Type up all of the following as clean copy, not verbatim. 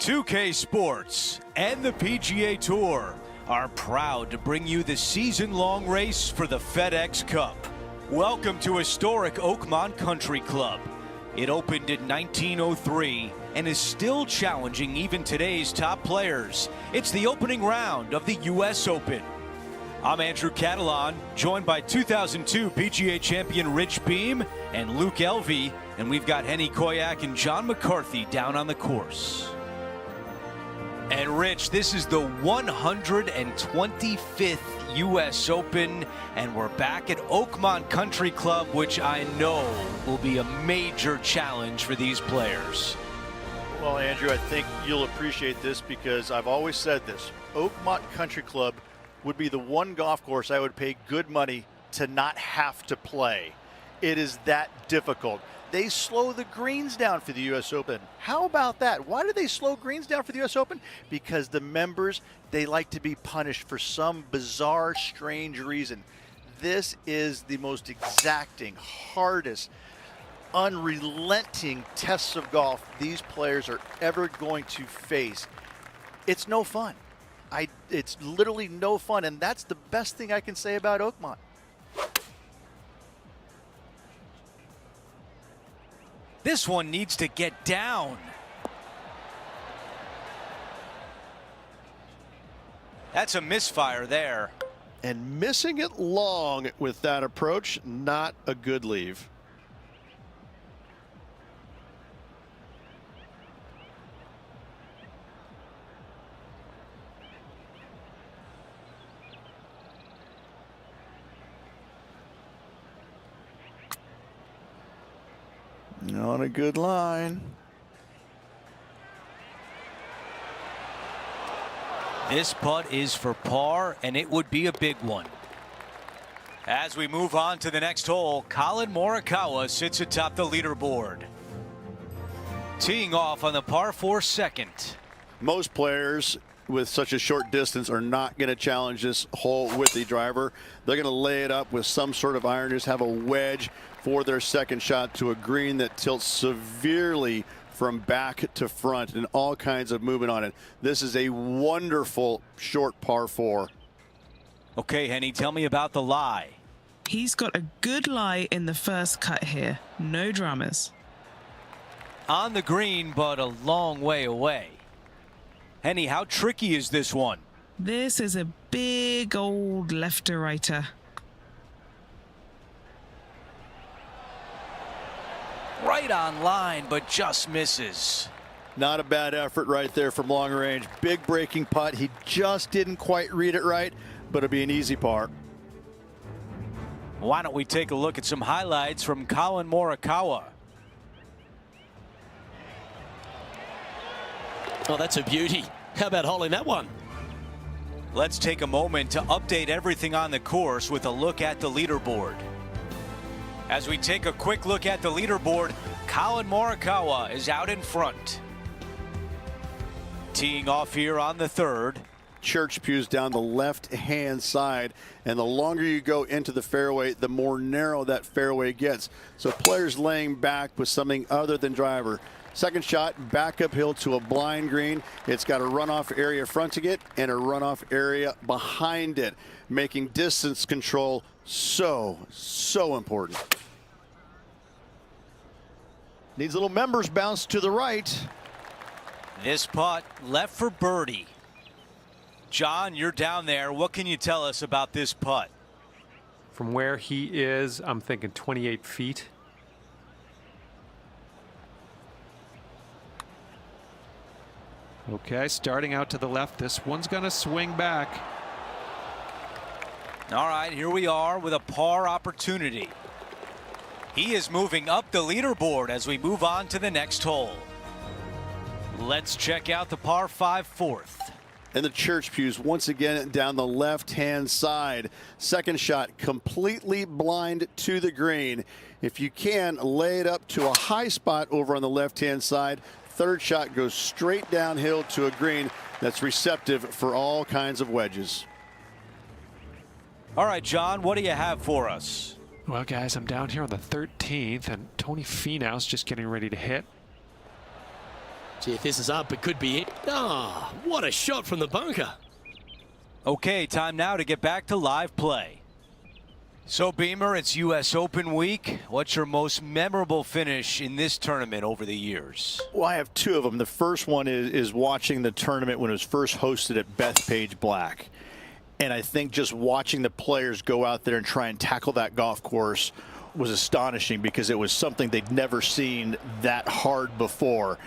2K Sports and the PGA Tour are proud to bring you the season-long race for the FedEx Cup. Welcome to historic Oakmont Country Club. It opened in 1903 and is still challenging even today's top players. It's the opening round of the U.S. Open. I'm Andrew Catalan, joined by 2002 PGA champion Rich Beem and Luke Elvey, and we've got Henny Koyak and John McCarthy down on the course. And Rich, this is the 125th U.S. Open, and we're back at Oakmont Country Club, which I know will be a major challenge for these players. Well, Andrew, I think you'll appreciate this because I've always said this. Oakmont Country Club would be the one golf course I would pay good money to not have to play. It is that difficult. They slow the greens down for the U.S. Open. How about that? Why do they slow greens down for the U.S. Open? Because the members, they like to be punished for some bizarre, strange reason. This is the most exacting, hardest, unrelenting tests of golf these players are ever going to face. It's no fun. It's literally no fun, and that's the best thing I can say about Oakmont. This one needs to get down. That's a misfire there. And missing it long with that approach, not a good leave. On a good line. This putt is for par, and it would be a big one. As we move on to the next hole, Collin Morikawa sits atop the leaderboard. Teeing off on the par 4 second. Most players with such a short distance are not going to challenge this hole with the driver. They're going to lay it up with some sort of iron, just have a wedge for their second shot to a green that tilts severely from back to front and all kinds of movement on it. This is a wonderful short par 4. Okay, Henny, tell me about the lie. He's got a good lie in the first cut here. No dramas. On the green, but a long way away. Henny, how tricky is this one? This is a big old left-to-righter. Right on line, but just misses. Not a bad effort right there from long range. Big breaking putt. He just didn't quite read it right, but it'll be an easy par. Why don't we take a look at some highlights from Collin Morikawa? Oh, that's a beauty. How about holding that one? Let's take a moment to update everything on the course with a look at the leaderboard. As we take a quick look at the leaderboard, Collin Morikawa is out in front. Teeing off here on the third. Church pews down the left-hand side, and the longer you go into the fairway, the more narrow that fairway gets. So players laying back with something other than driver. Second shot back uphill to a blind green. It's got a runoff area fronting it and a runoff area behind it, making distance control so important. Needs a little members bounce to the right. This putt left for birdie. John, you're down there. What can you tell us about this putt? From where he is, I'm thinking 28 feet. Okay, starting out to the left. This one's going to swing back. All right, here we are with a par opportunity. He is moving up the leaderboard as we move on to the next hole. Let's check out the par 5 fourth. And the church pews once again down the left-hand side. Second shot completely blind to the green. If you can, lay it up to a high spot over on the left-hand side. Third shot goes straight downhill to a green that's receptive for all kinds of wedges. All right, John, what do you have for us? Well, guys, I'm down here on the 13th, and Tony Finau's just getting ready to hit. Gee, if this is up, it could be it. Ah, what a shot from the bunker. Okay, time now to get back to live play. So, Beamer, it's U.S. Open week. What's your most memorable finish in this tournament over the years? Well, I have two of them. The first one is watching the tournament when it was first hosted at Bethpage Black. And I think just watching the players go out there and try and tackle that golf course was astonishing because it was something they'd never seen that hard before.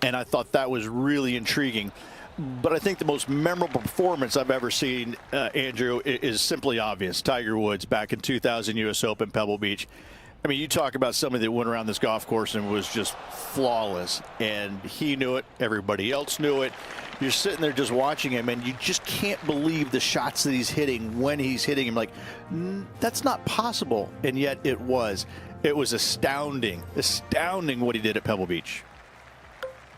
And I thought that was really intriguing. But I think the most memorable performance I've ever seen, Andrew, is simply obvious. Tiger Woods back in 2000 U.S. Open, Pebble Beach. I mean, you talk about somebody that went around this golf course and was just flawless. And he knew it. Everybody else knew it. You're sitting there just watching him, and you just can't believe the shots that he's hitting when he's hitting him. Like, that's not possible. And yet it was. It was astounding what he did at Pebble Beach.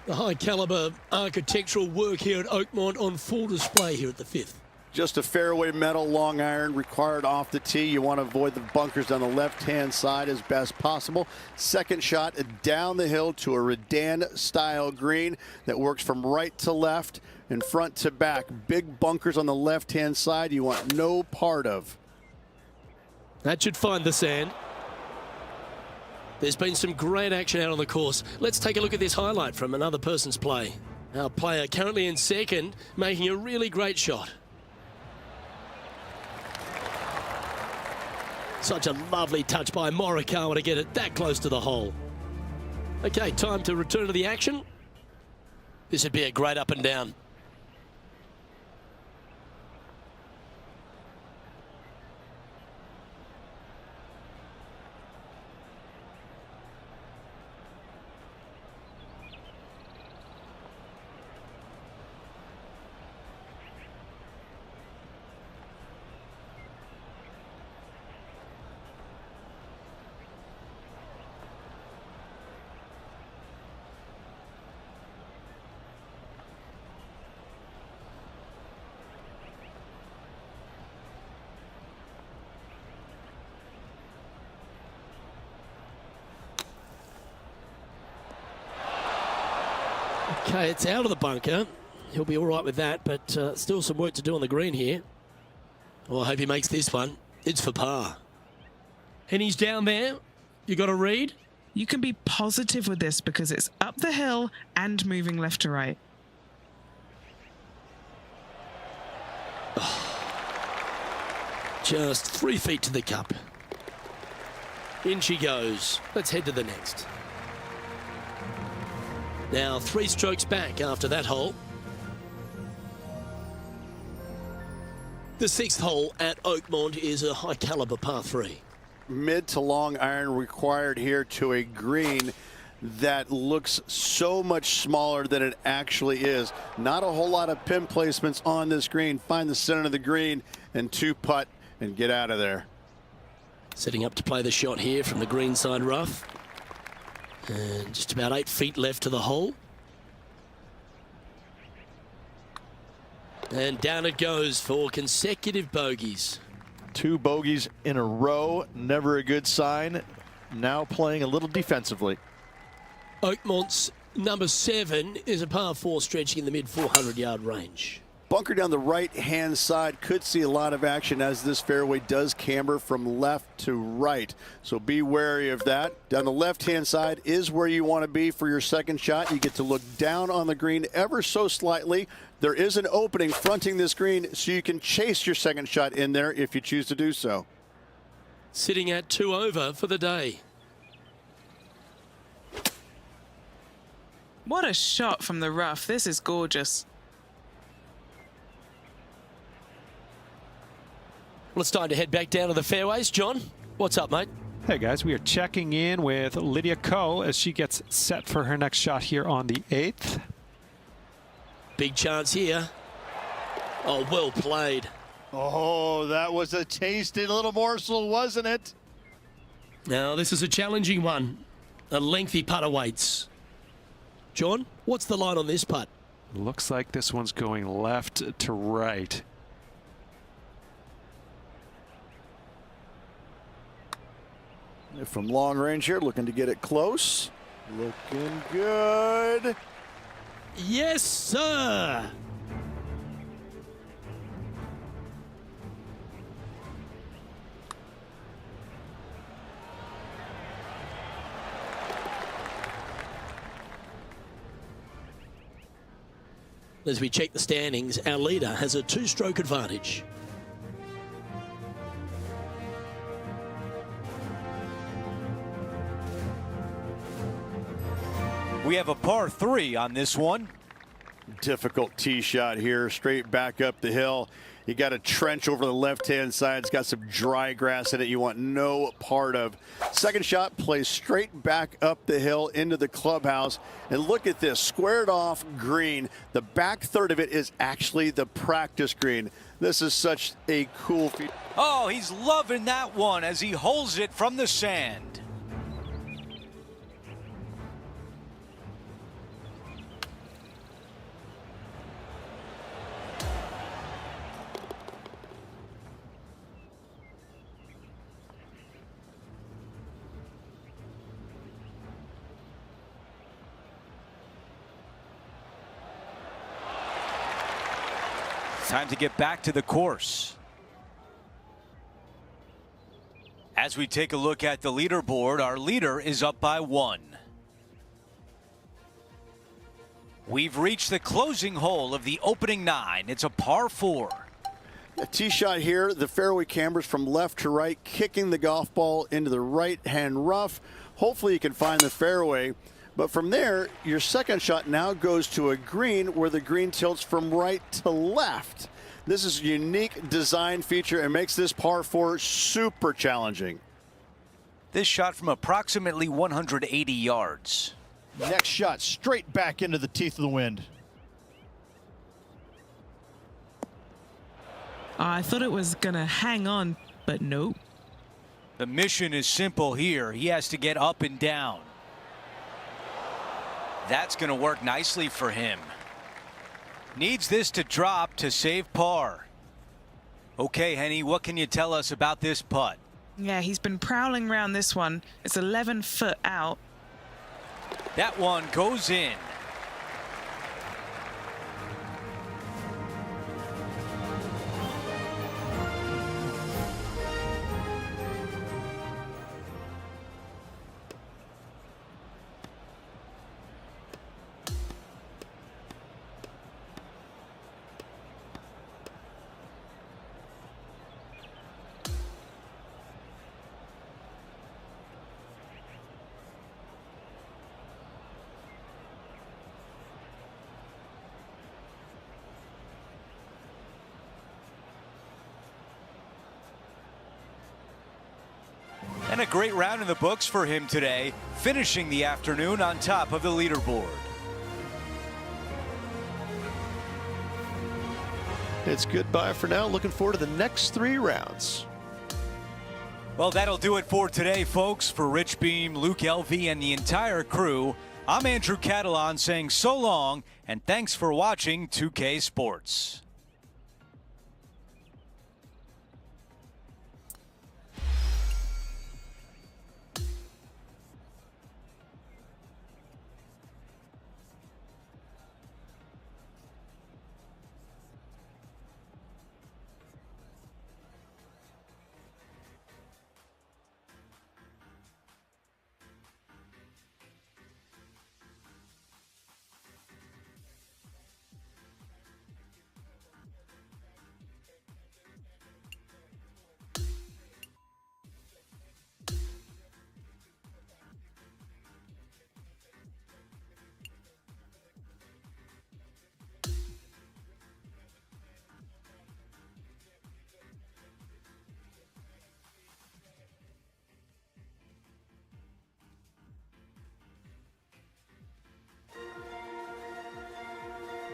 The high caliber architectural work here at Oakmont on full display here at the 5th. Just a fairway metal long iron required off the tee. You want to avoid the bunkers on the left-hand side as best possible. Second shot down the hill to a Redan-style green that works from right to left and front to back. Big bunkers on the left-hand side you want no part of. That should find the sand. There's been some great action out on the course. Let's take a look at this highlight from another person's play. Our player currently in second, making a really great shot. Such a lovely touch by Morikawa to get it that close to the hole. Okay, time to return to the action. This would be a great up and down. Okay, it's out of the bunker. He'll be all right with that, but still some work to do on the green here. Well, I hope he makes this one. It's for par. And he's down there. You got a read? You can be positive with this because it's up the hill and moving left to right. Just 3 feet to the cup. In she goes. Let's head to the next. Now 3 strokes back after that hole. The 6th hole at Oakmont is a high caliber par 3. Mid to long iron required here to a green that looks so much smaller than it actually is. Not a whole lot of pin placements on this green. Find the center of the green and 2-putt and get out of there. Setting up to play the shot here from the green side rough. And just about 8 feet left to the hole. And down it goes for consecutive bogeys. 2 bogeys in a row, never a good sign. Now playing a little defensively. Oakmont's number 7 is a par 4 stretching in the mid 400-yard range. Bunker down the right-hand side could see a lot of action as this fairway does camber from left to right. So be wary of that. Down the left-hand side is where you want to be for your second shot. You get to look down on the green ever so slightly. There is an opening fronting this green, so you can chase your second shot in there if you choose to do so. Sitting at 2 over for the day. What a shot from the rough. This is gorgeous. Well, it's time to head back down to the fairways. John, what's up, mate? Hey guys, we are checking in with Lydia Ko as she gets set for her next shot here on the 8th. Big chance here. Oh, well played. Oh, that was a tasty little morsel, wasn't it? Now, this is a challenging one. A lengthy putt awaits. John, what's the line on this putt? Looks like this one's going left to right. From long range here, looking to get it close. Looking good. Yes, sir. As we check the standings, our leader has a 2-stroke advantage. We have a par 3 on this one. Difficult tee shot here, straight back up the hill. You got a trench over the left-hand side. It's got some dry grass in it you want no part of. Second shot plays straight back up the hill into the clubhouse. And look at this, squared off green. The back third of it is actually the practice green. This is such a cool feat. Oh, he's loving that one as he holds it from the sand. Time to get back to the course. As we take a look at the leaderboard, our leader is up by 1. We've reached the closing hole of the opening 9. It's a par 4. A tee shot here, the fairway cambers from left to right, kicking the golf ball into the right-hand rough. Hopefully you can find the fairway. But from there, your second shot now goes to a green where the green tilts from right to left. This is a unique design feature and makes this par 4 super challenging. This shot from approximately 180 yards. Next shot straight back into the teeth of the wind. I thought it was going to hang on, but nope. The mission is simple here. He has to get up and down. That's going to work nicely for him. Needs this to drop to save par. Okay, Henny, what can you tell us about this putt? Yeah, he's been prowling around this one. It's 11 foot out. That one goes in. And a great round in the books for him today, finishing the afternoon on top of the leaderboard. It's goodbye for now. Looking forward to the next 3 rounds. Well, that'll do it for today, folks. For Rich Beam, Luke Elvey, and the entire crew, I'm Andrew Catalan saying so long, and thanks for watching 2K Sports.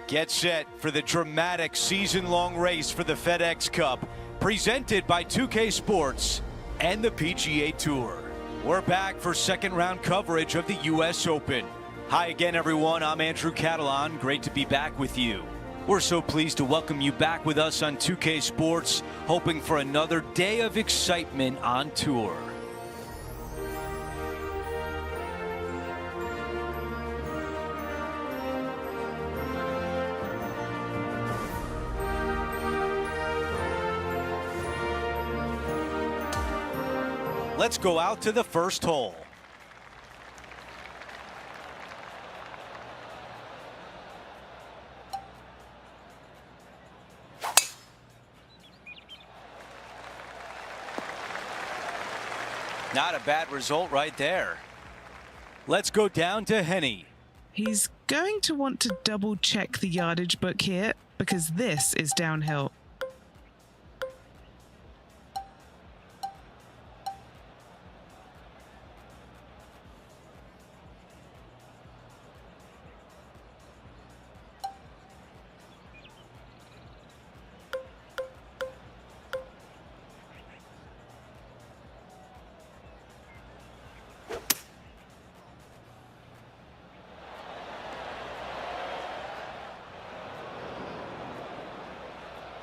Get set for the dramatic season-long race for the FedEx Cup, presented by 2K Sports and the PGA Tour. We're back for second-round coverage of the U.S. Open. Hi again, everyone. I'm Andrew Catalan. Great to be back with you. We're so pleased to welcome you back with us on 2K Sports, hoping for another day of excitement on tour. Let's go out to the first hole. Not a bad result right there. Let's go down to Henny. He's going to want to double check the yardage book here because this is downhill.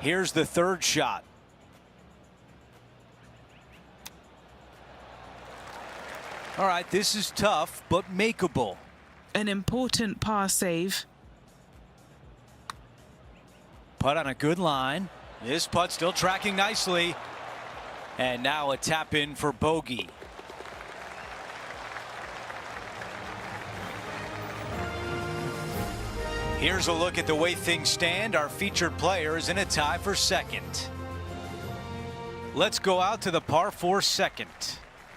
Here's the third shot. All right, this is tough, but makeable. An important par save. Putt on a good line. This putt still tracking nicely. And now a tap in for bogey. Here's a look at the way things stand. Our featured player is in a tie for second. Let's go out to the par 4 second.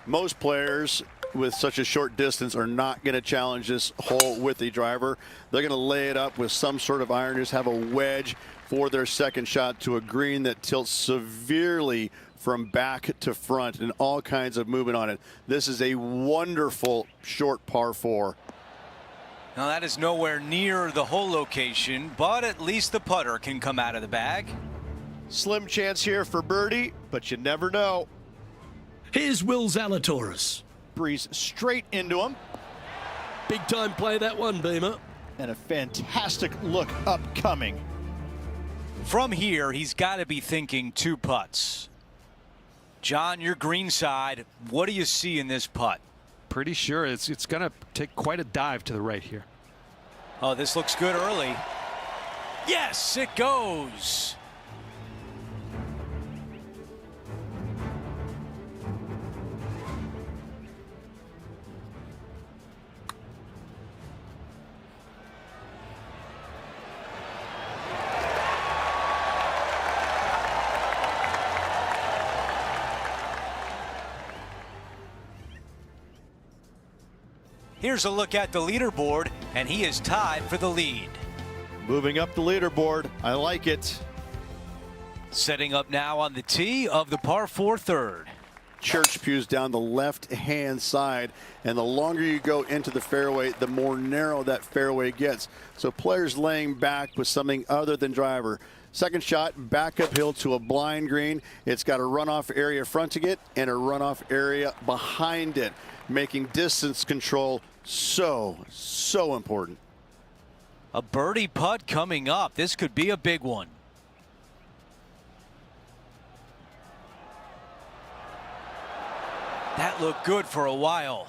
Most players with such a short distance are not going to challenge this hole with the driver. They're going to lay it up with some sort of iron, just have a wedge for their second shot to a green that tilts severely from back to front and all kinds of movement on it. This is a wonderful short par 4. Now that is nowhere near the hole location, but at least the putter can come out of the bag. Slim chance here for birdie, but you never know. Here's Will Zalatoris. Breeze straight into him. Big time play that one, Beamer. And a fantastic look upcoming. From here, he's got to be thinking 2 putts. John, your green side, what do you see in this putt? Pretty sure it's going to take quite a dive to the right here. Oh, this looks good early. Yes, it goes. Here's a look at the leaderboard, and he is tied for the lead. Moving up the leaderboard. I like it. Setting up now on the tee of the par 4 third. Church pews down the left-hand side, and the longer you go into the fairway, the more narrow that fairway gets. So players laying back with something other than driver. Second shot back uphill to a blind green. It's got a runoff area fronting it and a runoff area behind it, making distance control so important. A birdie putt coming up. This could be a big one. That looked good for a while.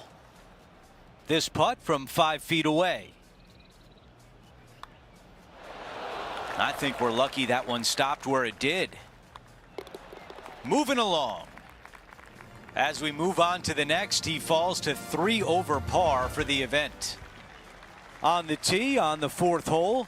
This putt from 5 feet away. I think we're lucky that one stopped where it did. Moving along. As we move on to the next, he falls to 3 over par for the event. On the tee on the 4th hole.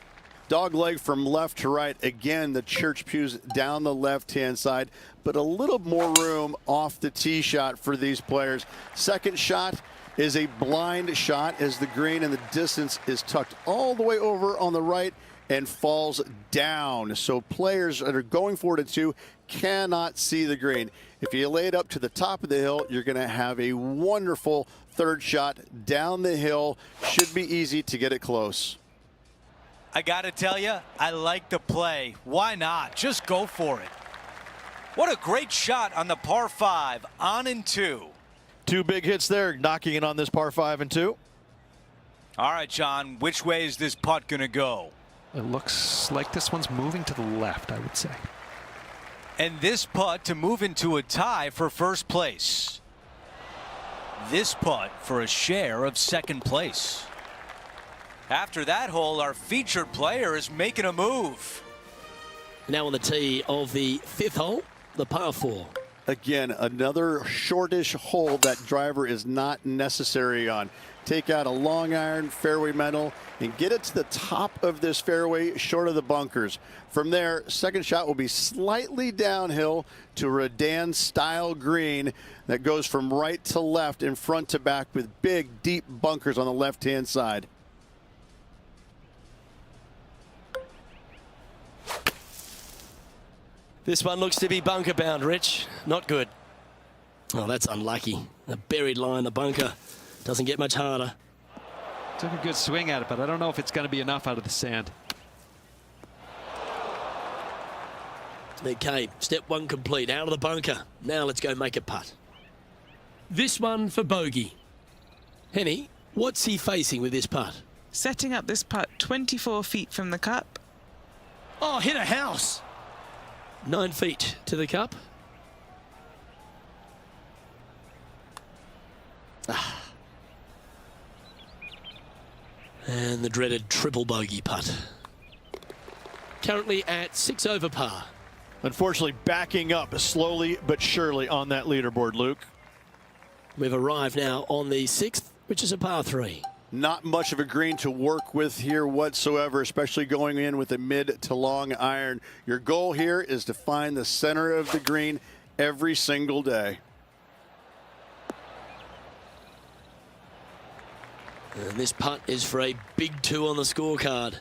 Dog leg from left to right. Again, the church pews down the left-hand side, but a little more room off the tee shot for these players. Second shot is a blind shot as the green and the distance is tucked all the way over on the right and falls down. So players that are going for it at 2 cannot see the green. If you lay it up to the top of the hill, you're going to have a wonderful third shot down the hill. Should be easy to get it close. I got to tell you, I like the play. Why not? Just go for it. What a great shot on the par 5, on and 2. 2 big hits there, knocking in on this par 5 and 2. All right, John, which way is this putt going to go? It looks like this one's moving to the left, I would say. And this putt to move into a tie for first place. This putt for a share of second place. After that hole, our featured player is making a move. Now on the tee of the 5th hole, the par 4. Again, another shortish hole that driver is not necessary on. Take out a long iron, fairway metal, and get it to the top of this fairway, short of the bunkers. From there, second shot will be slightly downhill to a Redan-style green that goes from right to left and front to back with big, deep bunkers on the left-hand side. This one looks to be bunker bound, Rich. Not good. Oh, that's unlucky. A buried line, the bunker. Doesn't get much harder. Took a good swing at it, but I don't know if it's going to be enough out of the sand. Okay, step one complete. Out of the bunker. Now let's go make a putt. This one for bogey. Henny, what's he facing with this putt? Setting up this putt 24 feet from the cup. Oh, hit a house. 9 feet to the cup. And the dreaded triple bogey putt. Currently at 6 over par. Unfortunately, backing up slowly but surely on that leaderboard, Luke. We've arrived now on the 6th, which is a par 3. Not much of a green to work with here whatsoever, especially going in with a mid to long iron. Your goal here is to find the center of the green every single day. And this putt is for a big 2 on the scorecard.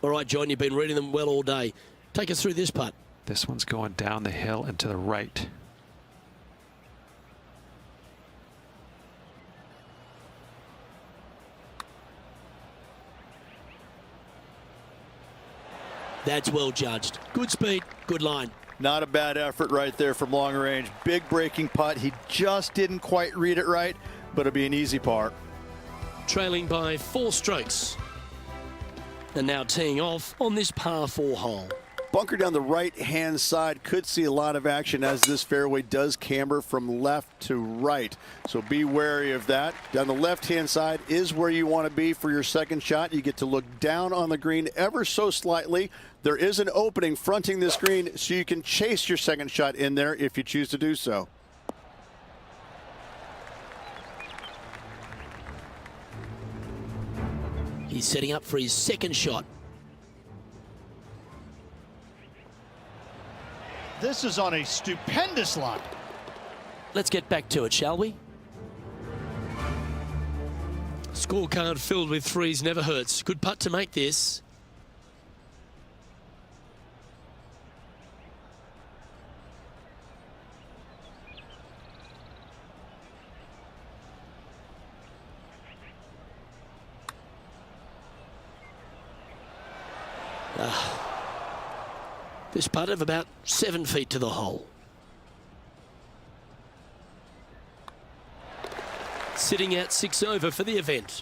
All right, John, you've been reading them well all day. Take us through this putt. This one's going down the hill and to the right. That's well judged. Good speed, good line. Not a bad effort right there from long range. Big breaking putt. He just didn't quite read it right, but it'll be an easy par. Trailing by 4 strokes. And now teeing off on this par 4 hole. Bunker down the right-hand side could see a lot of action as this fairway does camber from left to right. So be wary of that. Down the left-hand side is where you want to be for your second shot. You get to look down on the green ever so slightly. There is an opening fronting this green, so you can chase your second shot in there if you choose to do so. He's setting up for his second shot. This is on a stupendous line. Let's get back to it, shall we? Scorecard filled with 3s never hurts. Good putt to make this. This putt of about 7 feet to the hole. Sitting at 6 over for the event.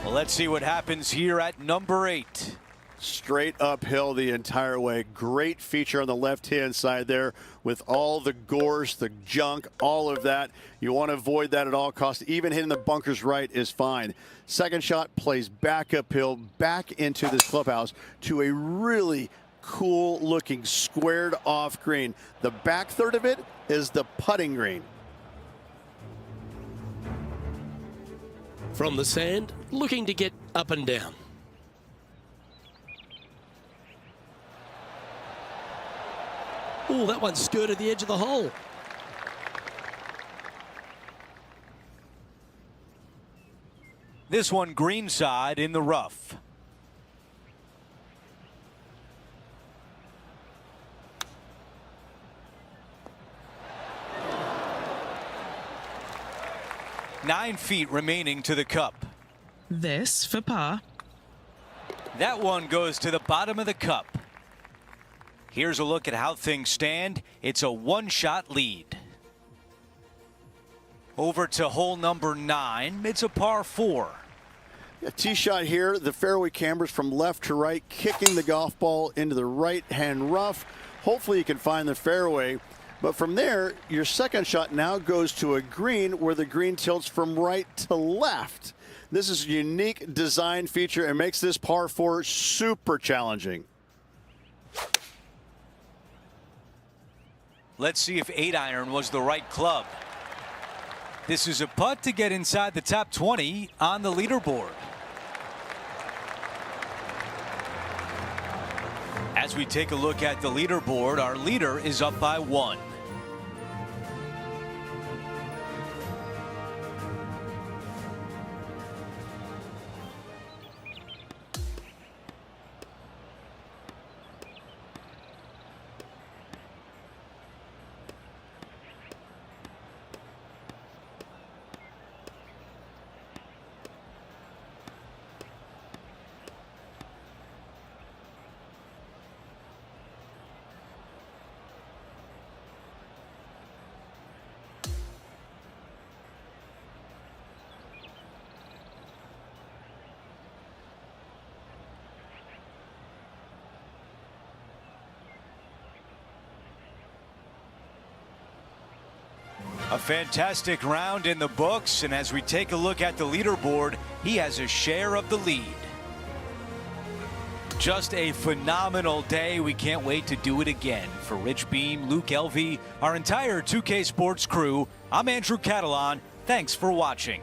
Well, let's see what happens here at number 8. Straight uphill the entire way. Great feature on the left-hand side there with all the gorse, the junk, all of that. You want to avoid that at all costs. Even hitting the bunkers right is fine. Second shot plays back uphill, back into this clubhouse to a really cool-looking squared-off green. The back third of it is the putting green. From the sand, looking to get up and down. Oh, that one skirted the edge of the hole. This one greenside in the rough. Nine feet remaining to the cup. This for par. That one goes to the bottom of the cup. Here's a look at how things stand. It's a one-shot lead. Over to hole number 9. It's a par 4. A tee shot here. The fairway cambers from left to right, kicking the golf ball into the right-hand rough. Hopefully you can find the fairway. But from there, your second shot now goes to a green where the green tilts from right to left. This is a unique design feature and makes this par 4 super challenging. Let's see if 8-iron was the right club. This is a putt to get inside the top 20 on the leaderboard. As we take a look at the leaderboard, our leader is up by 1. A fantastic round in the books, and as we take a look at the leaderboard, he has a share of the lead. Just a phenomenal day. We can't wait to do it again. For Rich Beam, Luke Elvey, our entire 2K Sports crew, I'm Andrew Catalan. Thanks for watching.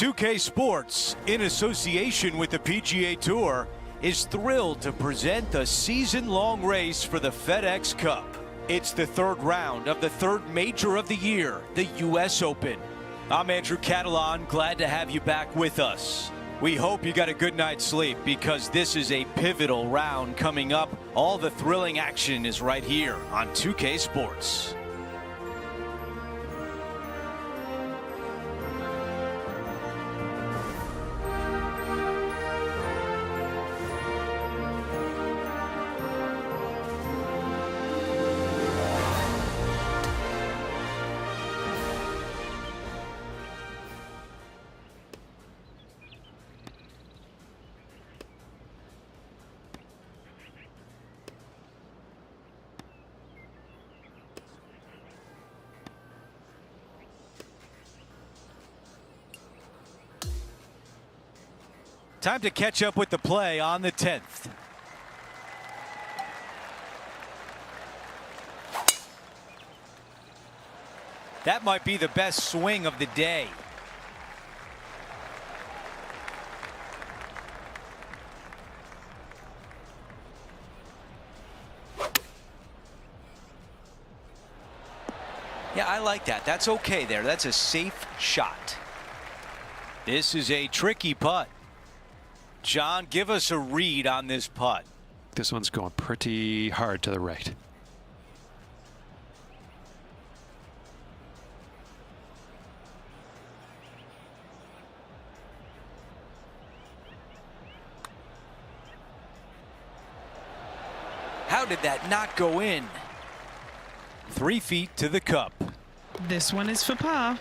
.2K Sports, in association with the PGA Tour, is thrilled to present the season-long race for the FedEx Cup. It's the third round of the third major of the year, the U.S. Open. I'm Andrew Catalan, glad to have you back with us. We hope you got a good night's sleep because this is a pivotal round coming up. All the thrilling action is right here on 2K Sports. Time to catch up with the play on the 10th. That might be the best swing of the day. Yeah, I like that. That's okay there. That's a safe shot. This is a tricky putt. John, give us a read on this putt. This one's going pretty hard to the right. How did that not go in? 3 feet to the cup. This one is for par.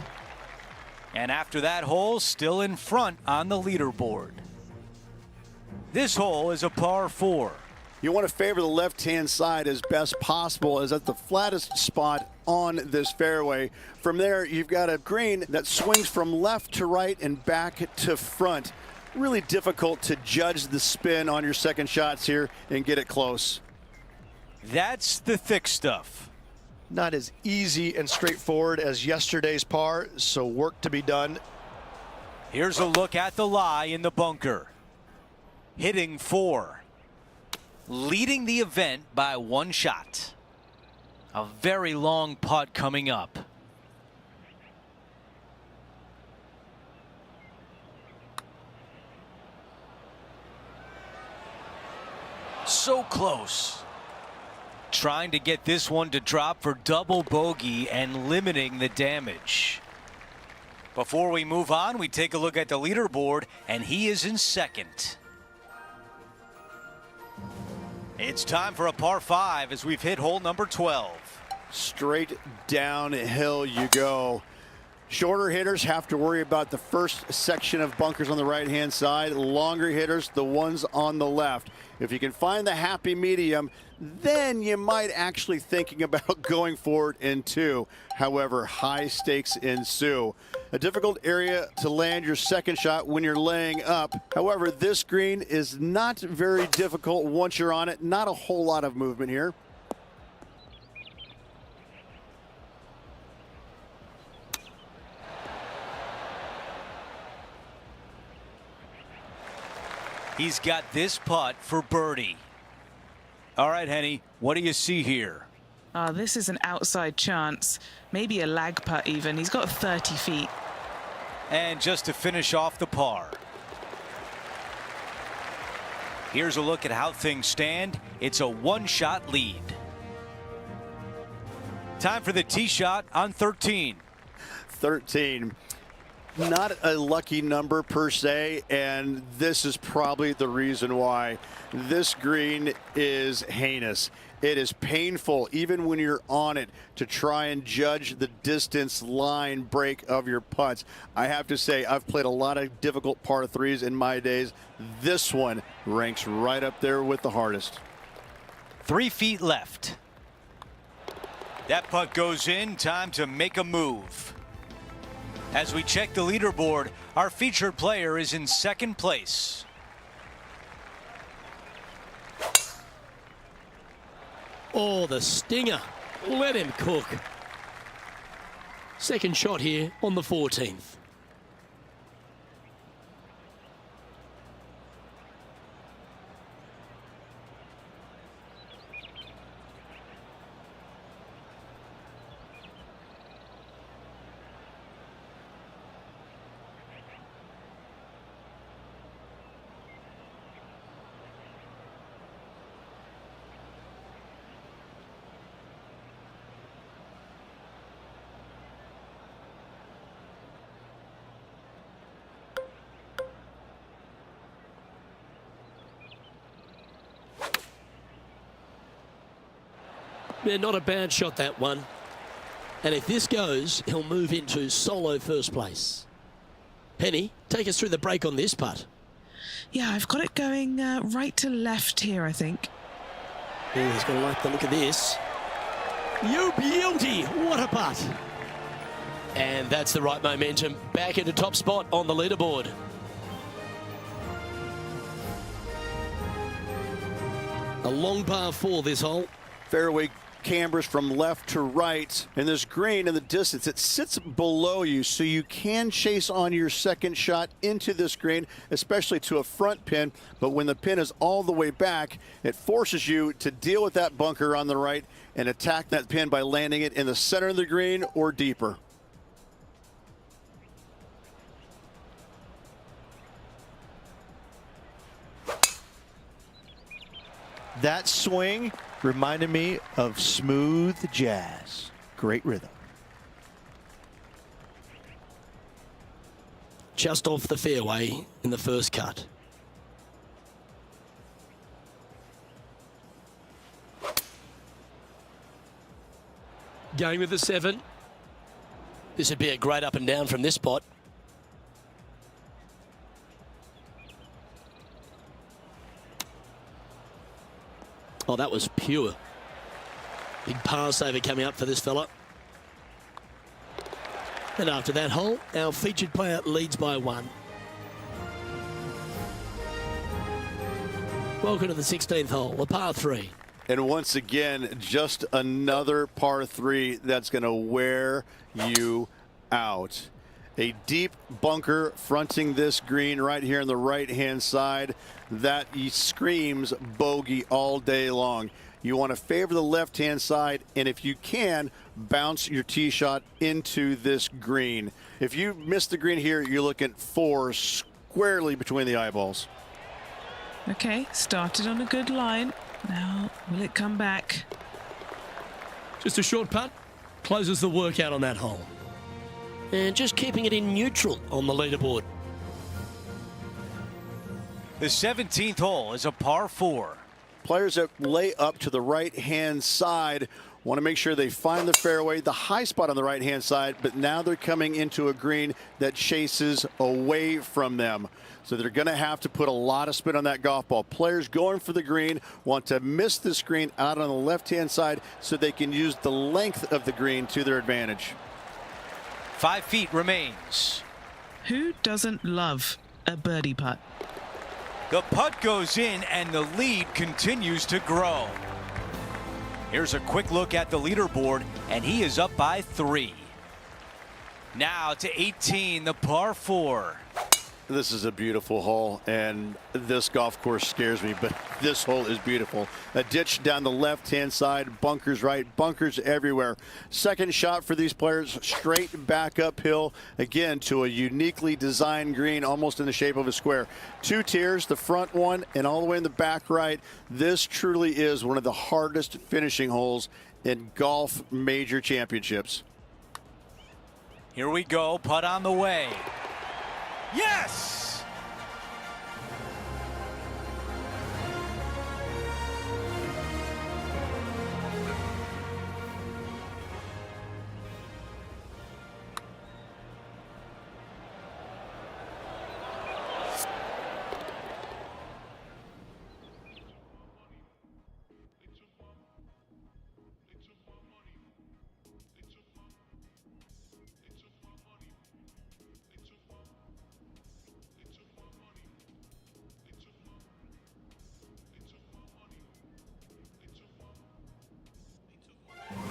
And after that hole, still in front on the leaderboard. This hole is a par 4. You want to favor the left-hand side as best possible, as that's the flattest spot on this fairway. From there, you've got a green that swings from left to right and back to front. Really difficult to judge the spin on your second shots here and get it close. That's the thick stuff. Not as easy and straightforward as yesterday's par, so work to be done. Here's a look at the lie in the bunker. Hitting 4. Leading the event by 1 shot. A very long putt coming up. So close. Trying to get this one to drop for double bogey and limiting the damage. Before we move on, we take a look at the leaderboard, and he is in second. It's time for a par 5 as we've hit hole number 12. Straight downhill you go. Shorter hitters have to worry about the first section of bunkers on the right-hand side. Longer hitters, the ones on the left. If you can find the happy medium, then you might actually thinking about going for it in 2. However, high stakes ensue. A difficult area to land your second shot when you're laying up. However, this green is not very difficult once you're on it. Not a whole lot of movement here. He's got this putt for birdie. All right, Henny, what do you see here? This is an outside chance. Maybe a lag putt even. He's got 30 feet. And just to finish off the par. Here's a look at how things stand. It's a 1-shot lead. Time for the tee shot on 13. 13. Not a lucky number per se, and this is probably the reason why. This green is heinous. It is painful, even when you're on it, to try and judge the distance line break of your putts. I have to say, I've played a lot of difficult par 3s in my days. This one ranks right up there with the hardest. 3 feet left. That putt goes in. Time to make a move. As we check the leaderboard, our featured player is in second place. Oh, the stinger. Let him cook. Second shot here on the 14th. Yeah, not a bad shot, that one. And if this goes, he'll move into solo first place. Penny, take us through the break on this putt. Yeah, I've got it going right to left here, I think. Oh, he's going to like the look of this. You beauty! What a putt! And that's the right momentum. Back into top spot on the leaderboard. A long par 4 this hole. Fairway cambers from left to right, and this green in the distance, it sits below you, so you can chase on your second shot into this green, especially to a front pin. But when the pin is all the way back, it forces you to deal with that bunker on the right and attack that pin by landing it in the center of the green or deeper. That swing reminded me of smooth jazz. Great rhythm. Just off the fairway in the first cut. Going with the 7. This would be a great up and down from this spot. Oh, that was pure. Big par saver coming up for this fella. And after that hole, our featured player leads by 1. Welcome to the 16th hole, a par 3. And once again, just another par 3 that's going to wear you out. A deep bunker fronting this green right here on the right-hand side. That screams bogey all day long. You want to favor the left-hand side, and if you can, bounce your tee shot into this green. If you miss the green here, you're looking 4 squarely between the eyeballs. Okay, started on a good line. Now, will it come back? Just a short putt. Closes the workout on that hole. And just keeping it in neutral on the leaderboard. The 17th hole is a par 4. Players that lay up to the right-hand side want to make sure they find the fairway, the high spot on the right-hand side, but now they're coming into a green that chases away from them. So they're going to have to put a lot of spin on that golf ball. Players going for the green want to miss the screen out on the left-hand side so they can use the length of the green to their advantage. 5 feet remains. Who doesn't love a birdie putt? The putt goes in and the lead continues to grow. Here's a quick look at the leaderboard, and he is up by 3. Now to 18, the par 4. This is a beautiful hole, and this golf course scares me, but this hole is beautiful. A ditch down the left-hand side, bunkers right, bunkers everywhere. Second shot for these players, straight back uphill, again to a uniquely designed green, almost in the shape of a square. 2 tiers, the front one and all the way in the back right. This truly is one of the hardest finishing holes in golf major championships. Here we go, putt on the way. Yes!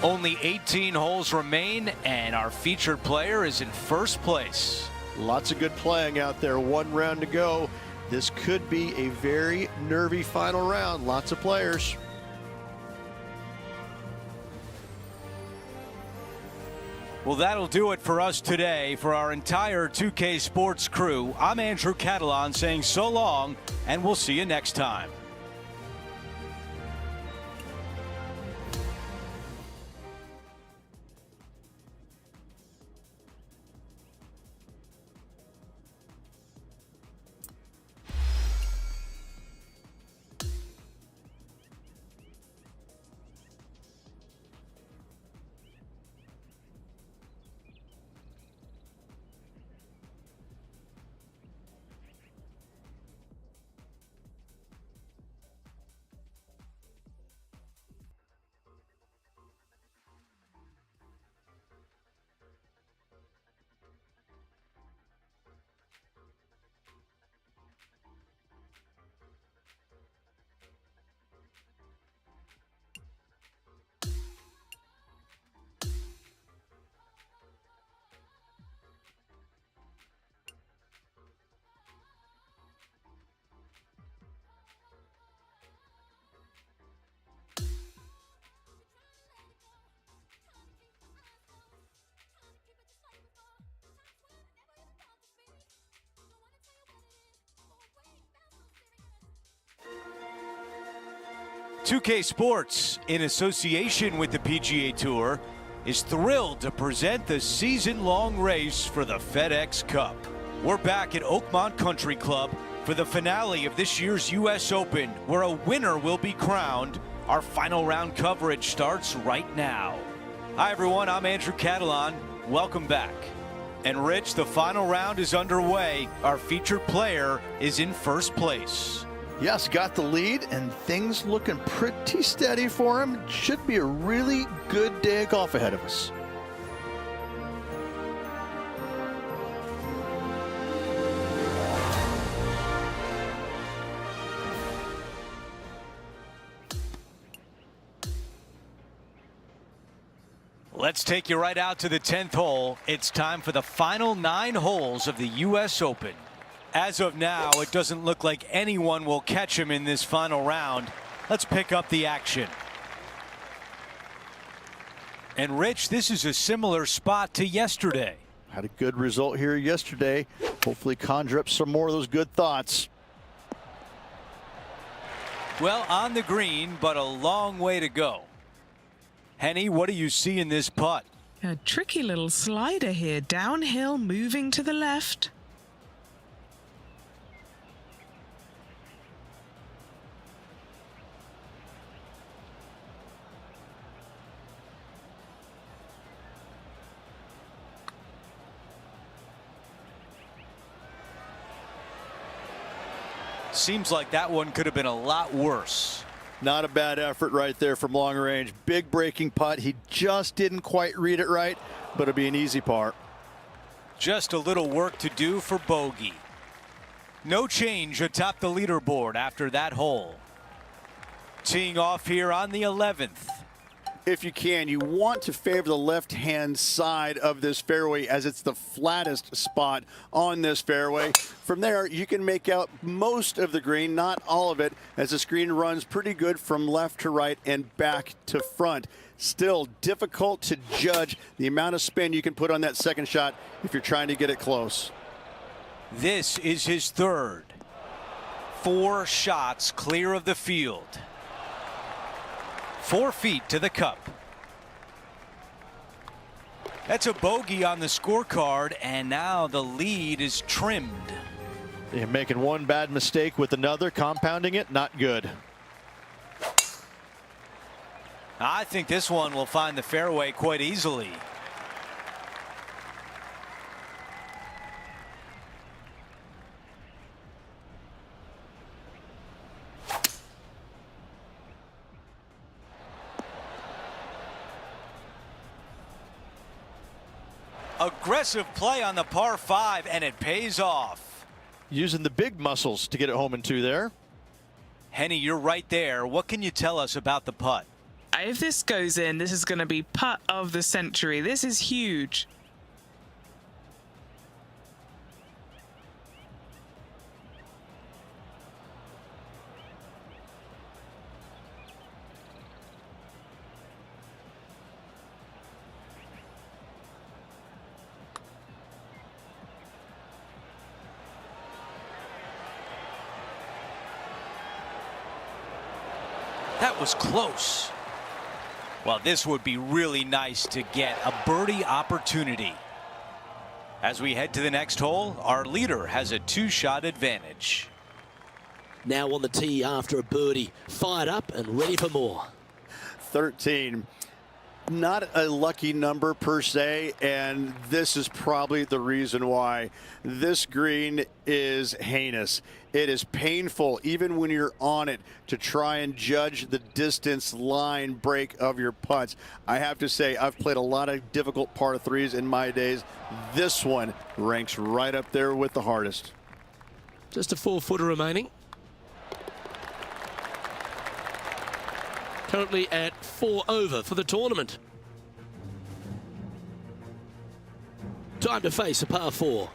Only 18 holes remain, and our featured player is in first place. Lots of good playing out there. 1 round to go. This could be a very nervy final round. Lots of players. Well, that'll do it for us today. For our entire 2K Sports crew, I'm Andrew Catalan saying so long, and we'll see you next time. 2K Sports, in association with the PGA Tour, is thrilled to present the season-long race for the FedEx Cup. We're back at Oakmont Country Club for the finale of this year's U.S. Open, where a winner will be crowned. Our final round coverage starts right now. Hi, everyone. I'm Andrew Catalan. Welcome back. And Rich, the final round is underway. Our featured player is in first place. Yes, got the lead, and things looking pretty steady for him. Should be a really good day of golf ahead of us. Let's take you right out to the 10th hole. It's time for the final 9 holes of the U.S. Open. As of now, it doesn't look like anyone will catch him in this final round. Let's pick up the action. And Rich, this is a similar spot to yesterday. Had a good result here yesterday. Hopefully conjure up some more of those good thoughts. Well, on the green, but a long way to go. Henny, what do you see in this putt? A tricky little slider here, downhill, moving to the left. Seems like that one could have been a lot worse. Not a bad effort right there from long range. Big breaking putt. He just didn't quite read it right, but it'll be an easy par. Just a little work to do for bogey. No change atop the leaderboard after that hole. Teeing off here on the 11th. If you can, you want to favor the left-hand side of this fairway as it's the flattest spot on this fairway. From there, you can make out most of the green, not all of it, as the screen runs pretty good from left to right and back to front. Still difficult to judge the amount of spin you can put on that second shot if you're trying to get it close. This is his third. 4 shots clear of the field. 4 feet to the cup. That's a bogey on the scorecard, and now the lead is trimmed. You're making one bad mistake with another, compounding it, not good. I think this one will find the fairway quite easily. Aggressive play on the par 5, and it pays off. Using the big muscles to get it home in 2 there. Henny, you're right there. What can you tell us about the putt? If this goes in, this is going to be putt of the century. This is huge. That was close. Well, this would be really nice to get a birdie opportunity. As we head to the next hole, our leader has a 2-shot advantage. Now on the tee after a birdie, fired up and ready for more. 13. Not a lucky number per se, and this is probably the reason why. This green is heinous. It is painful, even when you're on it, to try and judge the distance line break of your putts. I have to say, I've played a lot of difficult par 3s in my days. This one ranks right up there with the hardest. Just a 4-footer remaining. Currently at 4 over for the tournament. Time to face a par 4.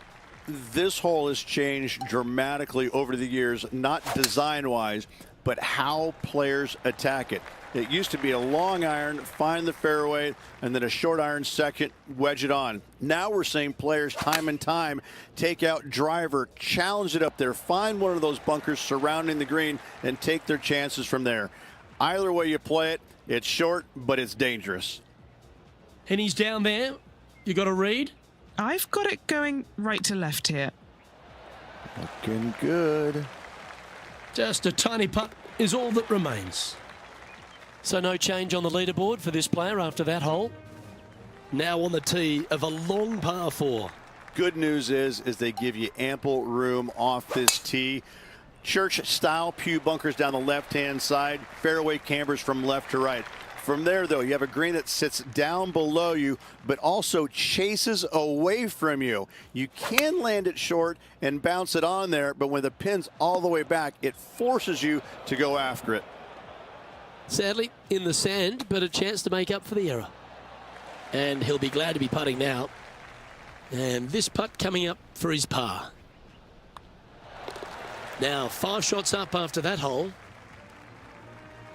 This hole has changed dramatically over the years, not design-wise, but how players attack it. It used to be a long iron, find the fairway, and then a short iron second, wedge it on. Now we're seeing players time and time take out driver, challenge it up there, find one of those bunkers surrounding the green, and take their chances from there. Either way you play it, it's short, but it's dangerous. And he's down there. You got a read? I've got it going right to left here. Looking good. Just a tiny putt is all that remains. So no change on the leaderboard for this player after that hole. Now on the tee of a long par 4. Good news is they give you ample room off this tee. Church-style pew bunkers down the left-hand side, fairway cambers from left to right. From there, though, you have a green that sits down below you, but also chases away from you. You can land it short and bounce it on there, but when the pin's all the way back, it forces you to go after it. Sadly, in the sand, but a chance to make up for the error. And he'll be glad to be putting now. And this putt coming up for his par. Now 5 shots up after that hole.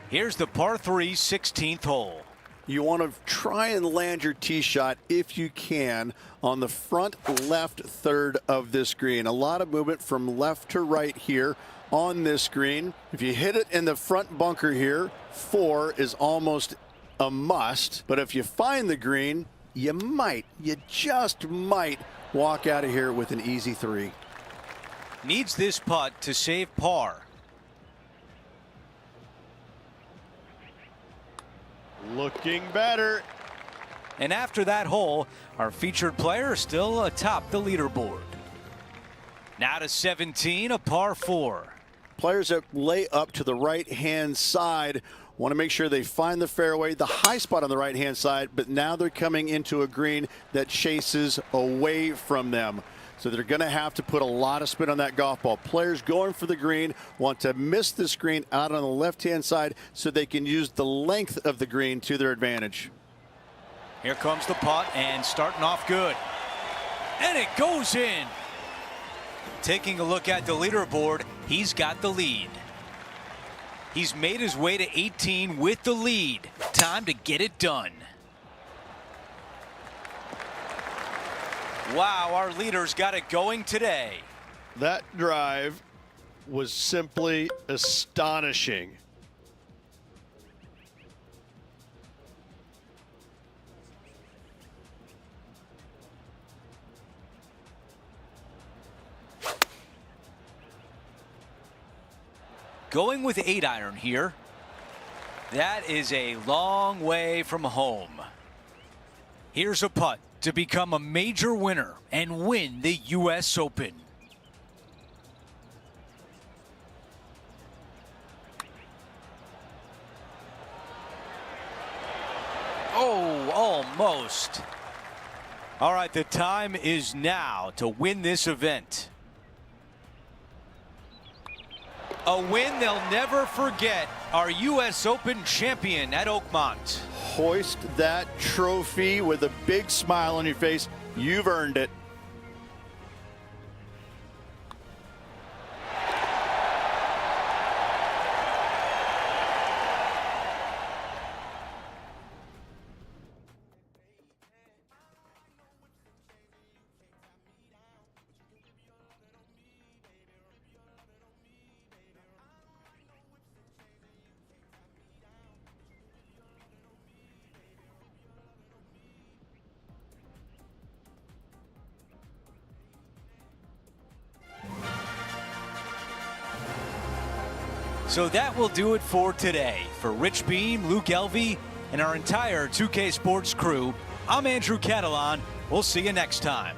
Here's the par 3 16th hole. You want to try and land your tee shot, if you can, on the front left third of this green. A lot of movement from left to right here on this green. If you hit it in the front bunker here, 4 is almost a must. But if you find the green, you just might walk out of here with an easy 3. Needs this putt to save par. Looking better. And after that hole, our featured player is still atop the leaderboard. Now to 17, a par 4. Players that lay up to the right-hand side want to make sure they find the fairway, the high spot on the right-hand side, but now they're coming into a green that chases away from them. So they're going to have to put a lot of spin on that golf ball. Players going for the green want to miss this green out on the left-hand side so they can use the length of the green to their advantage. Here comes the putt and starting off good. And it goes in. Taking a look at the leaderboard, he's got the lead. He's made his way to 18 with the lead. Time to get it done. Wow, our leaders got it going today. That drive was simply astonishing. Going with 8-iron here. That is a long way from home. Here's a putt to become a major winner and win the U.S. Open. Oh, almost. All right, the time is now to win this event. A win they'll never forget. Our U.S. Open champion at Oakmont. Hoist that trophy with a big smile on your face. You've earned it. So that will do it for today. For Rich Beam, Luke Elvey, and our entire 2K Sports crew, I'm Andrew Catalan. We'll see you next time.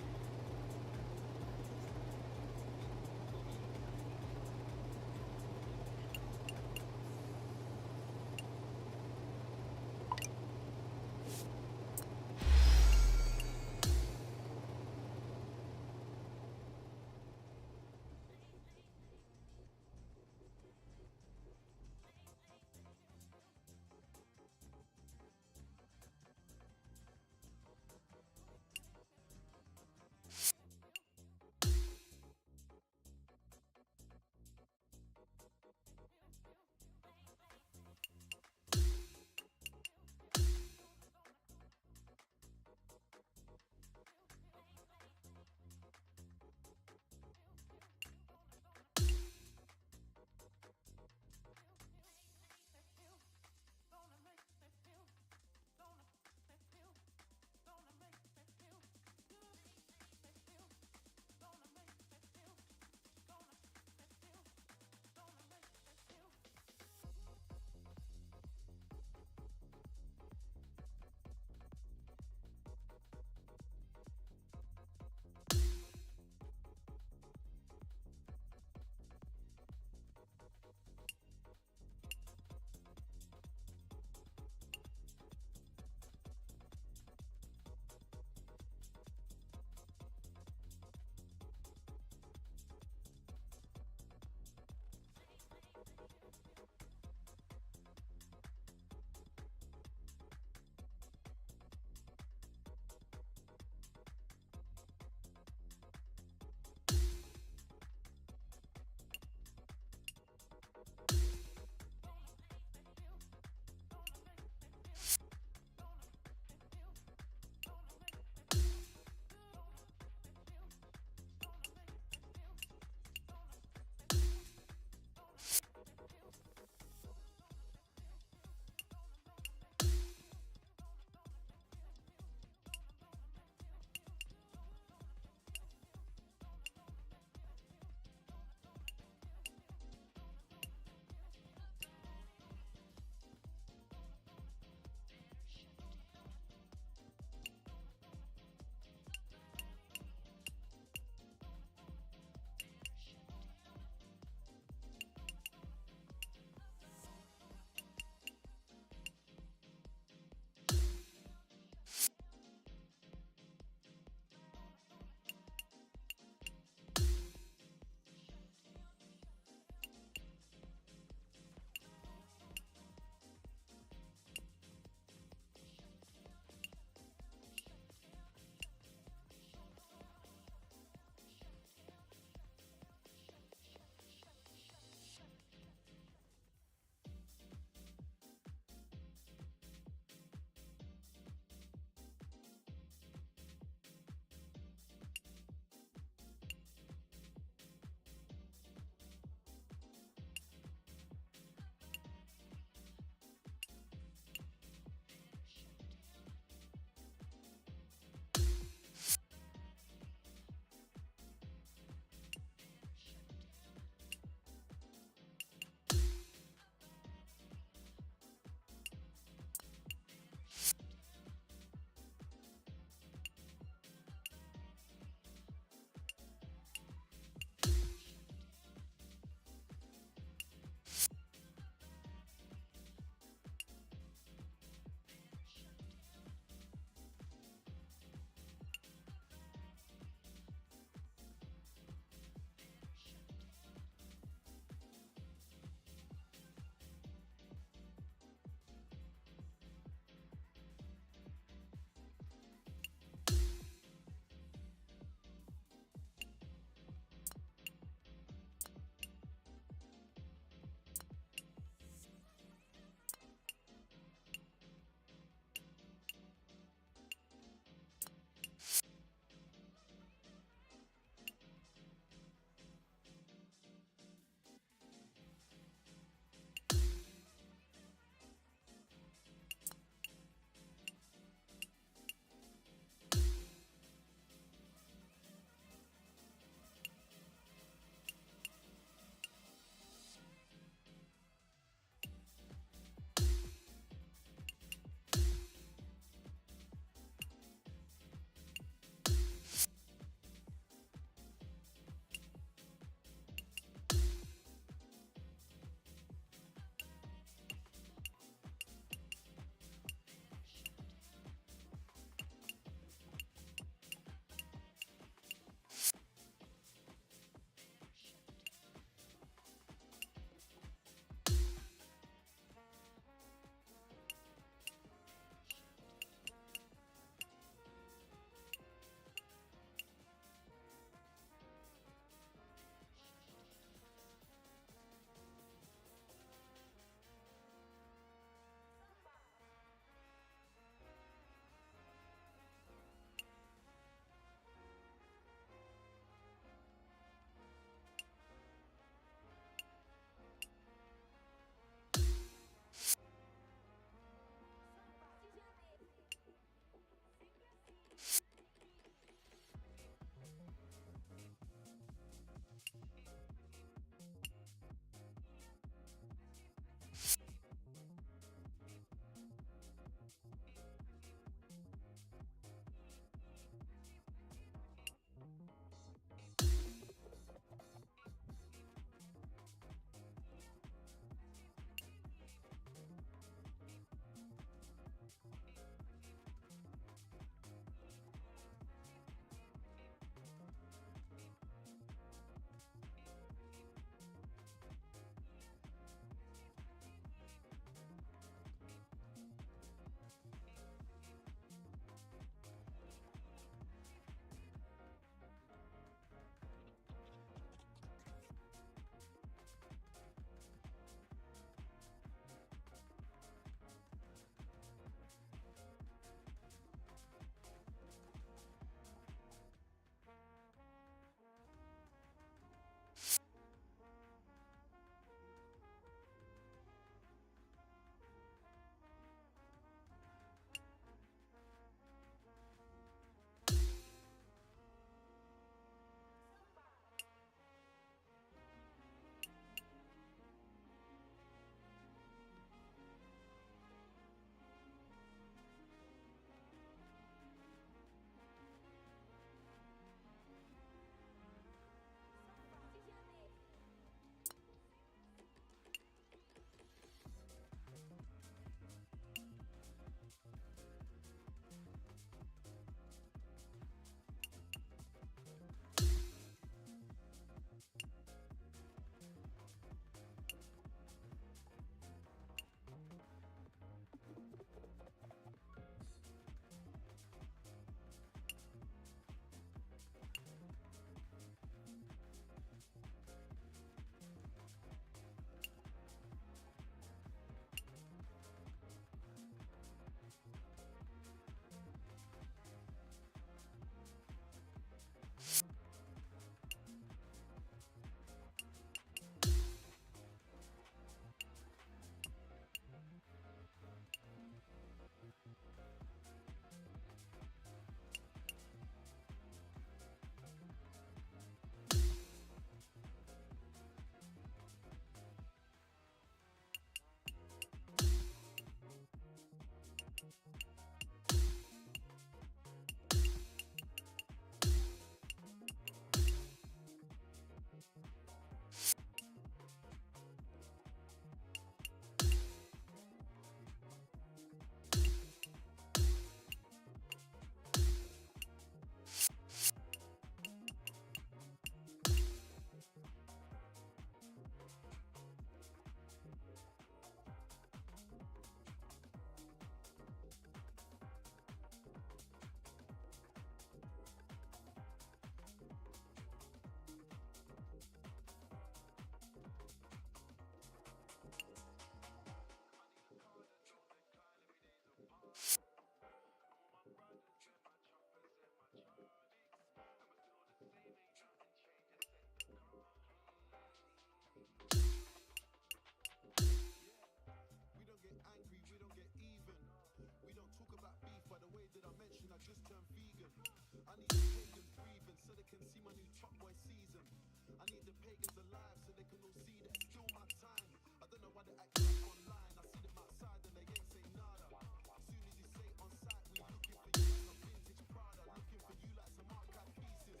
I need the pagans breathing so they can see my new top boy season. I need the pagans alive so they can all see that it's still my time. I don't know why they act like online. I see them outside and they ain't say nada. As soon as you say on site, we looking for you like some vintage Prada. Looking for you like some archive pieces.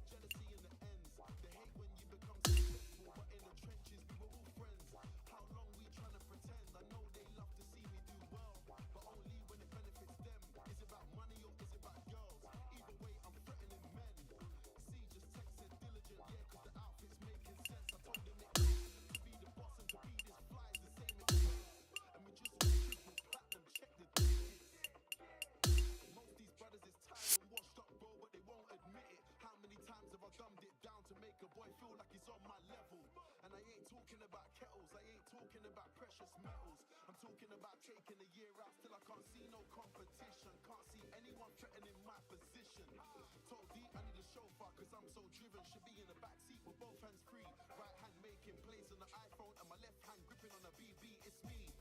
Jealousy in the ends. They hate when you become successful, but in the trenches we were all friends. How long we trying to pretend? I know they love to see me do well, but only when it benefits them. Is it about money or is it about girls? Either way, I'm threatening men. See, just text said diligent, yeah, cause the outfit's making sense. I told them it to be the boss and to be this fly is the same expense. And we just went triple platinum, check the digits. Most these brothers is tired and washed up, bro, but they won't admit it. How many times have I dumbed it down to make a boy feel like he's on my level? And I ain't talking about kettles, I ain't talking about precious metals. I'm talking about taking a year out, still I can't see no competition. Can't see anyone threatening my position. Told D I need a chauffeur cause I'm so driven. Should be in the back seat with both hands free. Right hand making plays on the iPhone and my left hand gripping on a BB. It's me.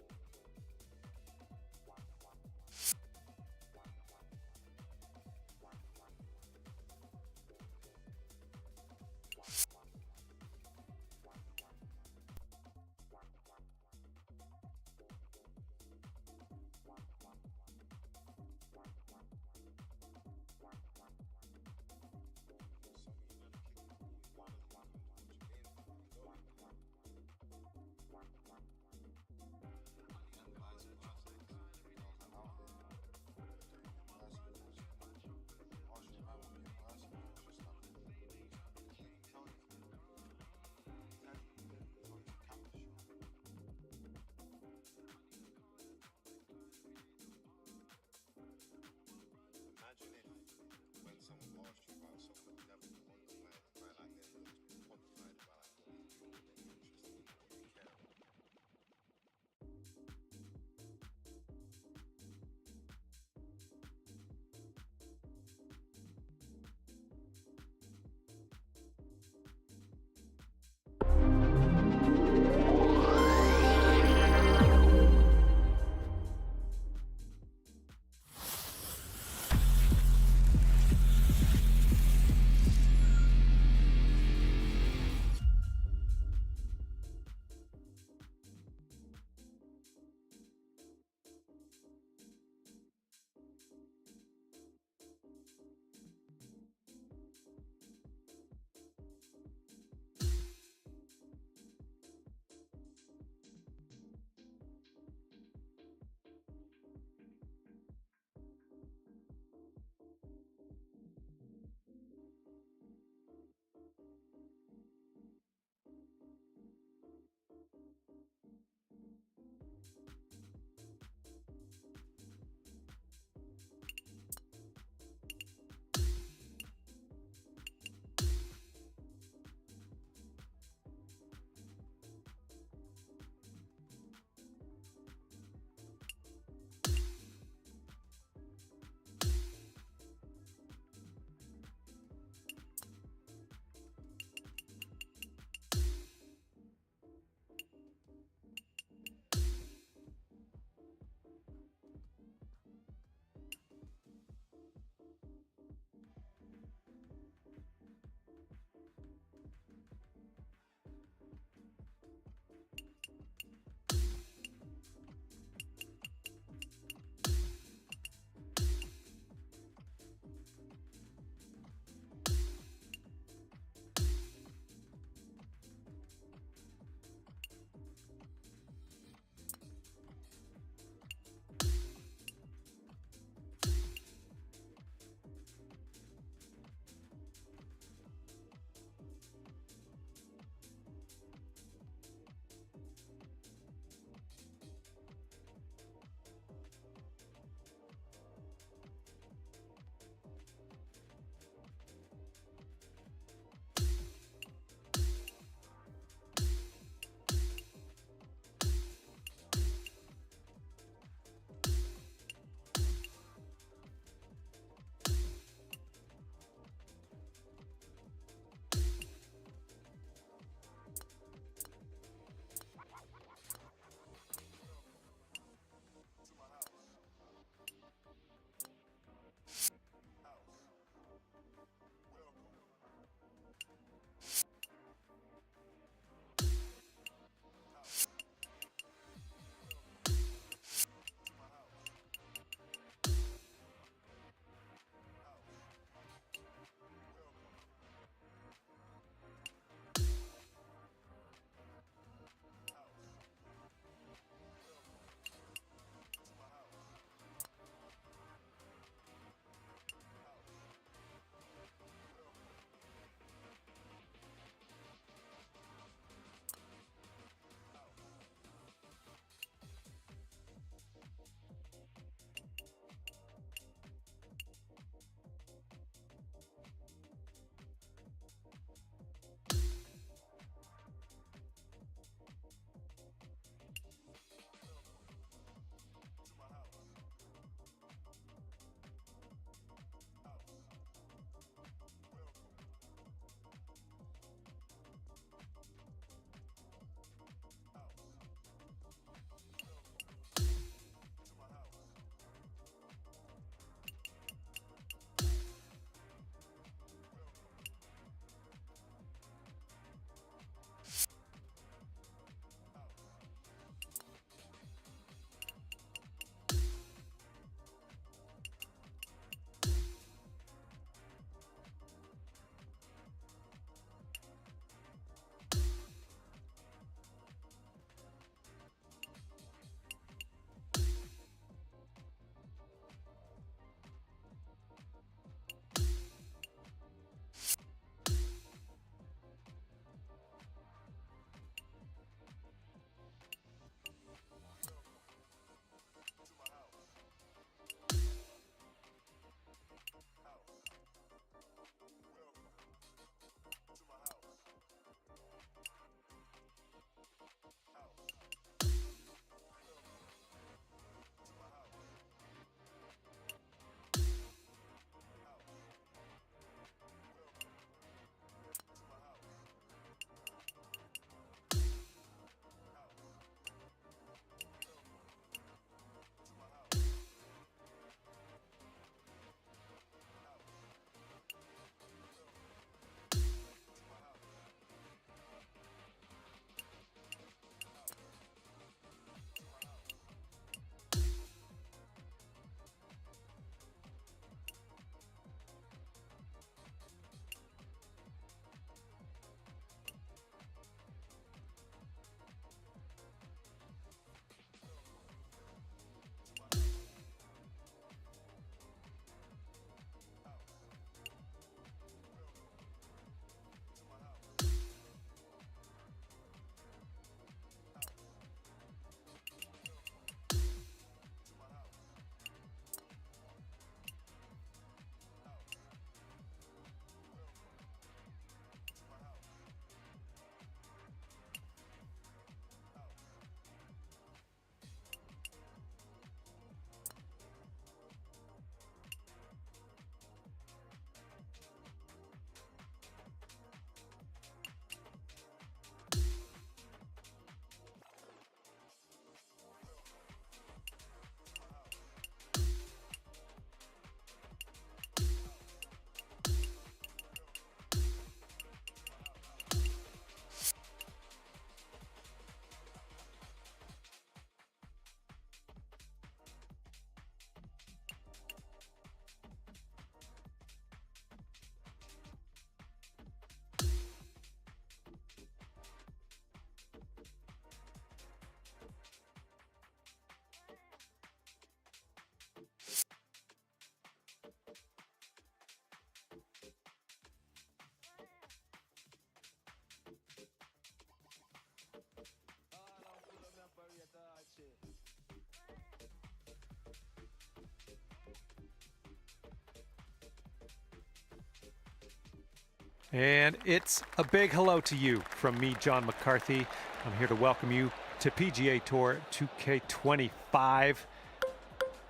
And it's a big hello to you from me, John McCarthy. I'm here to welcome you to PGA Tour 2K25.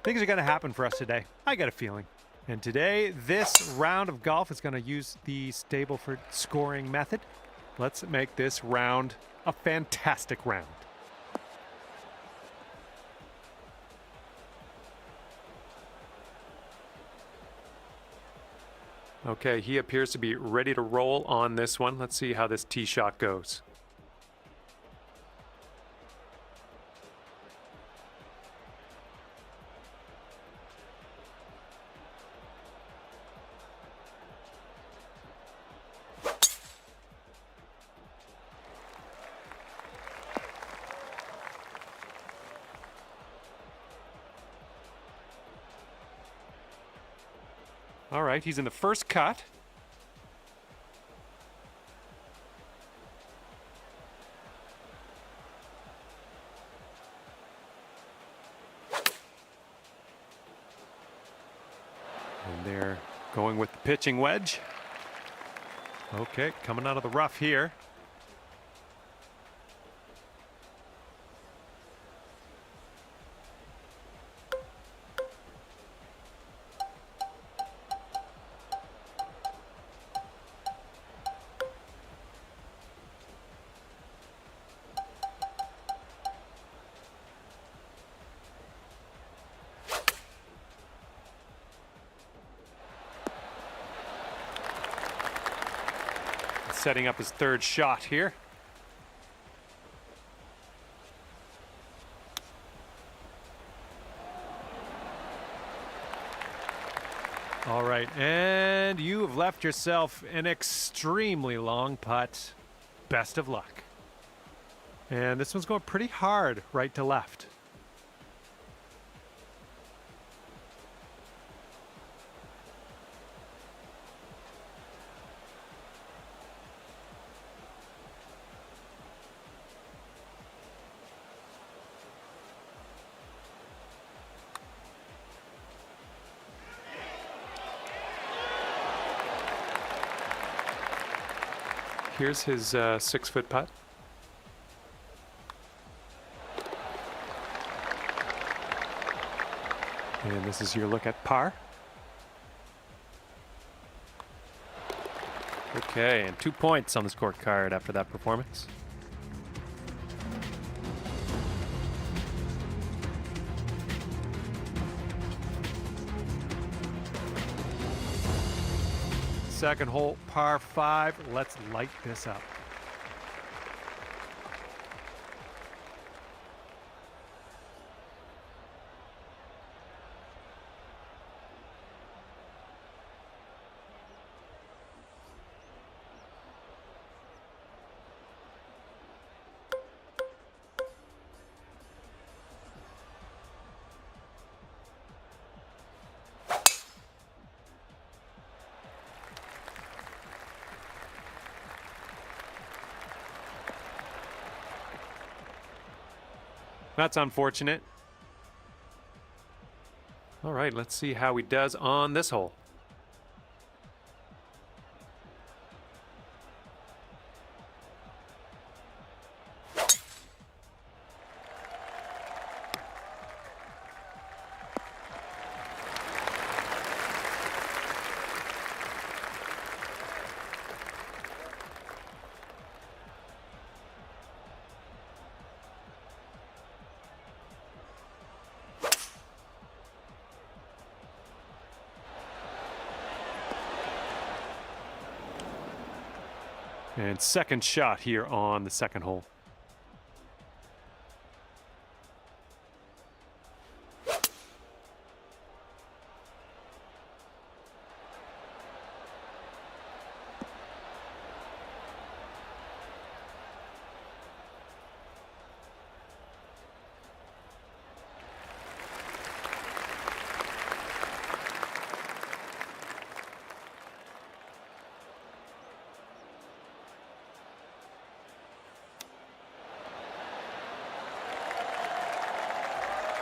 Things are going to happen for us today. I got a feeling. And today, this round of golf is going to use the Stableford scoring method. Let's make this round a fantastic round. Okay, he appears to be ready to roll on this one. Let's see how this tee shot goes. All right, he's in the first cut. And they're going with the pitching wedge. Okay, coming out of the rough here. Setting up his third shot here. All right, and you have left yourself an extremely long putt. Best of luck. And this one's going pretty hard right to left. Here's his 6-foot putt. And this is your look at par. Okay, and 2 points on the scorecard after that performance. Second hole, par 5. Let's light this up. That's unfortunate. All right, let's see how he does on this hole. And second shot here on the second hole.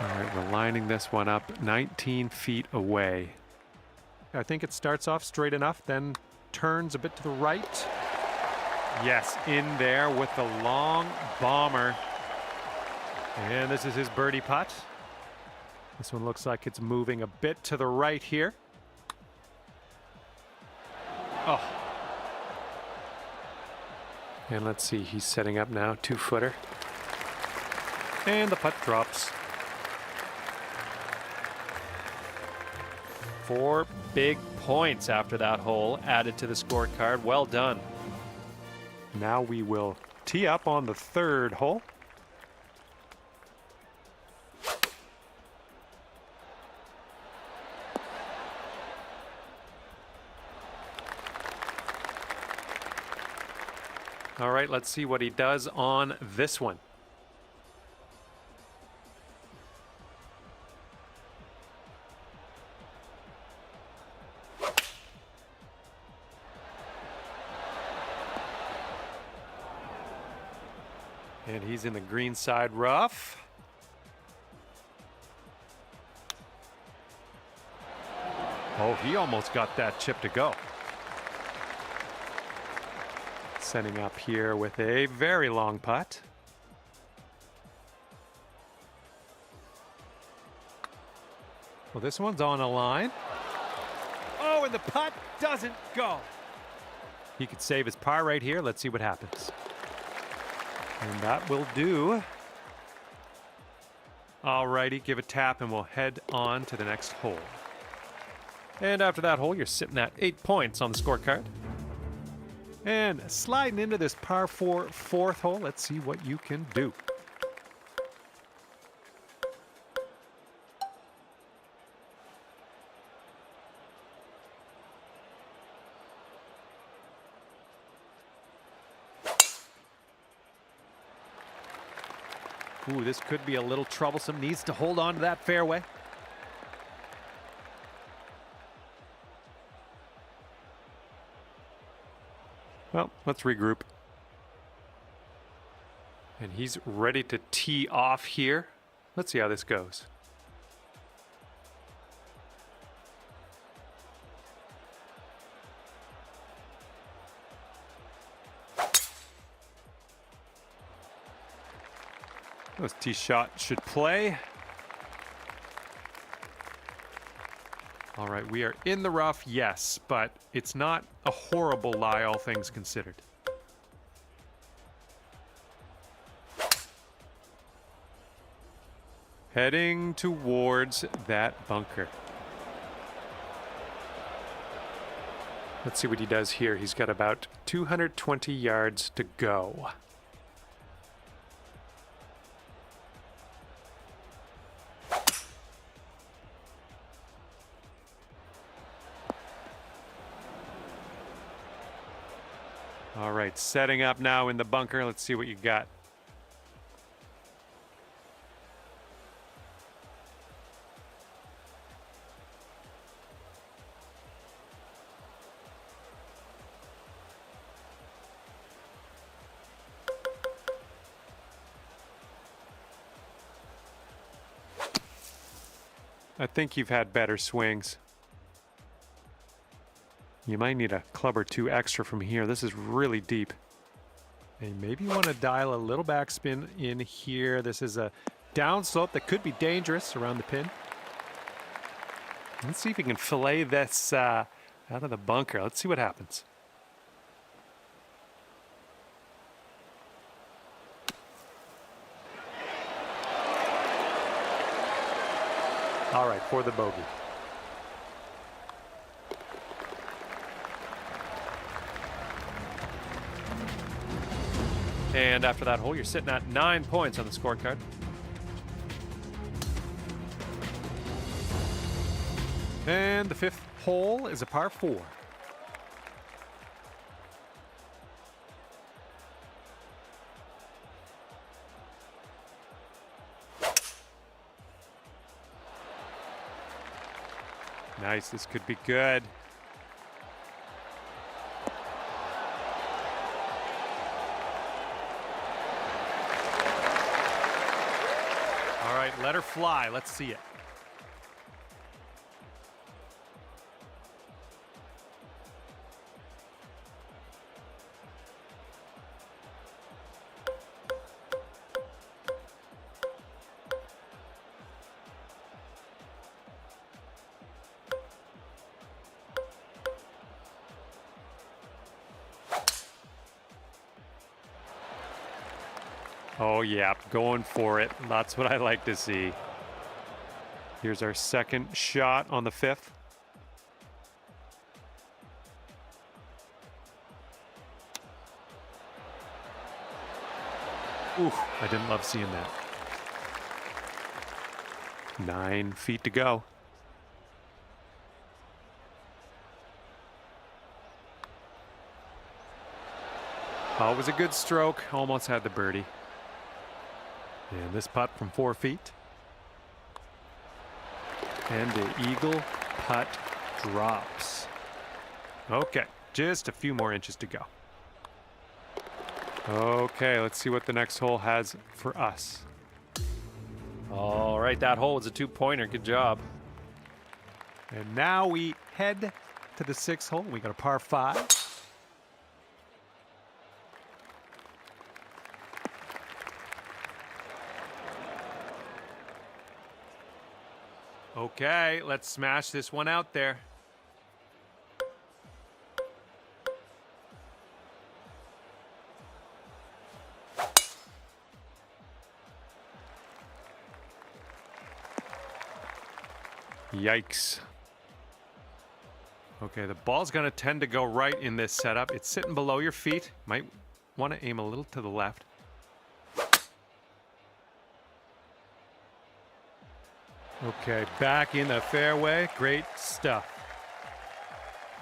All right, we're lining this one up 19 feet away. I think it starts off straight enough, then turns a bit to the right. Yes, in there with the long bomber. And this is his birdie putt. This one looks like it's moving a bit to the right here. Oh. And let's see, he's setting up now, 2-footer. And the putt drops. 4 big points after that hole added to the scorecard. Well done. Now we will tee up on the 3rd hole. All right, let's see what he does on this one. And he's in the green side rough. Oh, he almost got that chip to go. Setting up here with a very long putt. Well, this one's on a line. Oh, and the putt doesn't go. He could save his par right here. Let's see what happens. And that will do. All righty, give a tap and we'll head on to the next hole. And after that hole, you're sitting at 8 points on the scorecard. And sliding into this par 4 4th hole, let's see what you can do. Ooh, this could be a little troublesome. Needs to hold on to that fairway. Well, let's regroup. And he's ready to tee off here. Let's see how this goes. This tee shot should play. All right, we are in the rough, yes, but it's not a horrible lie, all things considered. Heading towards that bunker. Let's see what he does here. He's got about 220 yards to go. All right, setting up now in the bunker. Let's see what you got. I think you've had better swings. You might need a club or two extra from here. This is really deep. And maybe you want to dial a little backspin in here. This is a downslope that could be dangerous around the pin. Let's see if you can fillet this out of the bunker. Let's see what happens. All right, for the bogey. And after that hole, you're sitting at 9 points on the scorecard. And the 5th hole is a par 4. Nice, this could be good. All right, let her fly. Let's see it. Oh, yeah, going for it. That's what I like to see. Here's our second shot on the 5th. Ooh, I didn't love seeing that. 9 feet to go. Oh, it was a good stroke. Almost had the birdie. And this putt from 4 feet. And the eagle putt drops. Okay, just a few more inches to go. Okay, let's see what the next hole has for us. All right, that hole was a 2-pointer. Good job. And now we head to the 6th hole. We got a par 5. Okay, let's smash this one out there. Yikes. Okay, the ball's going to tend to go right in this setup. It's sitting below your feet. Might want to aim a little to the left. Okay, back in the fairway. Great stuff.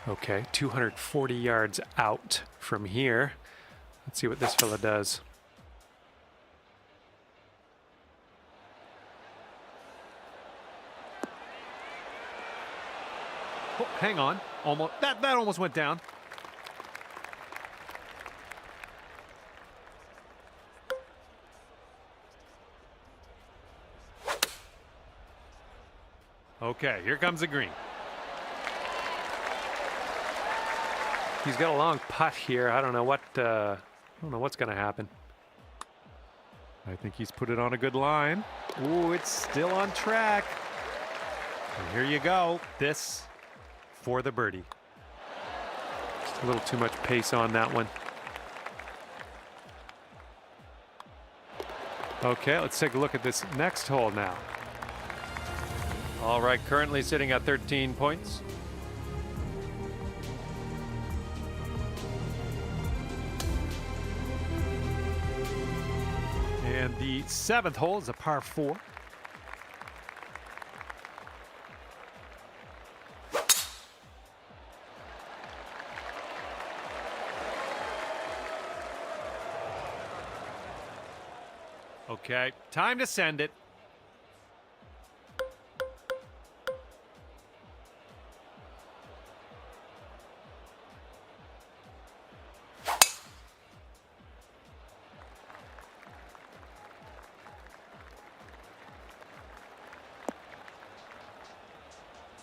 Okay, 240 yards out from here. Let's see what this fella does. Oh, hang on. Almost that almost went down. Okay, here comes the green. He's got a long putt here. I don't know what's going to happen. I think he's put it on a good line. Ooh, it's still on track. And here you go. This for the birdie. Just a little too much pace on that one. Okay, let's take a look at this next hole now. All right, currently sitting at 13 points. And the 7th hole is a par 4. Okay, time to send it.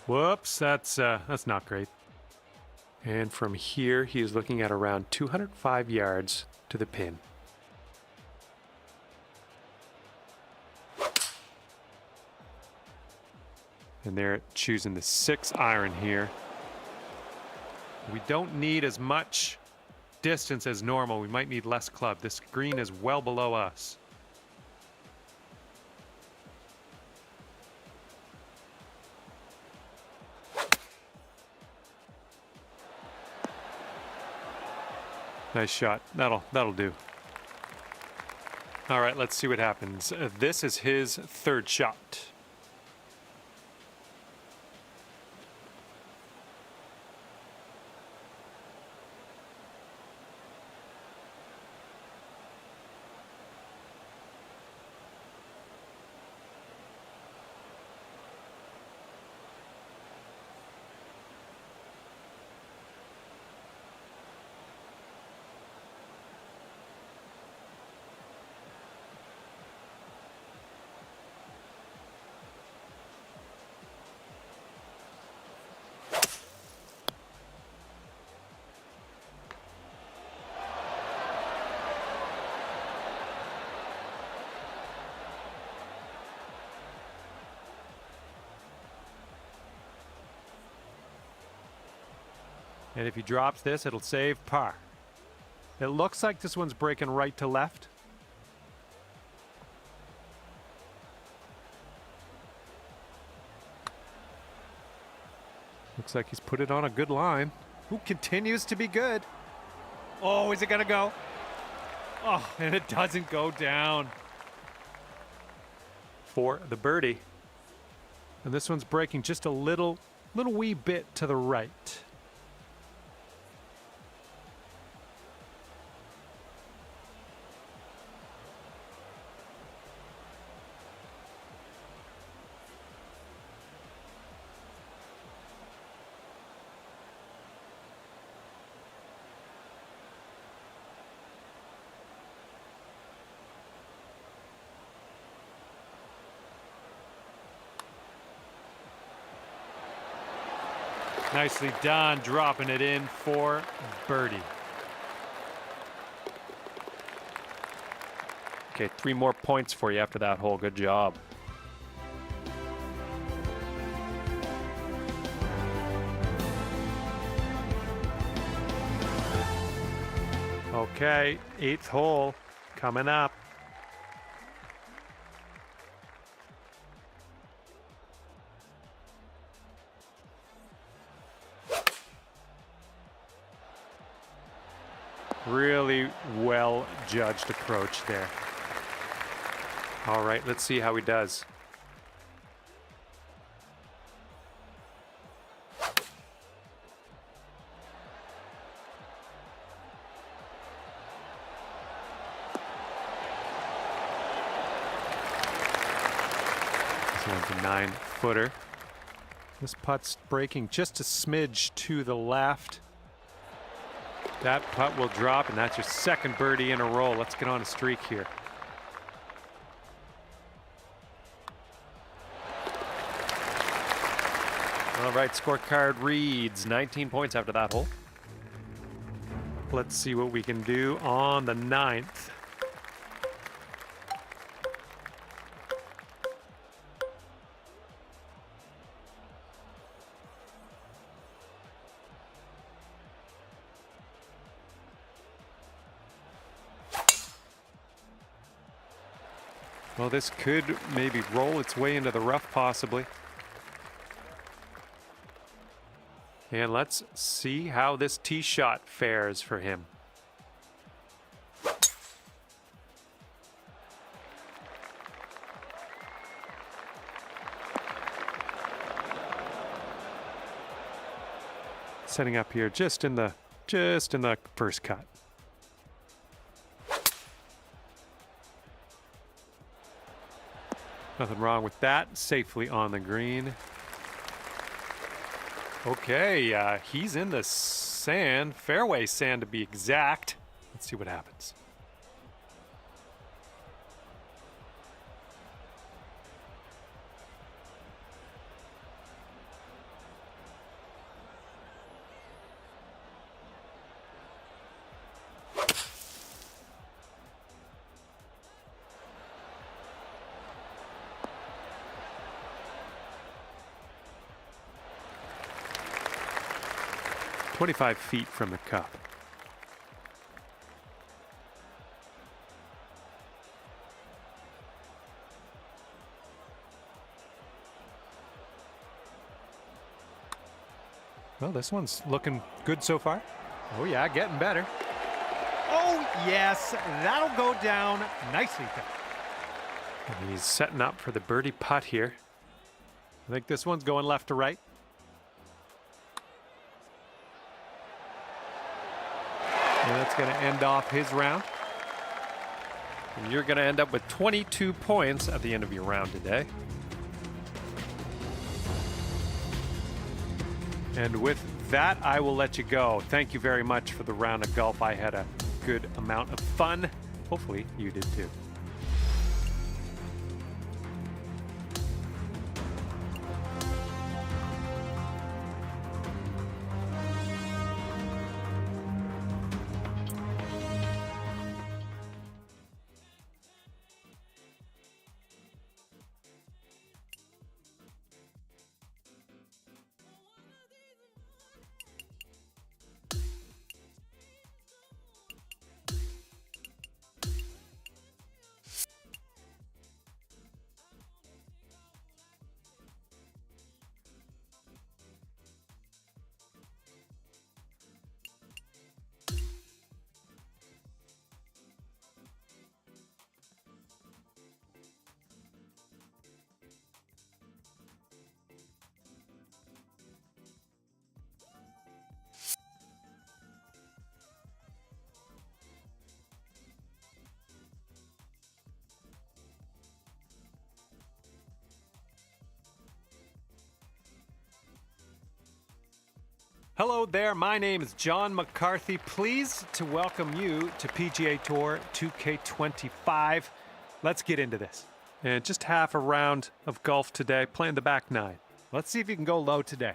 Whoops, that's not great. And from here, he is looking at around 205 yards to the pin. And they're choosing the 6-iron here. We don't need as much distance as normal. We might need less club. This green is well below us. Nice shot. That'll do. All right, let's see what happens. This is his 3rd shot. And if he drops this, it'll save par. It looks like this one's breaking right to left. Looks like he's put it on a good line. Who continues to be good. Oh, is it going to go? Oh, and it doesn't go down. For the birdie. And this one's breaking just a little wee bit to the right. Nicely done, dropping it in for birdie. Okay, 3 more points for you after that hole. Good job. Okay, 8th hole coming up. Really well judged approach there. All right, let's see how he does. This one's a 9-footer. This putt's breaking just a smidge to the left. That putt will drop, and that's your second birdie in a row. Let's get on a streak here. All right, scorecard reads 19 points after that hole. Let's see what we can do on the 9th. Well, this could maybe roll its way into the rough, possibly. And let's see how this tee shot fares for him. Setting up here just in the first cut. Nothing wrong with that. Safely on the green. Okay, he's in the sand, fairway sand to be exact. Let's see what happens. "25 feet from the cup." Well, this one's looking good so far. Oh yeah, getting better. Oh yes, that'll go down nicely done. And he's setting up for the birdie putt here. I think this one's going left to right. And that's going to end off his round. And you're going to end up with 22 points at the end of your round today. And with that, I will let you go. Thank you very much for the round of golf. I had a good amount of fun. Hopefully you did too. Hello there, my name is John McCarthy. Pleased to welcome you to PGA Tour 2K25. Let's get into this. And just half a round of golf today, playing the back nine. Let's see if you can go low today.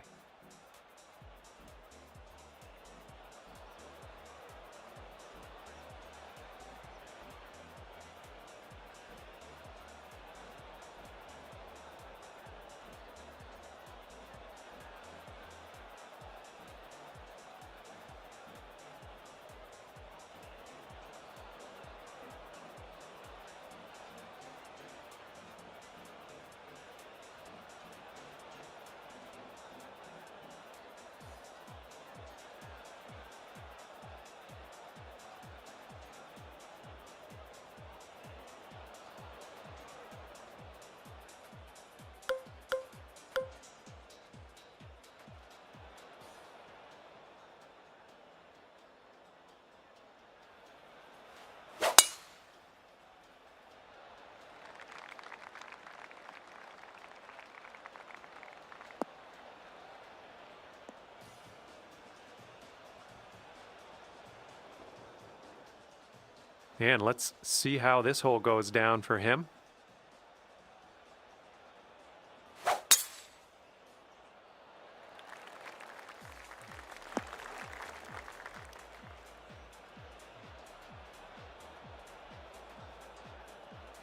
And let's see how this hole goes down for him.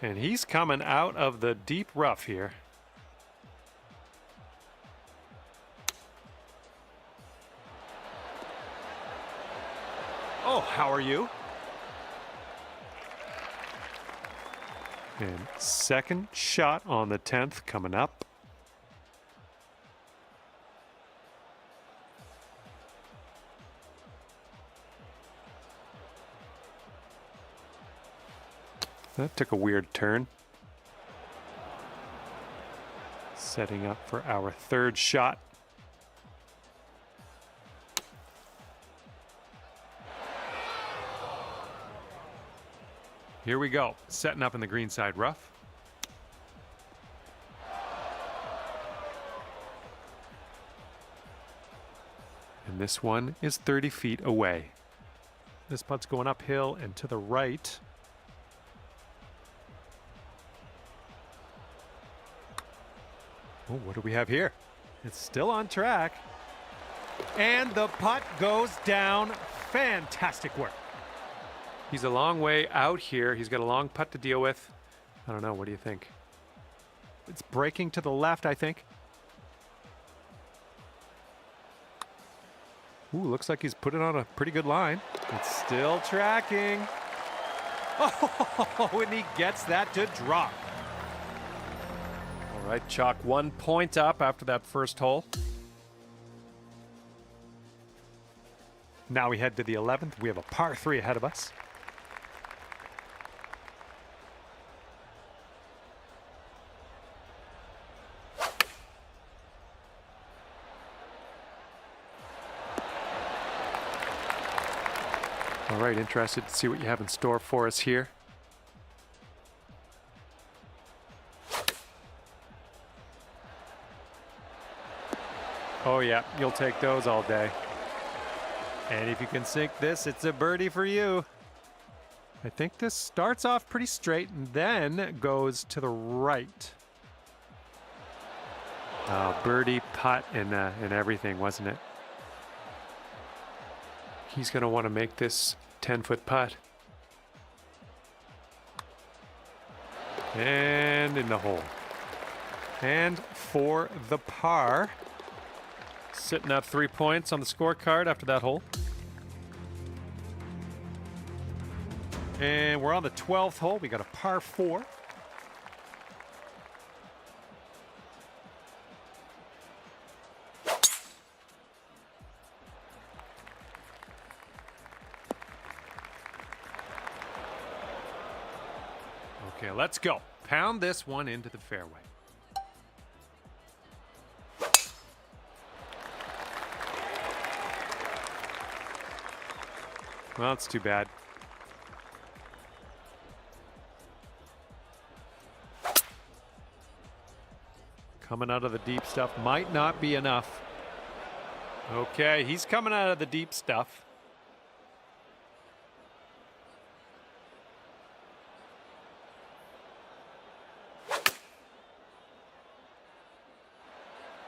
And he's coming out of the deep rough here. Oh, how are you? And second shot on the 10th coming up. That took a weird turn. Setting up for our third shot. Here we go, setting up in the greenside rough. And this one is 30 feet away. This putt's going uphill and to the right. Oh, what do we have here? It's still on track. And the putt goes down. Fantastic work. He's a long way out here. He's got a long putt to deal with. I don't know. What do you think? It's breaking to the left, I think. Ooh, looks like he's put it on a pretty good line. It's still tracking. Oh, and he gets that to drop. All right, chalk 1 point up after that first hole. Now we head to the 11th. We have a par 3 ahead of us. All right, interested to see what you have in store for us here. Oh yeah, you'll take those all day. And if you can sink this, it's a birdie for you. I think this starts off pretty straight and then goes to the right. Oh, birdie, putt, and everything, wasn't it? He's going to want to make this 10-foot putt. And in the hole. And for the par. Sitting at 3 points on the scorecard after that hole. And we're on the 12th hole. We got a par 4. Okay, let's go. Pound this one into the fairway. Well, it's too bad. Coming out of the deep stuff might not be enough. Okay, he's coming out of the deep stuff.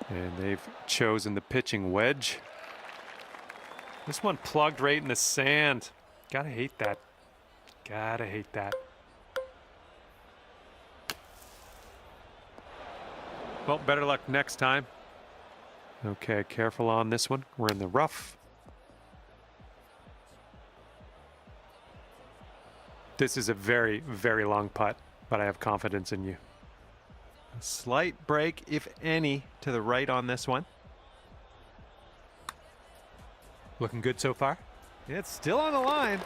And they've chosen the pitching wedge. This one plugged right in the sand. Gotta hate that. Gotta hate that. Well, better luck next time. Okay, careful on this one. We're in the rough. This is a very, very long putt, but I have confidence in you. A slight break, if any, to the right on this one. Looking good so far. It's still on the line.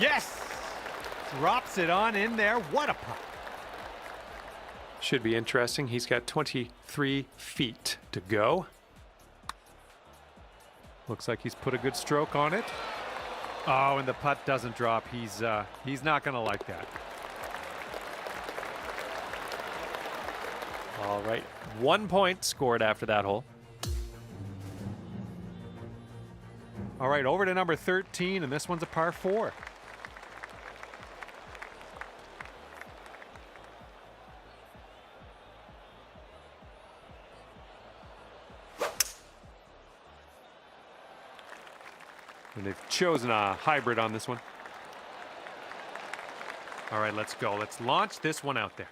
Yes! Drops it on in there. What a putt. Should be interesting. He's got 23 feet to go. Looks like he's put a good stroke on it. Oh, and the putt doesn't drop. He's not going to like that. All right, 1 point scored after that hole. All right, over to number 13, and this one's a par 4. And they've chosen a hybrid on this one. All right, let's go. Let's launch this one out there.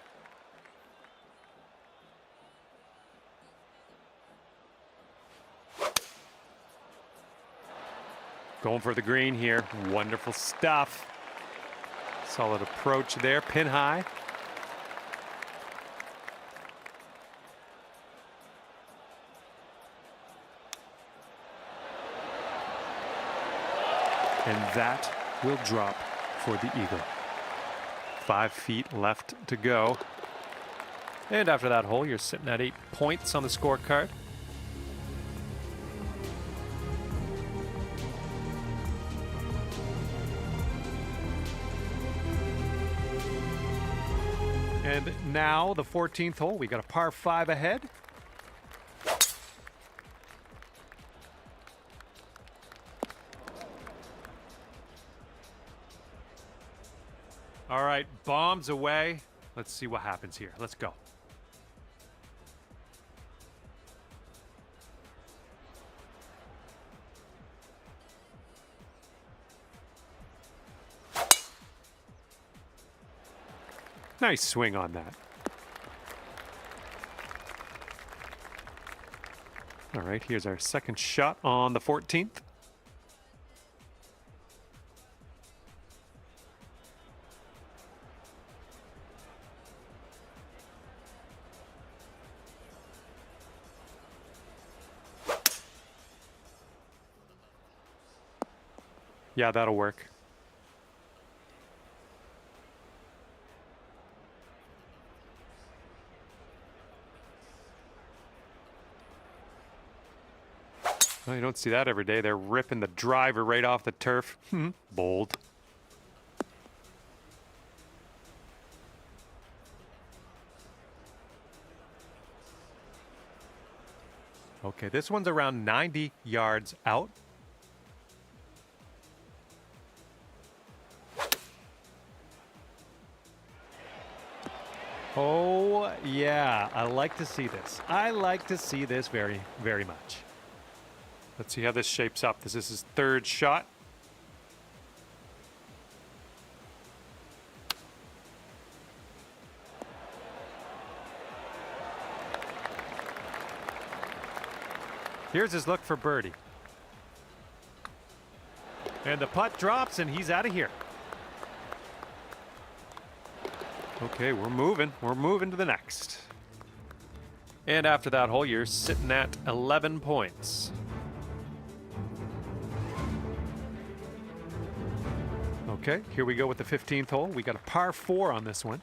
Going for the green here. Wonderful stuff. Solid approach there. Pin high. And that will drop for the eagle. 5 feet left to go. And after that hole, you're sitting at 8 points on the scorecard. And now the 14th hole. We got a par 5 ahead. All right, bombs away. Let's see what happens here. Let's go. Nice swing on that. All right, here's our second shot on the 14th. Yeah, that'll work. Oh, you don't see that every day. They're ripping the driver right off the turf. Bold. Okay, this one's around 90 yards out. Oh, yeah. I like to see this. I like to see this very, very much. Let's see how this shapes up. This is his third shot. Here's his look for birdie. And the putt drops, and he's out of here. Okay, we're moving. We're moving to the next. And after that hole, you're sitting at 11 points. Okay, here we go with the 15th hole. We got a par 4 on this one.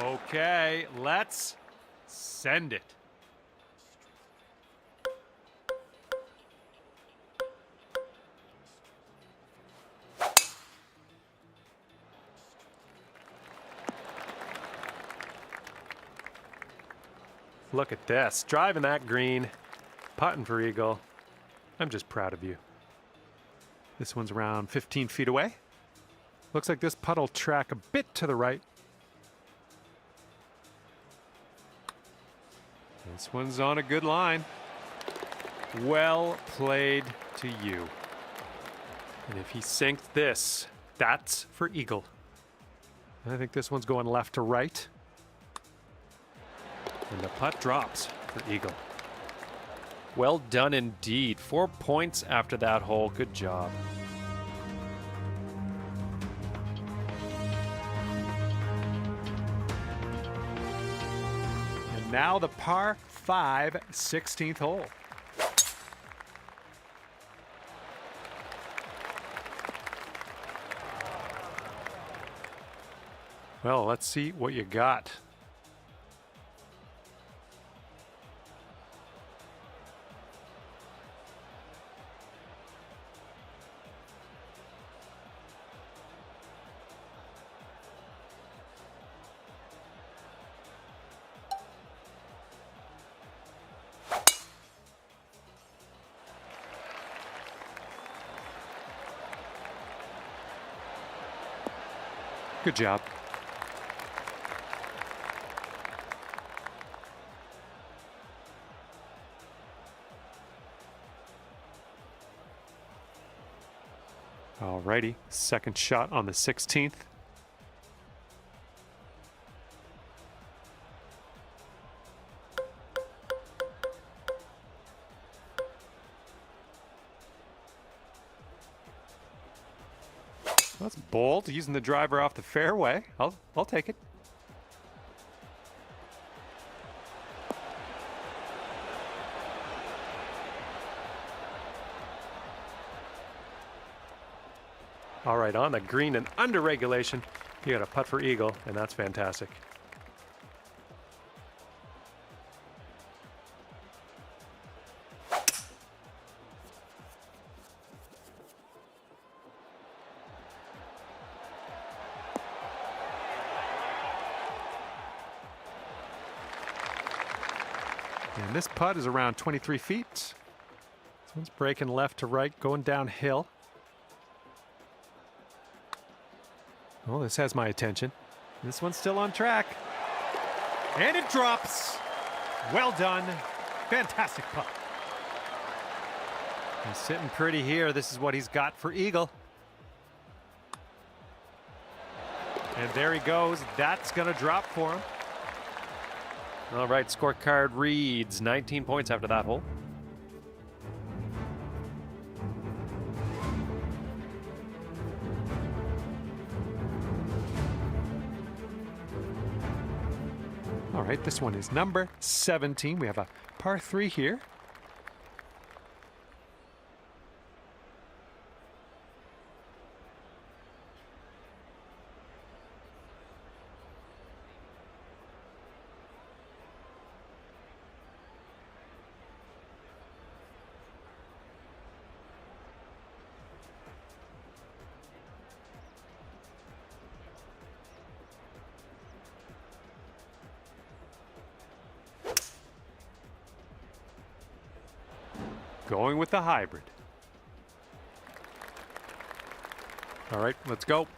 Okay, let's send it. Look at this. Driving that green. Putting for eagle. I'm just proud of you. This one's around 15 feet away. Looks like this putt will track a bit to the right. This one's on a good line. Well played to you. And if he sinked this, that's for eagle. I think this one's going left to right. And the putt drops for eagle. Well done indeed. 4 points after that hole. Good job. And now the par 5 16th hole. Well, let's see what you got. Good job. Alrighty, second shot on the 16th. That's bold, using the driver off the fairway. I'll take it. All right, on the green and under regulation, you got a putt for eagle, and that's fantastic. And this putt is around 23 feet. This one's breaking left to right, going downhill. Oh, this has my attention. This one's still on track. And it drops. Well done. Fantastic putt. He's sitting pretty here. This is what he's got for eagle. And there he goes. That's going to drop for him. All right, scorecard reads 19 points after that hole. All right, this one is number 17. We have a par 3 here. Going with the hybrid. All right, let's go.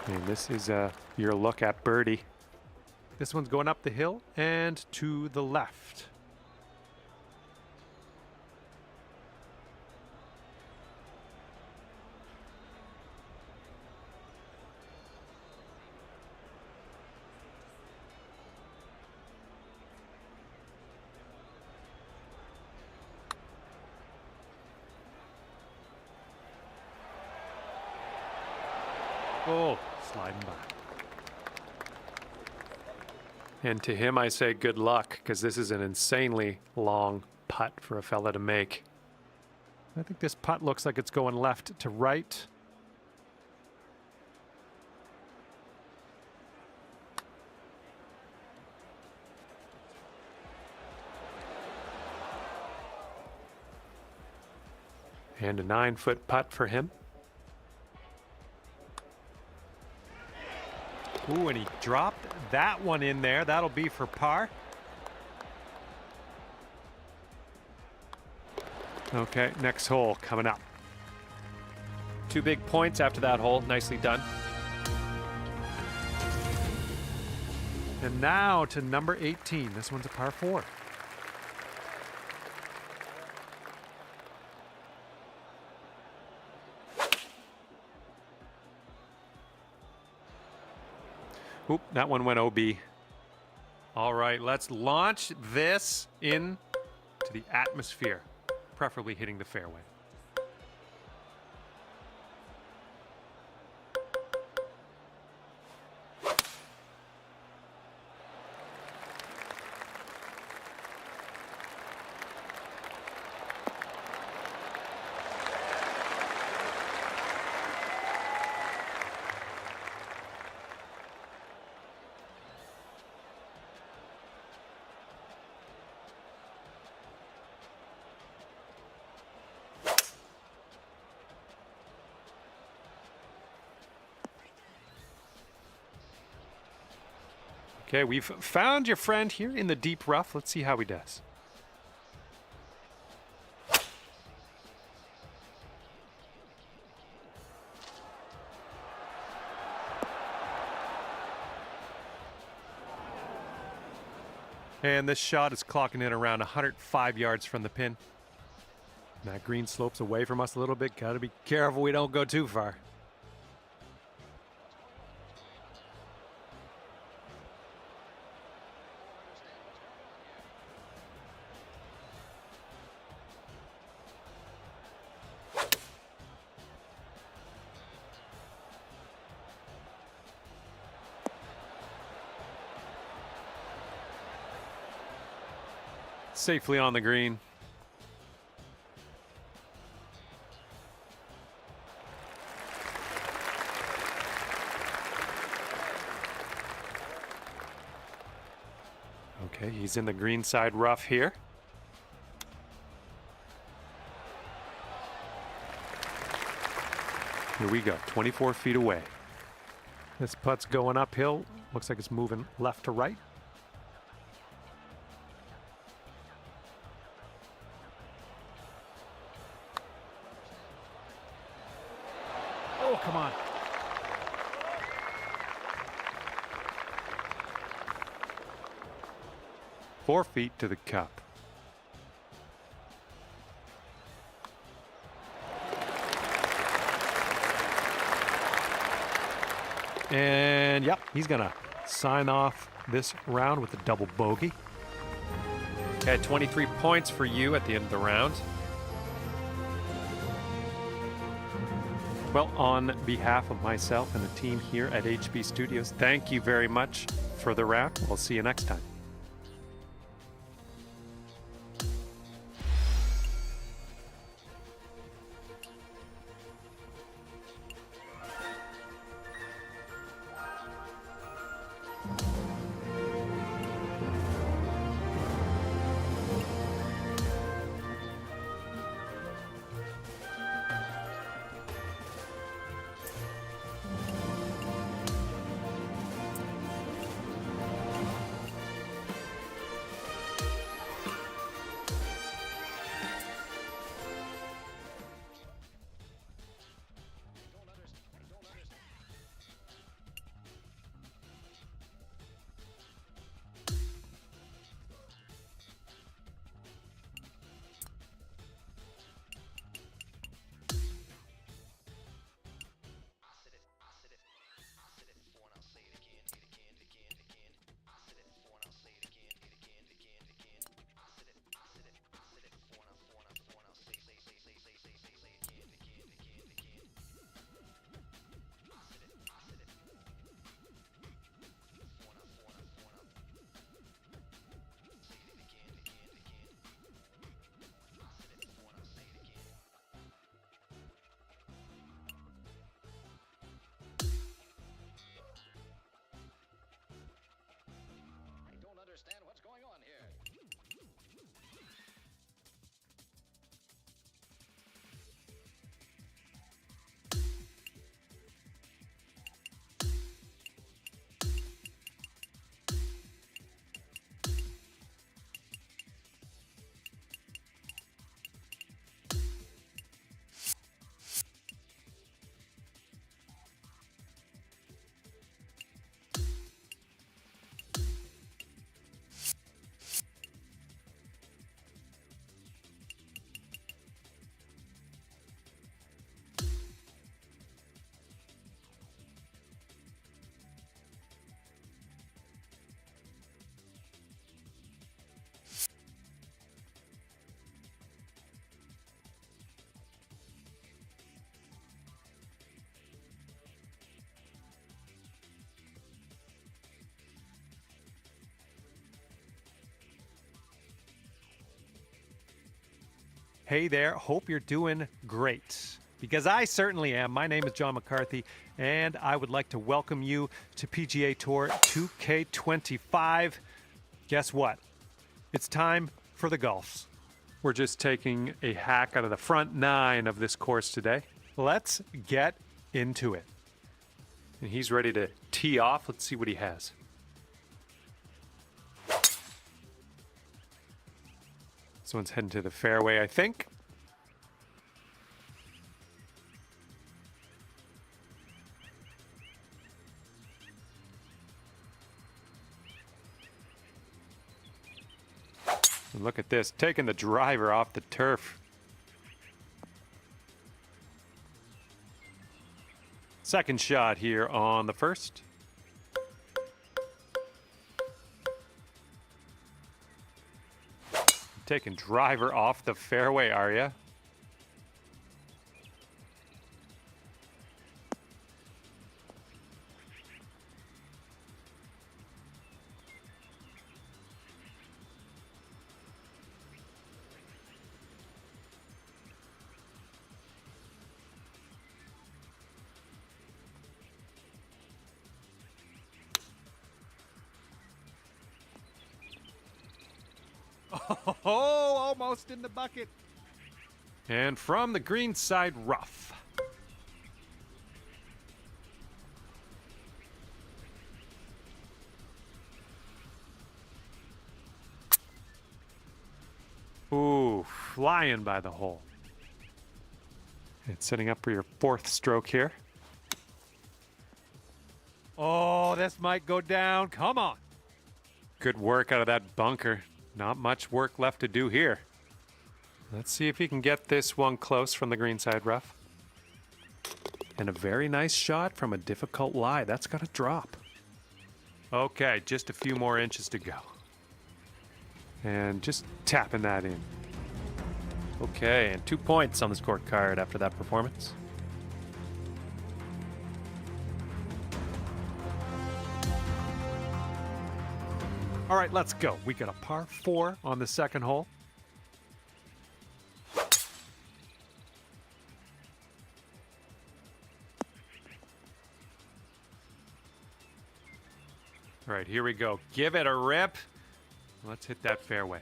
And this is your look at birdie. This one's going up the hill and to the left. Oh, sliding by. And to him, I say good luck, because this is an insanely long putt for a fella to make. I think this putt looks like it's going left to right. And a 9-foot putt for him. Ooh, and he dropped that one in there. That'll be for par. Okay, next hole coming up. 2 big points after that hole. Nicely done. And now to number 18. This one's a par 4. Oop, that one went OB. All right, let's launch this in to the atmosphere, preferably hitting the fairway. Okay, we've found your friend here in the deep rough. Let's see how he does. And this shot is clocking in around 105 yards from the pin. That green slopes away from us a little bit. Gotta be careful we don't go too far. Safely on the green. Okay, he's in the green side rough here. Here we go, 24 feet away. This putt's going uphill. Looks like it's moving left to right. Oh, come on. Four feet to the cup. And yep, he's gonna sign off this round with a double bogey. Okay, 23 points for you at the end of the round. Well, on behalf of myself and the team here at HB Studios, thank you very much for the round. We'll see you next time. Hey there, hope you're doing great. Because I certainly am. My name is John McCarthy, and I would like to welcome you to PGA Tour 2K25. Guess what? It's time for the golfs. We're just taking a hack out of the front 9 of this course today. Let's get into it. And he's ready to tee off. Let's see what he has. This one's heading to the fairway, I think. And look at this, taking the driver off the turf. Second shot here on the first. Taking driver off the fairway, are ya? Oh, almost in the bucket. And from the green side rough. Ooh, flying by the hole. It's setting up for your 4th stroke here. Oh, this might go down. Come on. Good work out of that bunker. Not much work left to do here. Let's see if he can get this one close from the green side rough. And a very nice shot from a difficult lie. That's got to drop. Okay, just a few more inches to go. And just tapping that in. Okay, and 2 points on the scorecard after that performance. All right, let's go. We got a par 4 on the second hole. All right, here we go. Give it a rip. Let's hit that fairway.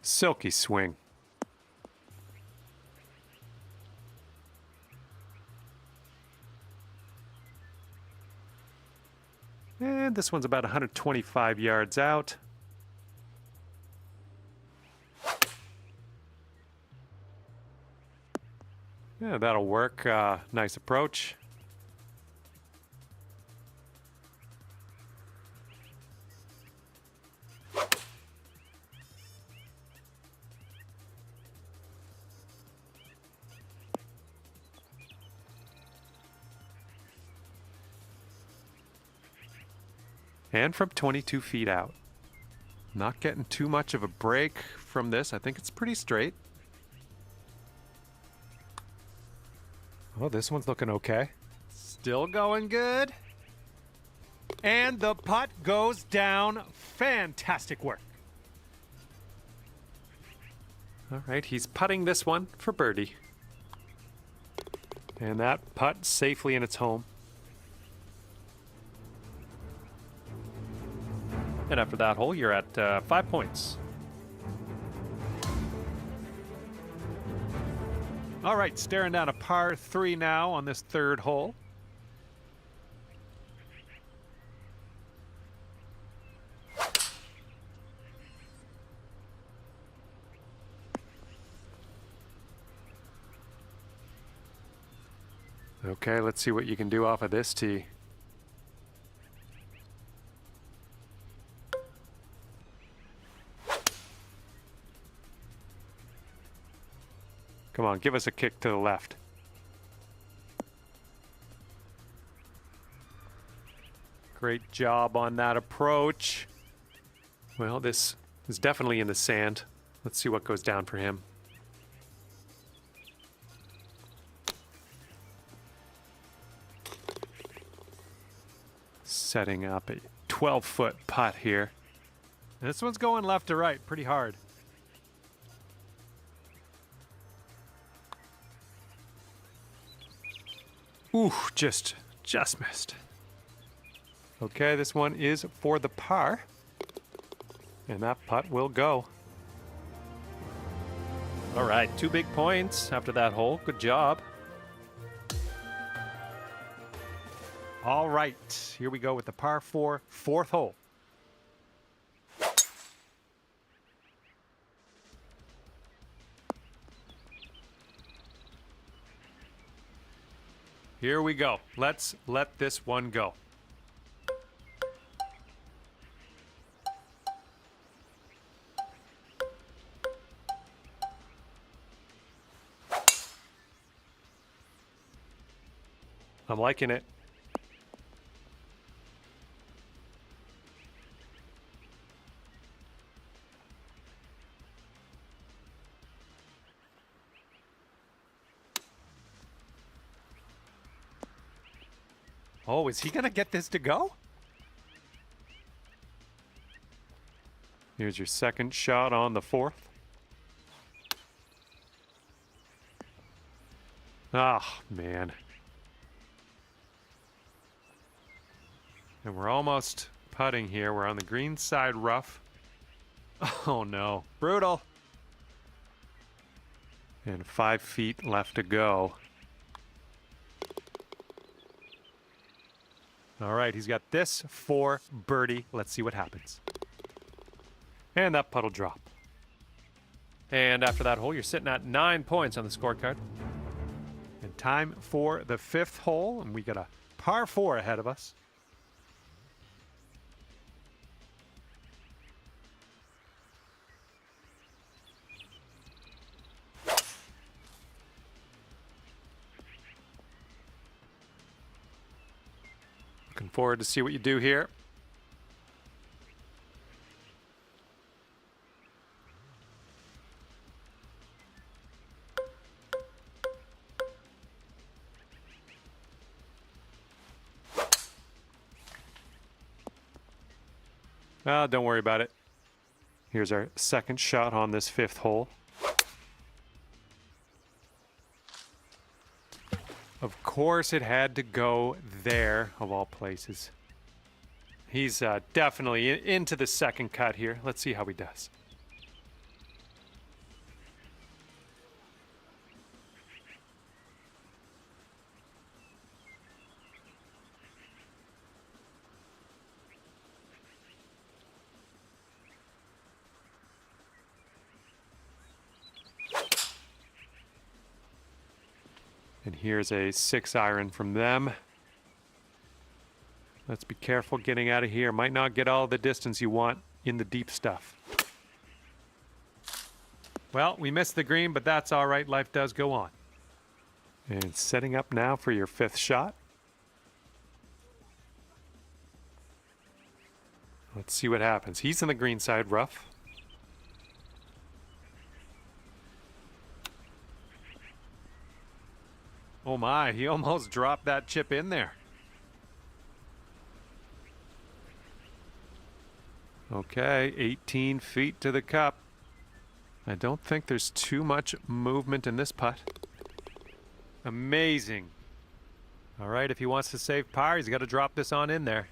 Silky swing. And this one's about 125 yards out. Yeah, that'll work. Nice approach. And from 22 feet out. Not getting too much of a break from this. I think it's pretty straight. Oh, this one's looking okay. Still going good. And the putt goes down. Fantastic work. All right, he's putting this one for birdie. And that putt safely in its home. And after that hole, you're at 5 points. All right, staring down a par 3 now on this third hole. Okay, let's see what you can do off of this tee. Come on, give us a kick to the left. Great job on that approach. Well, this is definitely in the sand. Let's see what goes down for him. Setting up a 12-foot putt here. This one's going left to right pretty hard. Ooh, just missed. Okay, this one is for the par. And that putt will go. All right, 2 big points after that hole. Good job. All right, here we go with the par 4, 4th hole. Here we go. Let's let this one go. I'm liking it. Oh, is he going to get this to go? Here's your second shot on the 4th. Ah, man. And we're almost putting here. We're on the green side rough. Oh, no. Brutal. And 5 feet left to go. All right, he's got this for birdie. Let's see what happens. And that putt'll drop. And after that hole, you're sitting at 9 points on the scorecard. And time for the 5th hole, and we got a par 4 ahead of us. Looking forward to see what you do here. Don't worry about it. Here's our second shot on this 5th hole. Of course it had to go there, of all places. He's definitely into the second cut here. Let's see how he does. And here's a 6-iron from them. Let's be careful getting out of here. Might not get all the distance you want in the deep stuff. Well, we missed the green, but that's all right. Life does go on. And setting up now for your 5th shot. Let's see what happens. He's in the green side rough. Oh my, he almost dropped that chip in there. Okay, 18 feet to the cup. I don't think there's too much movement in this putt. Amazing. All right, if he wants to save par, he's got to drop this on in there.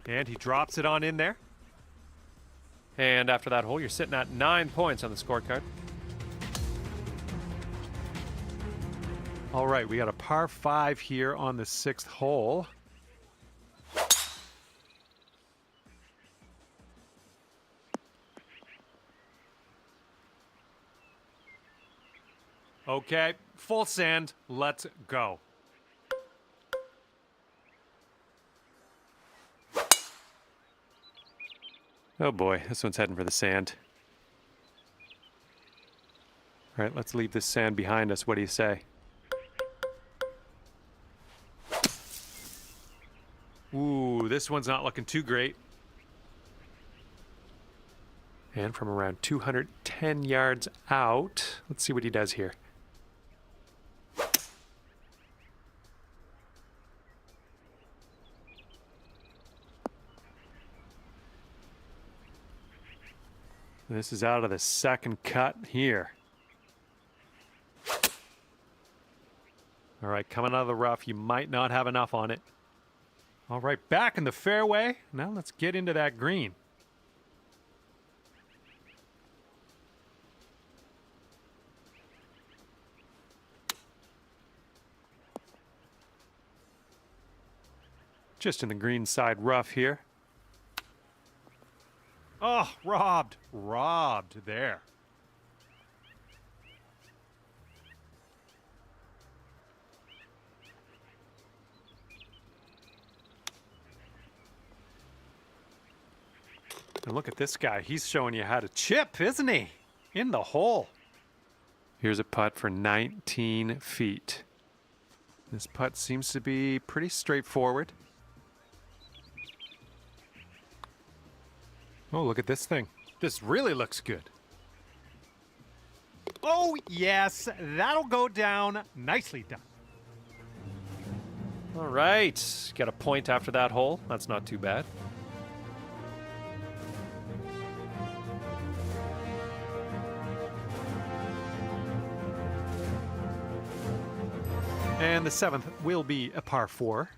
And he drops it on in there. And after that hole, you're sitting at 9 points on the scorecard. All right, we got a par 5 here on the 6th hole. Okay, full sand. Let's go. Oh boy, this one's heading for the sand. All right, let's leave this sand behind us. What do you say? Ooh, this one's not looking too great. And from around 210 yards out, let's see what he does here. This is out of the second cut here. All right, coming out of the rough, you might not have enough on it. All right, back in the fairway. Now let's get into that green. Just in the green side rough here. Oh, robbed. Robbed there. And look at this guy. He's showing you how to chip, isn't he? In the hole. Here's a putt for 19 feet. This putt seems to be pretty straightforward. Oh, look at this thing. This really looks good. Oh, yes, that'll go down. Nicely done. All right. Got a point after that hole. That's not too bad. And the 7th will be a par 4.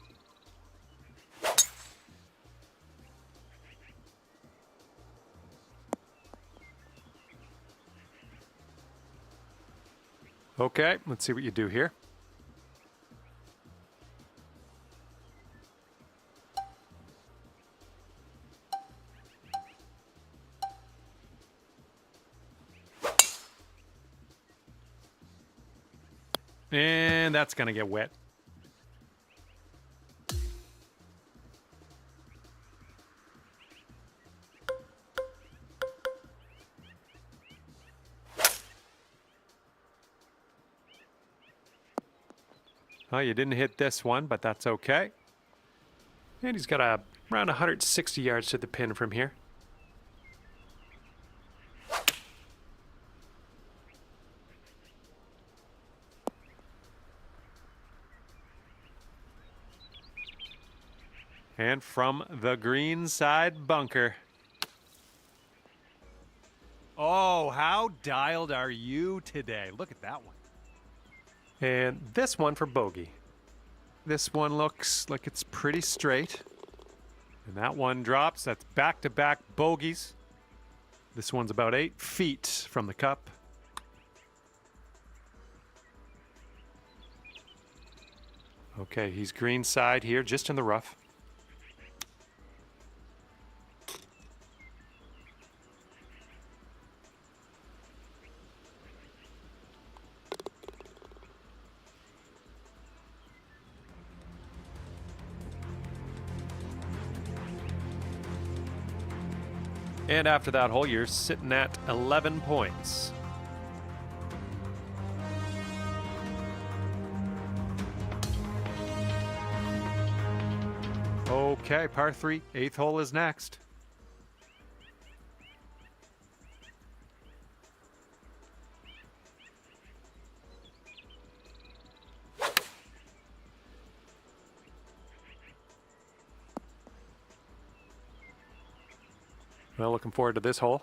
Okay, let's see what you do here. And that's going to get wet. Oh, you didn't hit this one, but that's okay. And he's got around 160 yards to the pin from here. And from the green side bunker. Oh, how dialed are you today? Look at that one. And this one for bogey. This one looks like it's pretty straight. And that one drops. That's back-to-back bogeys. This one's about 8 feet from the cup. Okay, he's green side here, just in the rough. And after that hole, you're sitting at 11 points. Okay, par 3, 8th hole is next. Well, looking forward to this hole.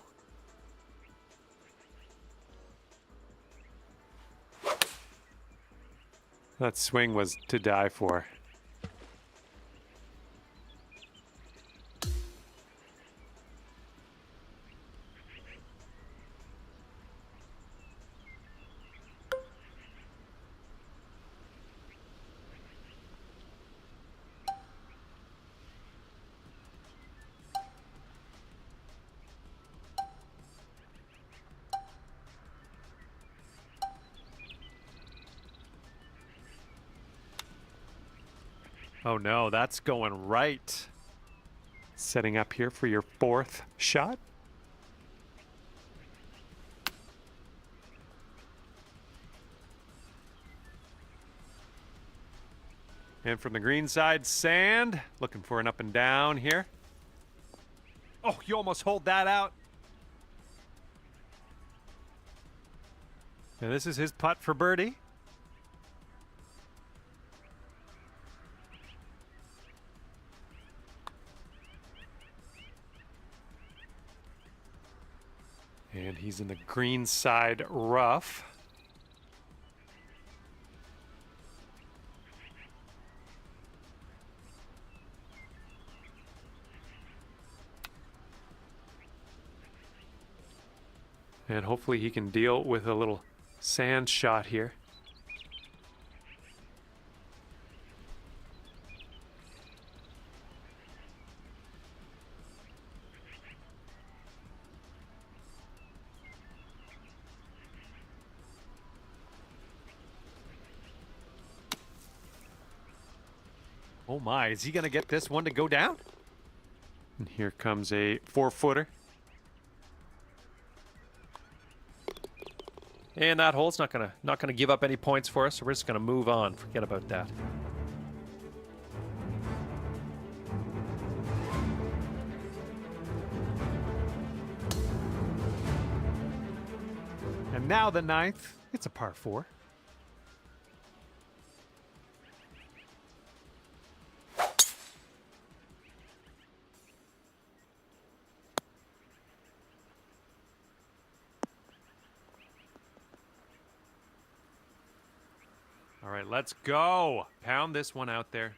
That swing was to die for. Oh no, that's going right. Setting up here for your 4th shot. And from the green side, sand. Looking for an up and down here. Oh, you almost hold that out. And this is his putt for birdie. And he's in the green side rough. And hopefully he can deal with a little sand shot here. Oh my, is he going to get this one to go down? And here comes a 4-footer. And that hole's not gonna give up any points for us, so we're just gonna move on. Forget about that. And now the 9th. It's a par 4. All right, let's go. Pound this one out there.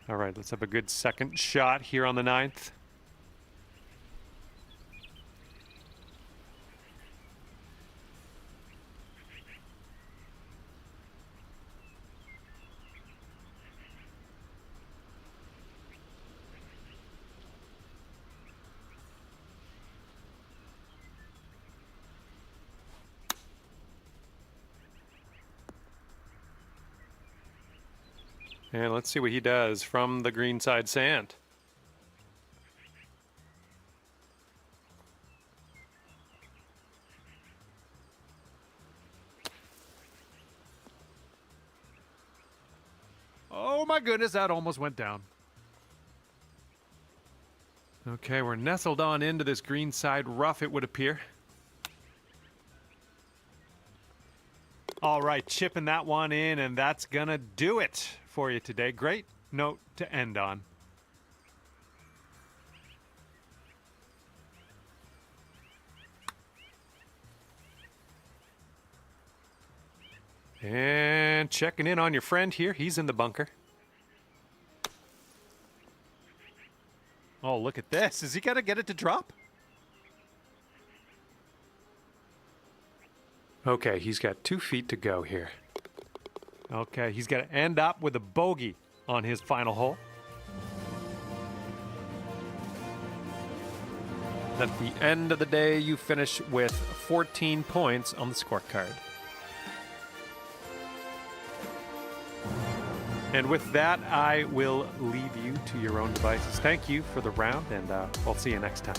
All right, let's have a good second shot here on the 9th. And let's see what he does from the greenside sand. Oh my goodness, that almost went down. Okay, we're nestled on into this greenside rough, it would appear. All right, chipping that one in, and that's gonna do it for you today. Great note to end on. And checking in on your friend here. He's in the bunker. Oh, look at this. Is he gonna get it to drop? Okay, he's got 2 feet to go here. Okay, he's gonna end up with a bogey on his final hole. At the end of the day, you finish with 14 points on the scorecard. And with that, I will leave you to your own devices. Thank you for the round, and I'll see you next time.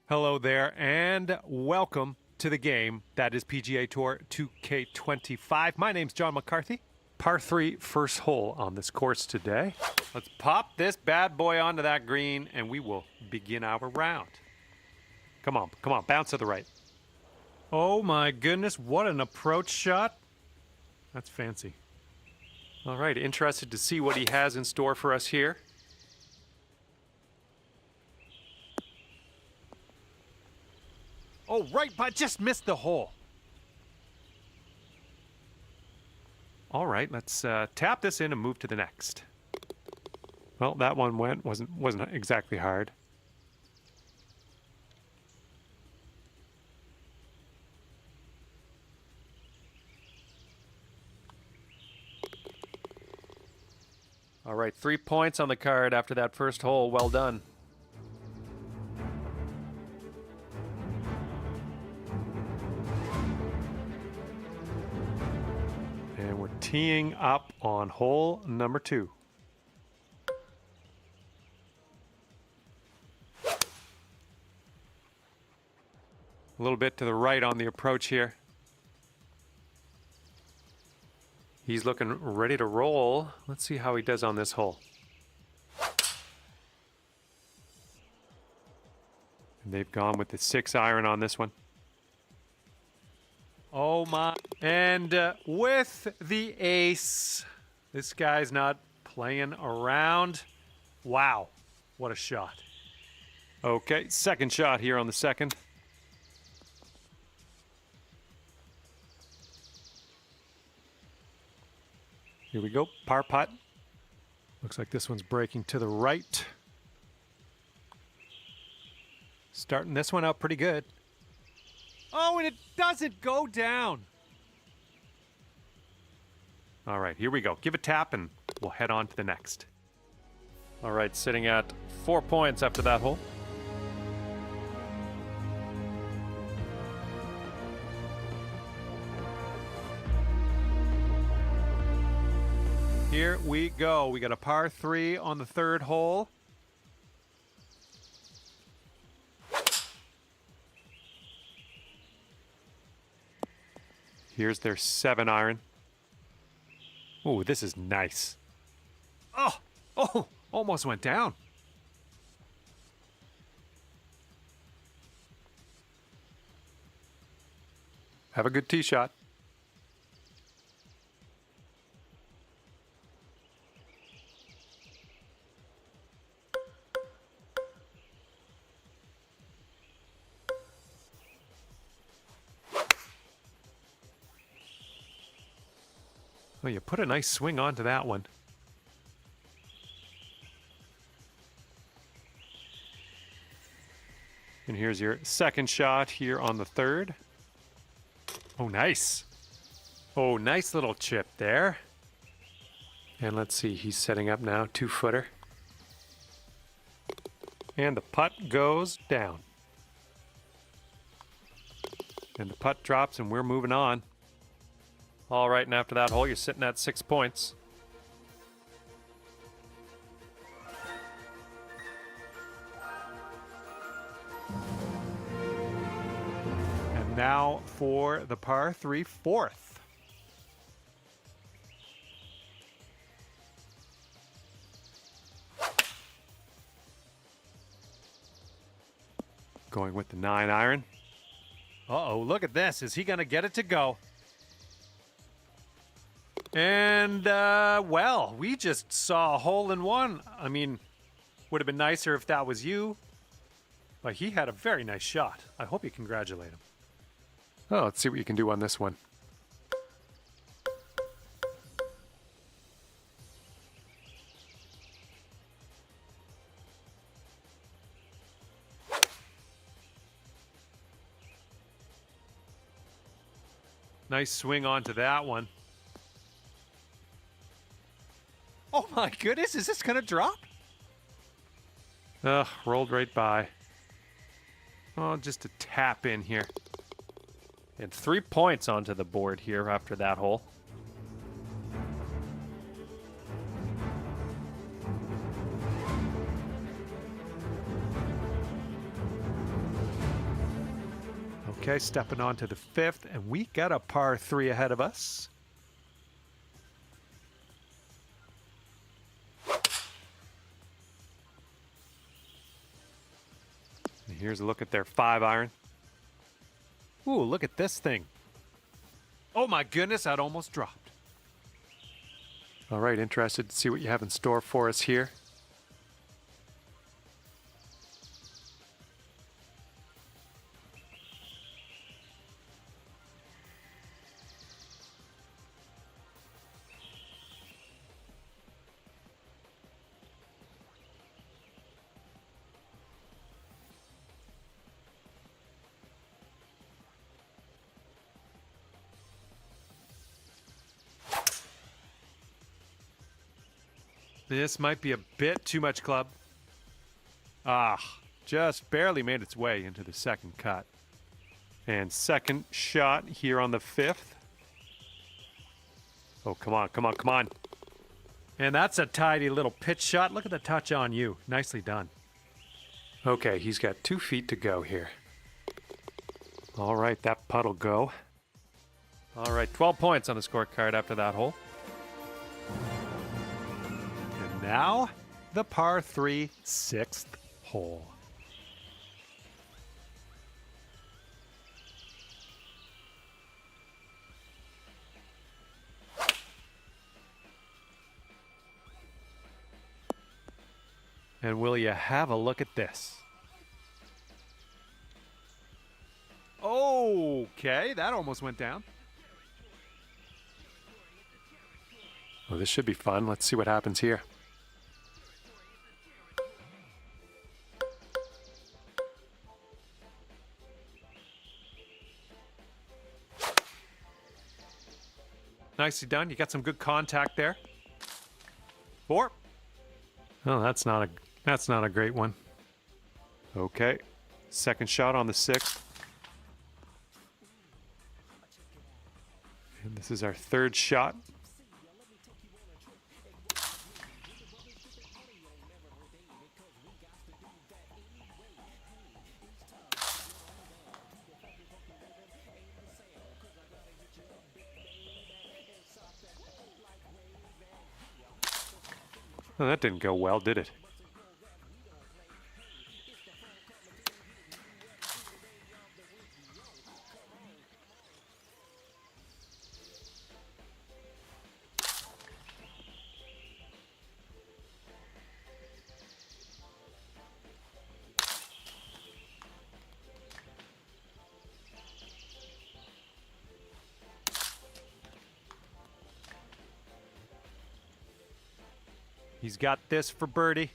Hello there, and welcome to the game that is PGA Tour 2K25. My name's John McCarthy. Par 3 first hole on this course today. Let's pop this bad boy onto that green, and we will begin our round. Come on, bounce to the right. Oh my goodness, what an approach shot. That's fancy. All right, interested to see what he has in store for us here. Oh, right, but just missed the hole. All right, let's tap this in and move to the next. Well, that one wasn't exactly hard. All right, 3 points on the card after that first hole. Well done. And we're teeing up on hole number 2. A little bit to the right on the approach here. He's looking ready to roll. Let's see how he does on this hole. And they've gone with the 6-iron on this one. Oh my. And with the ace, this guy's not playing around. Wow, what a shot. Okay, second shot here on the second. Here we go, par putt. Looks like this one's breaking to the right. Starting this one out pretty good. Oh, and it doesn't go down. All right, here we go. Give a tap and we'll head on to the next. All right, sitting at 4 points after that hole. Here we go. We got a par 3 on the third hole. Here's their 7-iron. Oh, this is nice. Oh, almost went down. Have a good tee shot. Oh, you put a nice swing onto that one. And here's your second shot here on the third. Oh, nice. Oh, nice little chip there. And let's see, he's setting up now, 2-footer. And the putt goes down. And the putt drops and we're moving on. All right, and after that hole, you're sitting at 6 points. And now for the par 3 fourth. Going with the 9-iron. Uh-oh, look at this. Is he going to get it to go? And, well, we just saw a hole-in-one. I mean, would have been nicer if that was you. But he had a very nice shot. I hope you congratulate him. Oh, let's see what you can do on this one. Nice swing onto that one. Oh my goodness, is this gonna drop? Ugh, rolled right by. Oh, just a tap in here. And 3 points onto the board here after that hole. Okay, stepping on to the 5th, and we got a par 3 ahead of us. And here's a look at their 5-iron. Ooh, look at this thing. Oh my goodness, that almost dropped. All right, interested to see what you have in store for us here. This might be a bit too much club. Ah, just barely made its way into the second cut. And second shot here on the 5th. Oh, come on, come on, come on. And that's a tidy little pitch shot. Look at the touch on you. Nicely done. Okay, he's got 2 feet to go here. All right, that putt'll go. All right, 12 points on the scorecard after that hole. And now, the par 3 6th hole. And will you have a look at this? Okay, that almost went down. Well, this should be fun. Let's see what happens here. Nicely done. You got some good contact there. 4. Oh, that's not a great one. Okay, second shot on the 6th. And this is our 3rd shot. Oh, that didn't go well, did it? He's got this for birdie.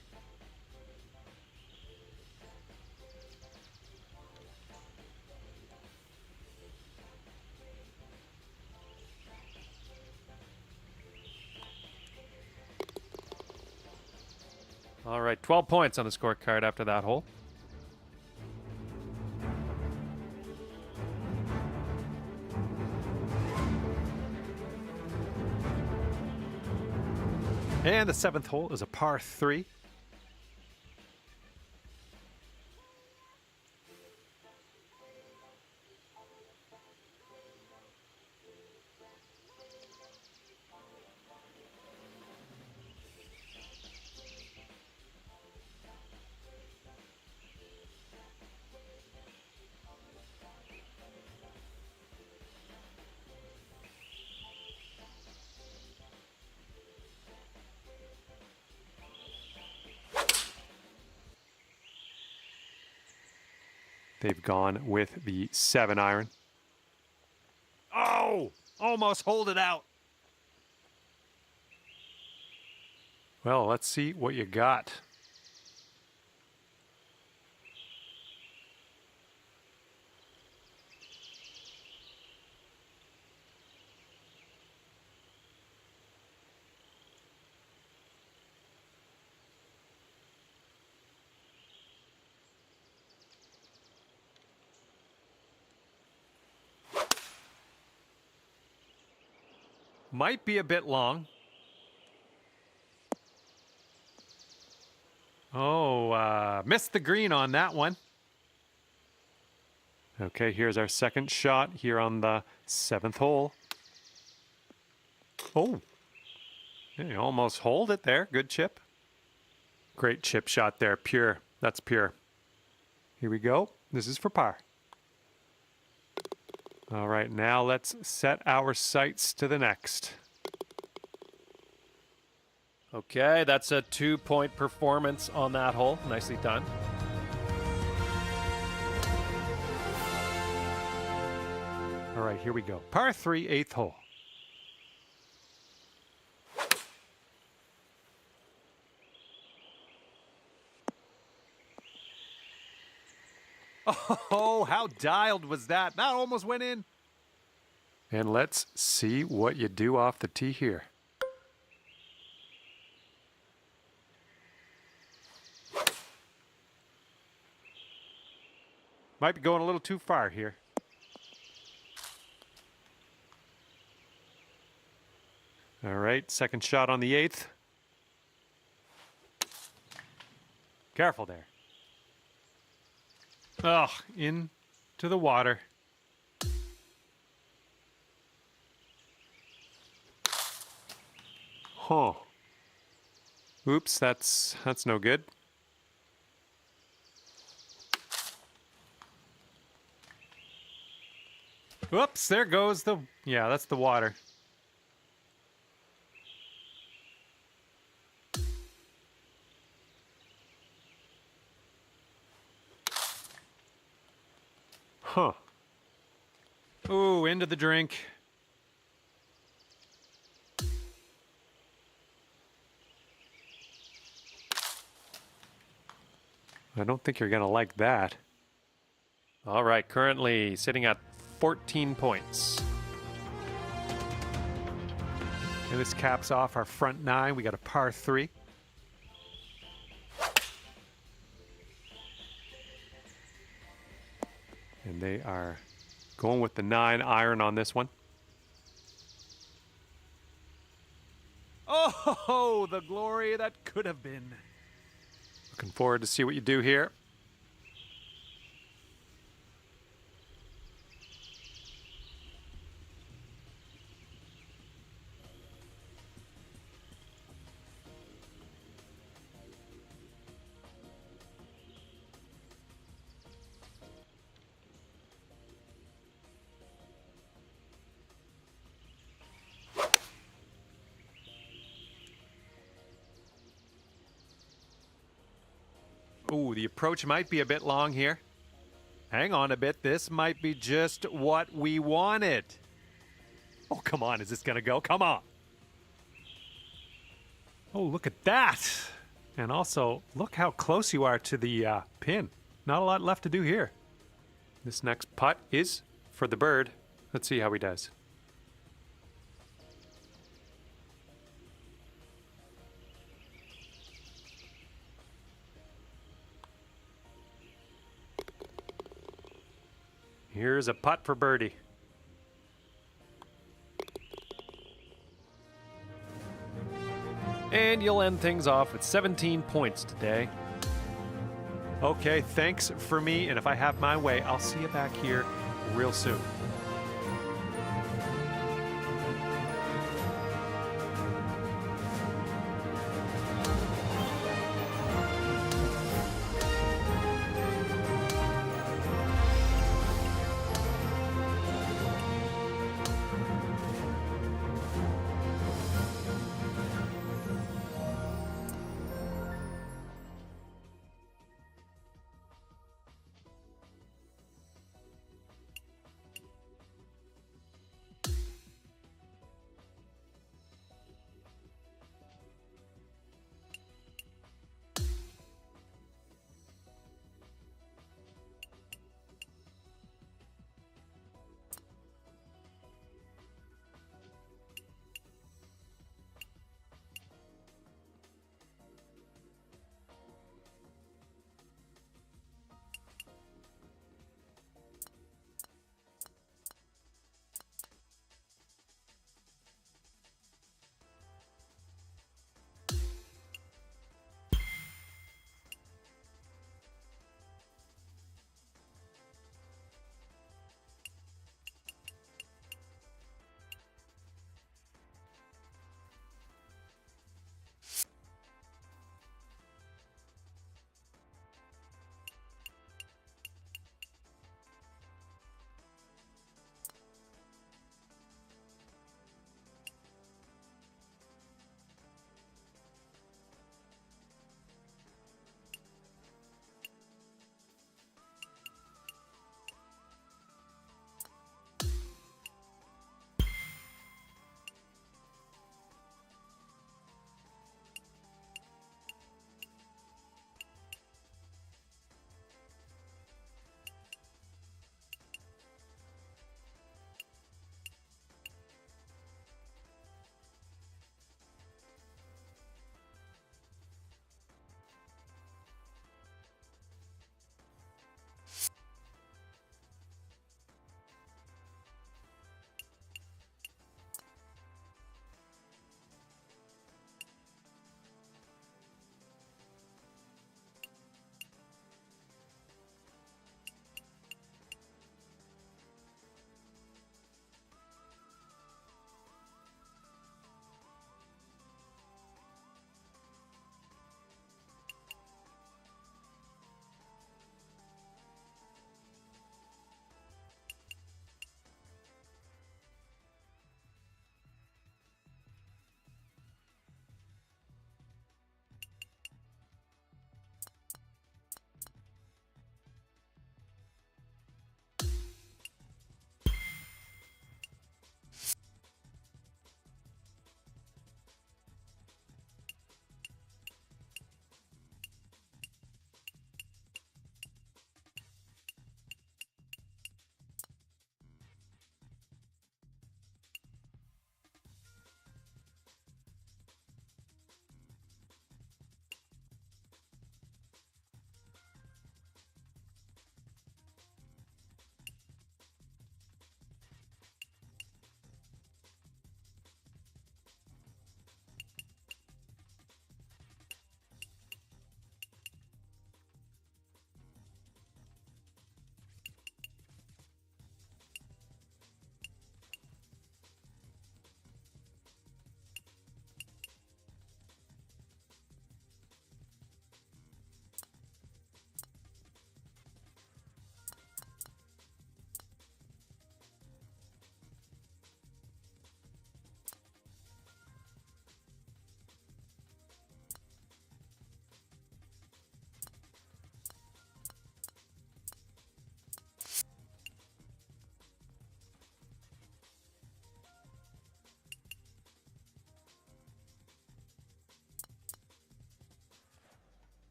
All right, 12 points on the scorecard after that hole. And the 7th hole is a par 3. They've gone with the 7-iron. Oh, almost hold it out. Well, let's see what you got. Might be a bit long. Oh, missed the green on that one. Okay, here's our second shot here on the 7th hole. Oh, you almost hold it there. Good chip. Great chip shot there. Pure. That's pure. Here we go. This is for par. All right, now let's set our sights to the next. Okay, that's a 2-point performance on that hole. Nicely done. All right, here we go. Par 3, 8th hole. Oh, how dialed was that? That almost went in. And let's see what you do off the tee here. Might be going a little too far here. All right, second shot on the 8th. Careful there. Oh, into the water. Huh. Oops, that's no good. Whoops, there goes the... Yeah, that's the water. Huh. Ooh, into the drink. I don't think you're going to like that. All right, currently sitting at 14 points. And this caps off our front 9. We got a par 3. And they are going with the 9 iron on this one. Oh, the glory that could have been. Looking forward to see what you do here. Ooh, the approach might be a bit long here. Hang on a bit. This might be just what we wanted. Oh, come on. Is this going to go? Come on. Oh, look at that. And also, look how close you are to the pin. Not a lot left to do here. This next putt is for the bird. Let's see how he does. Here's a putt for birdie. And you'll end things off with 17 points today. Okay, thanks for me. And if I have my way, I'll see you back here real soon.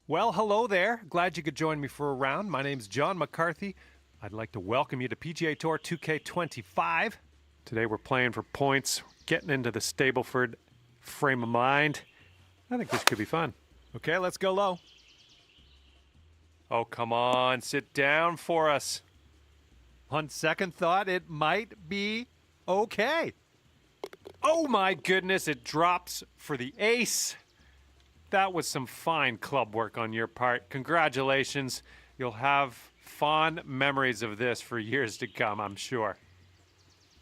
Well, hello there. Glad you could join me for a round. My name's John McCarthy. I'd like to welcome you to PGA Tour 2K25. Today we're playing for points, getting into the Stableford frame of mind. I think this could be fun. Okay, let's go low. Oh, come on, sit down for us. On second thought, it might be okay. Oh my goodness, it drops for the ace. That was some fine club work on your part. Congratulations. You'll have fond memories of this for years to come, I'm sure.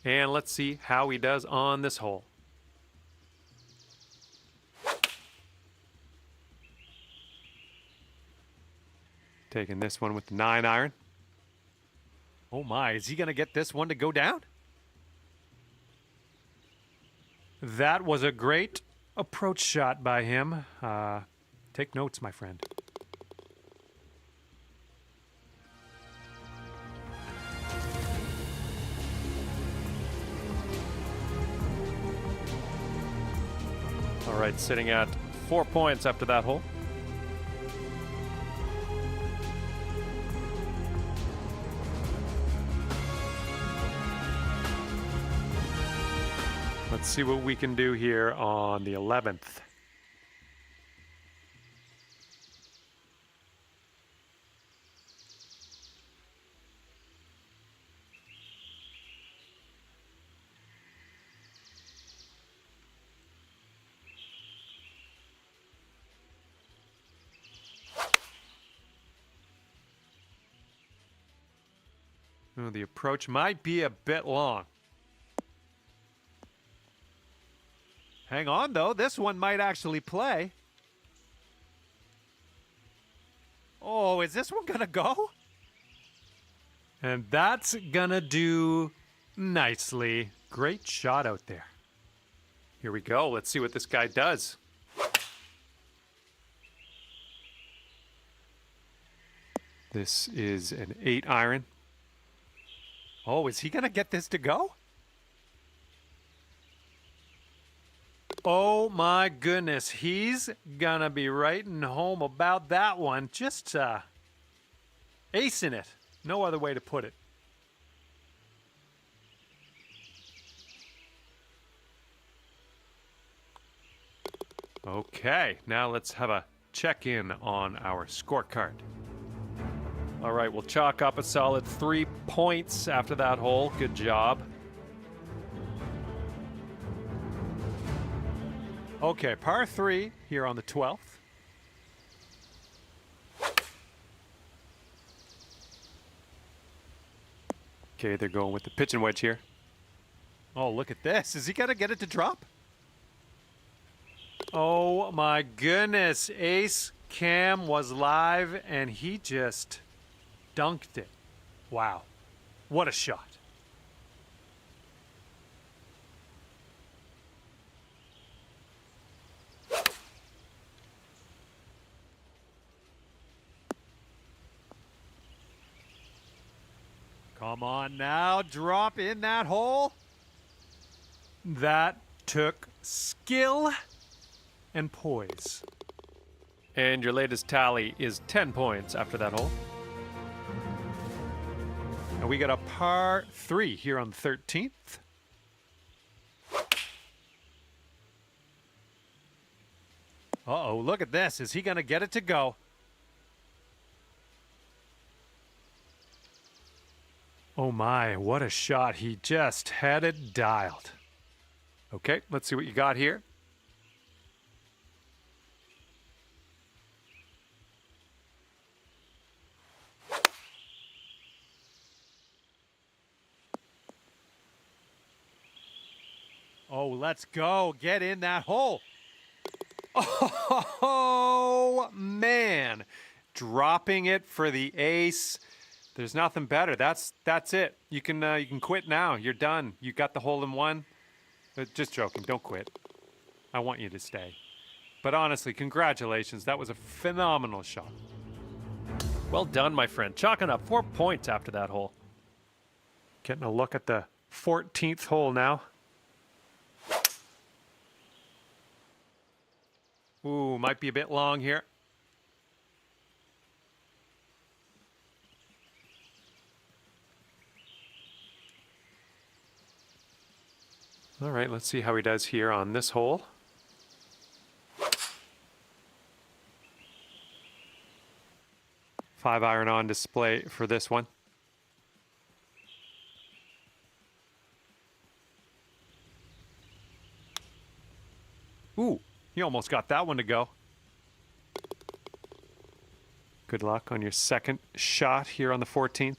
And let's see how he does on this hole. Taking this one with the 9-iron. Oh my, is he going to get this one to go down? That was a great approach shot by him. Take notes, my friend. All right, sitting at 4 points after that hole. Let's see what we can do here on the 11th. Oh, the approach might be a bit long. Hang on, though. This one might actually play. Oh, is this one going to go? And that's gonna do nicely. Great shot out there. Here we go. Let's see what this guy does. This is an 8-iron. Oh, is he going to get this to go? Oh my goodness, he's gonna be writing home about that one. Just acing it. No other way to put it. Okay, now let's have a check-in on our scorecard. All right, we'll chalk up a solid 3 points after that hole. Good job. Okay, par 3 here on the 12th. Okay, they're going with the pitching wedge here. Oh, look at this. Is he going to get it to drop? Oh my goodness, Ace Cam was live and he just dunked it. Wow, what a shot. Come on now, drop in that hole. That took skill and poise. And your latest tally is 10 points after that hole. And we got a par 3 here on the 13th. Uh-oh, look at this. Is he going to get it to go? Oh my, what a shot. He just had it dialed. Okay, let's see what you got here. Oh, let's go. Get in that hole. Oh, man. Dropping it for the ace. There's nothing better. That's it. You can quit now. You're done. You got the hole in one. Just joking. Don't quit. I want you to stay. But honestly, congratulations. That was a phenomenal shot. Well done, my friend. Chalking up 4 points after that hole. Getting a look at the 14th hole now. Ooh, might be a bit long here. All right, let's see how he does here on this hole. Five iron on display for this one. Ooh, he almost got that one to go. Good luck on your second shot here on the 14th.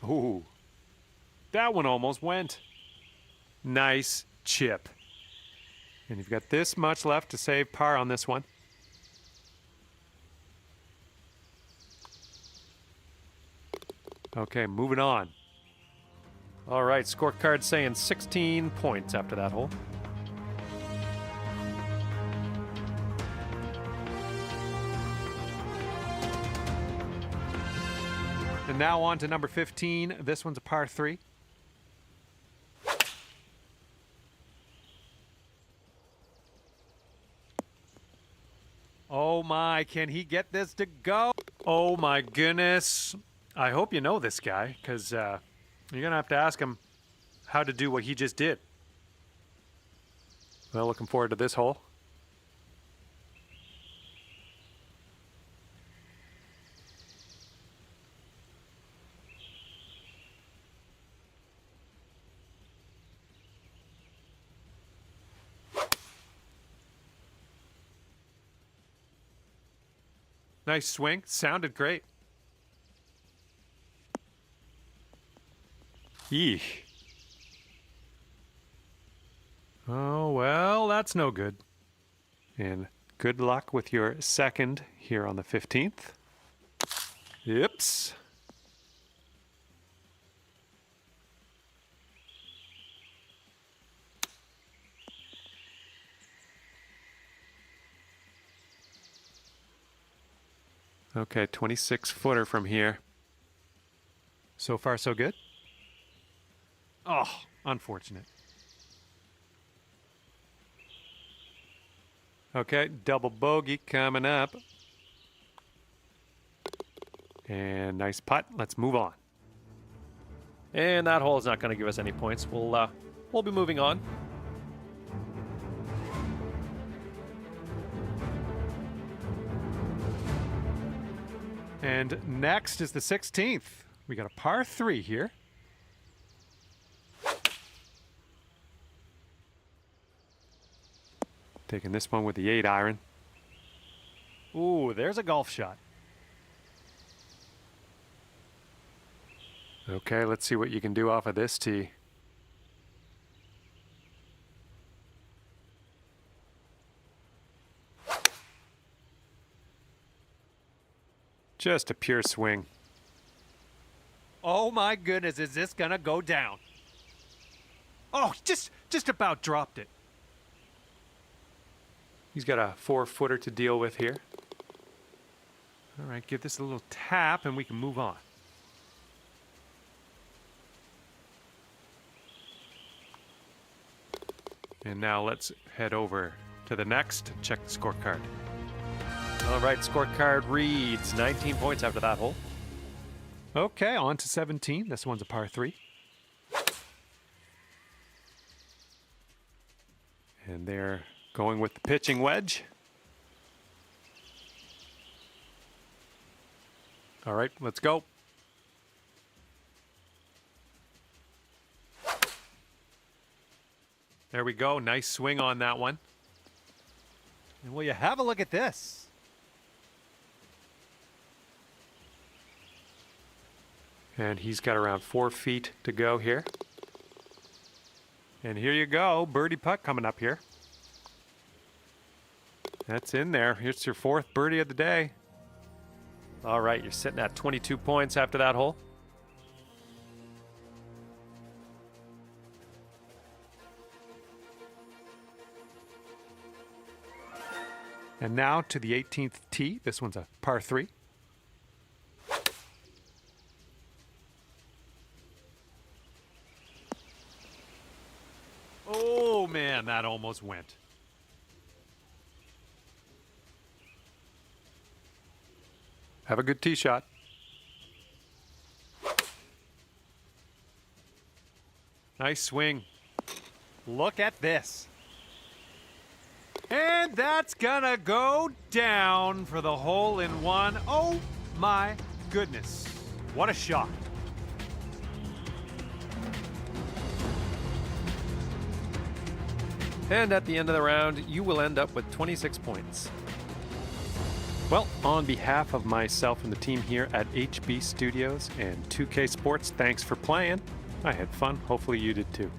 Ooh, that one almost went. Nice chip. And you've got this much left to save par on this one. Okay, moving on. All right, scorecard saying 16 points after that hole. And now on to number 15. This one's a par 3. Oh my, can he get this to go? Oh my goodness. I hope you know this guy, because you're going to have to ask him how to do what he just did. Well, looking forward to this hole. Nice swing. Sounded great. Eesh. Oh, well, that's no good. And good luck with your second here on the 15th. Yips. Okay, 26-footer from here. So far, so good? Oh, unfortunate. Okay, double bogey coming up. And nice putt. Let's move on. And that hole is not going to give us any points. We'll be moving on. And next is the 16th. We got a par 3 here. Taking this one with the 8 iron. Ooh, there's a golf shot. Okay, let's see what you can do off of this tee. Just a pure swing. Oh my goodness, is this gonna go down? Oh, just about dropped it. He's got a 4-footer to deal with here. All right, give this a little tap and we can move on. And now let's head over to the next and check the scorecard. All right, scorecard reads 19 points after that hole. Okay, on to 17. This one's a par 3. And they're going with the pitching wedge. All right, let's go. There we go. Nice swing on that one. And will you have a look at this? And he's got around 4 feet to go here. And here you go. Birdie putt coming up here. That's in there. Here's your 4th birdie of the day. All right, you're sitting at 22 points after that hole. And now to the 18th tee. This one's a par 3. man, that almost went. Have a good tee shot. Nice swing. Look at this. And that's gonna go down for the hole in one. Oh my goodness. What a shot. And at the end of the round, you will end up with 26 points. Well, on behalf of myself and the team here at HB Studios and 2K Sports, thanks for playing. I had fun. Hopefully you did too.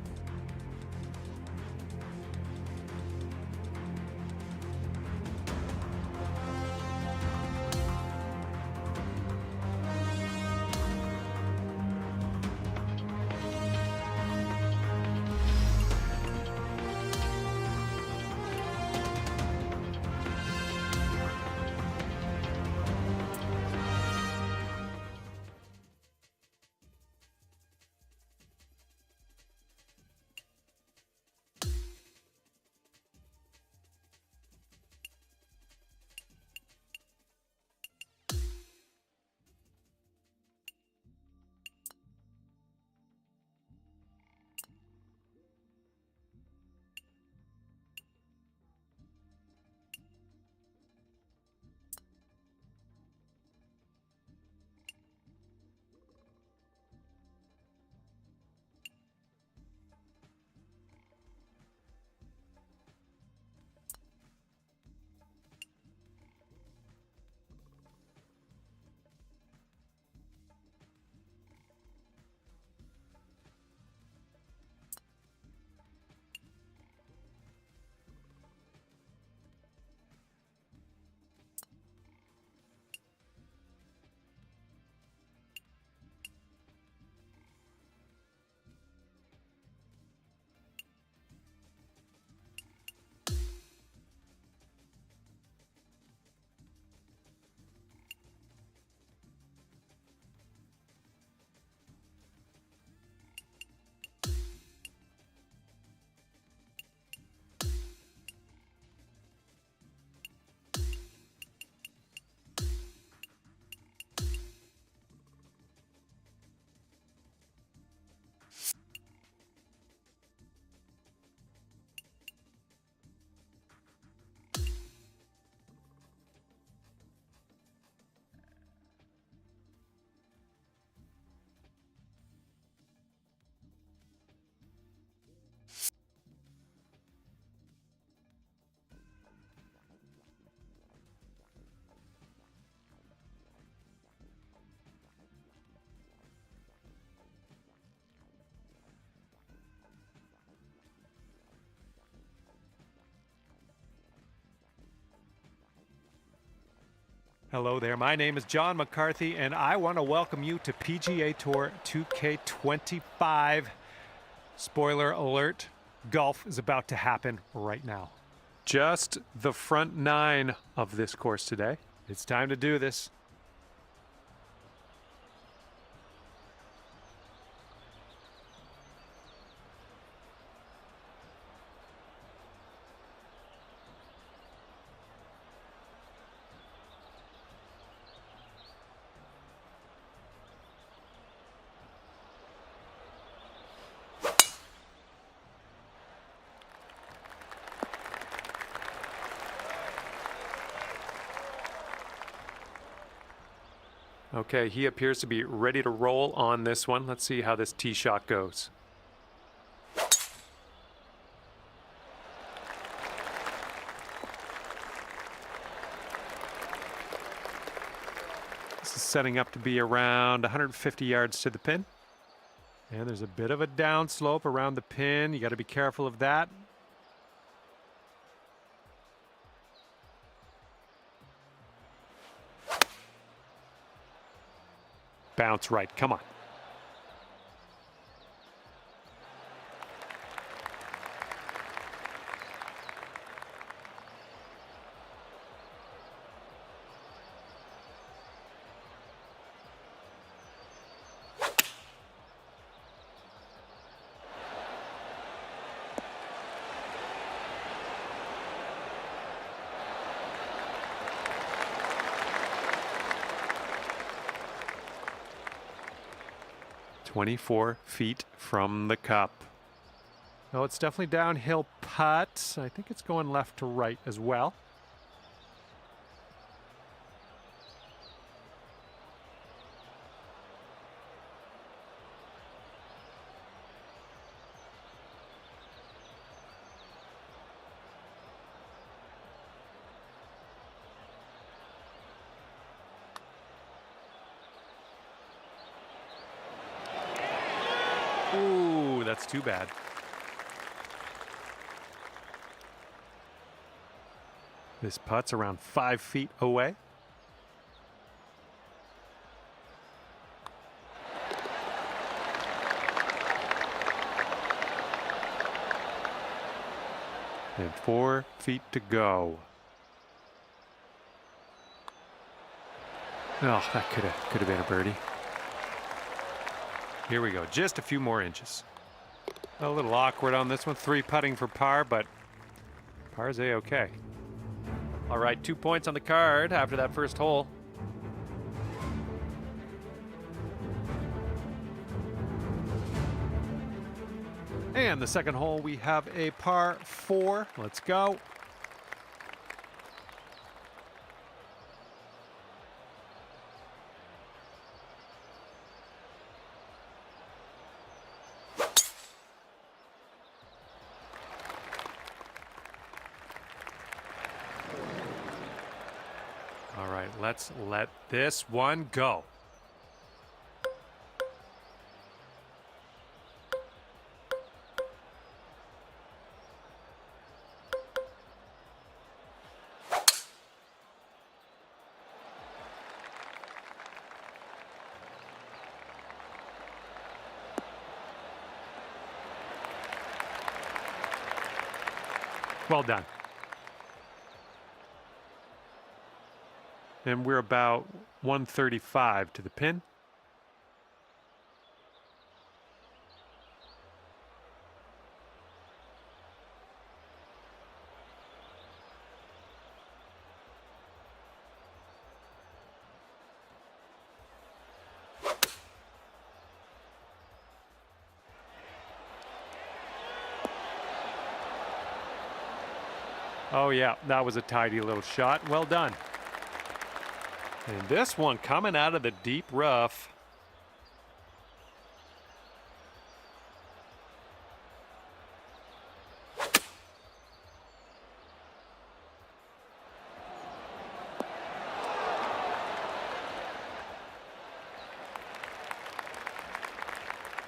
Hello there, my name is John McCarthy, and I want to welcome you to PGA Tour 2K25. Spoiler alert, golf is about to happen right now. Just the front 9 of this course today. It's time to do this. Okay, he appears to be ready to roll on this one. Let's see how this tee shot goes. This is setting up to be around 150 yards to the pin. And there's a bit of a downslope around the pin. You got to be careful of that. Bounce right, come on. 24 feet from the cup. Oh, it's definitely downhill putt. I think it's going left to right as well. Ooh, that's too bad. This putt's around 5 feet away. And 4 feet to go. Oh, that could have been a birdie. Here we go, just a few more inches. A little awkward on this one, 3 putting for par, but par's A-okay. All right, 2 points on the card after that first hole. And the second hole, we have a par 4. Let's go. All right, let's let this one go. Well done. And we're about 135 to the pin. Oh yeah, that was a tidy little shot. Well done. And this one coming out of the deep rough.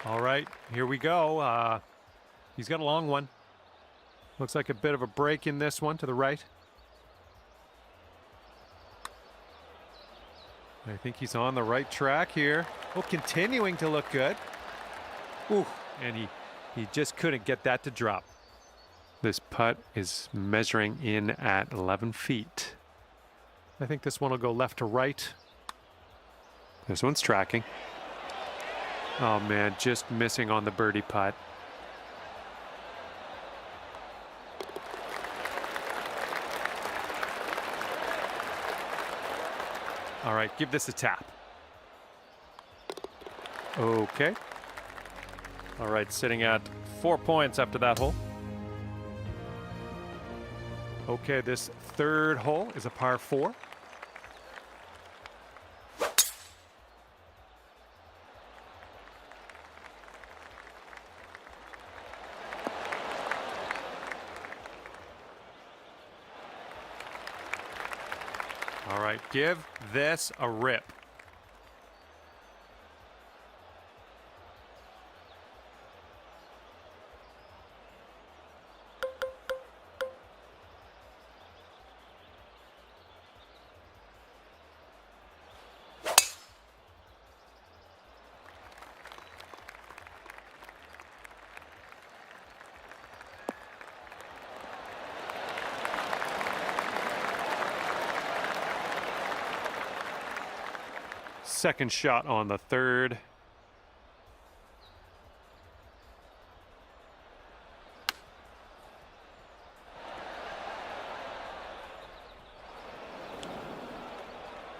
All right, here we go. He's got a long one. Looks like a bit of a break in this one to the right. I think he's on the right track here. Well, continuing to look good. Ooh, and he just couldn't get that to drop. This putt is measuring in at 11 feet. I think this one will go left to right. This one's tracking. Oh man, just missing on the birdie putt. All right, give this a tap. Okay. All right, sitting at 4 points after that hole. Okay, this third hole is a par 4. All right, give this a rip. Second shot on the third.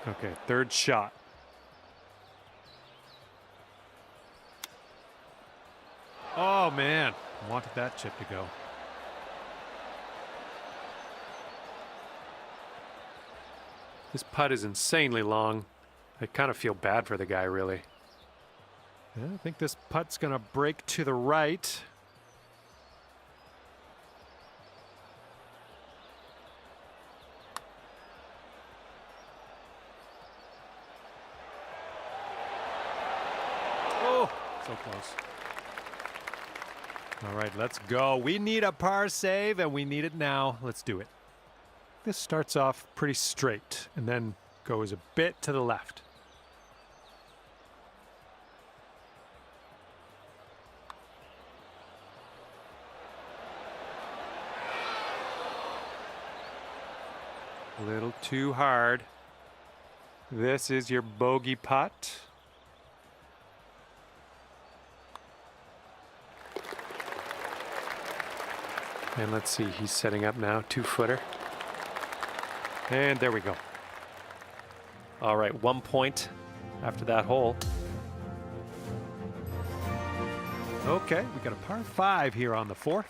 Okay, third shot. Oh, man. Wanted that chip to go. This putt is insanely long. I kind of feel bad for the guy, really. Yeah, I think this putt's going to break to the right. Oh, so close. All right, let's go. We need a par save, and we need it now. Let's do it. This starts off pretty straight and then goes a bit to the left. A little too hard. This is your bogey putt. And let's see, he's setting up now, 2-footer. And there we go. All right, 1 point after that hole. Okay, we got a par 5 here on the 4th.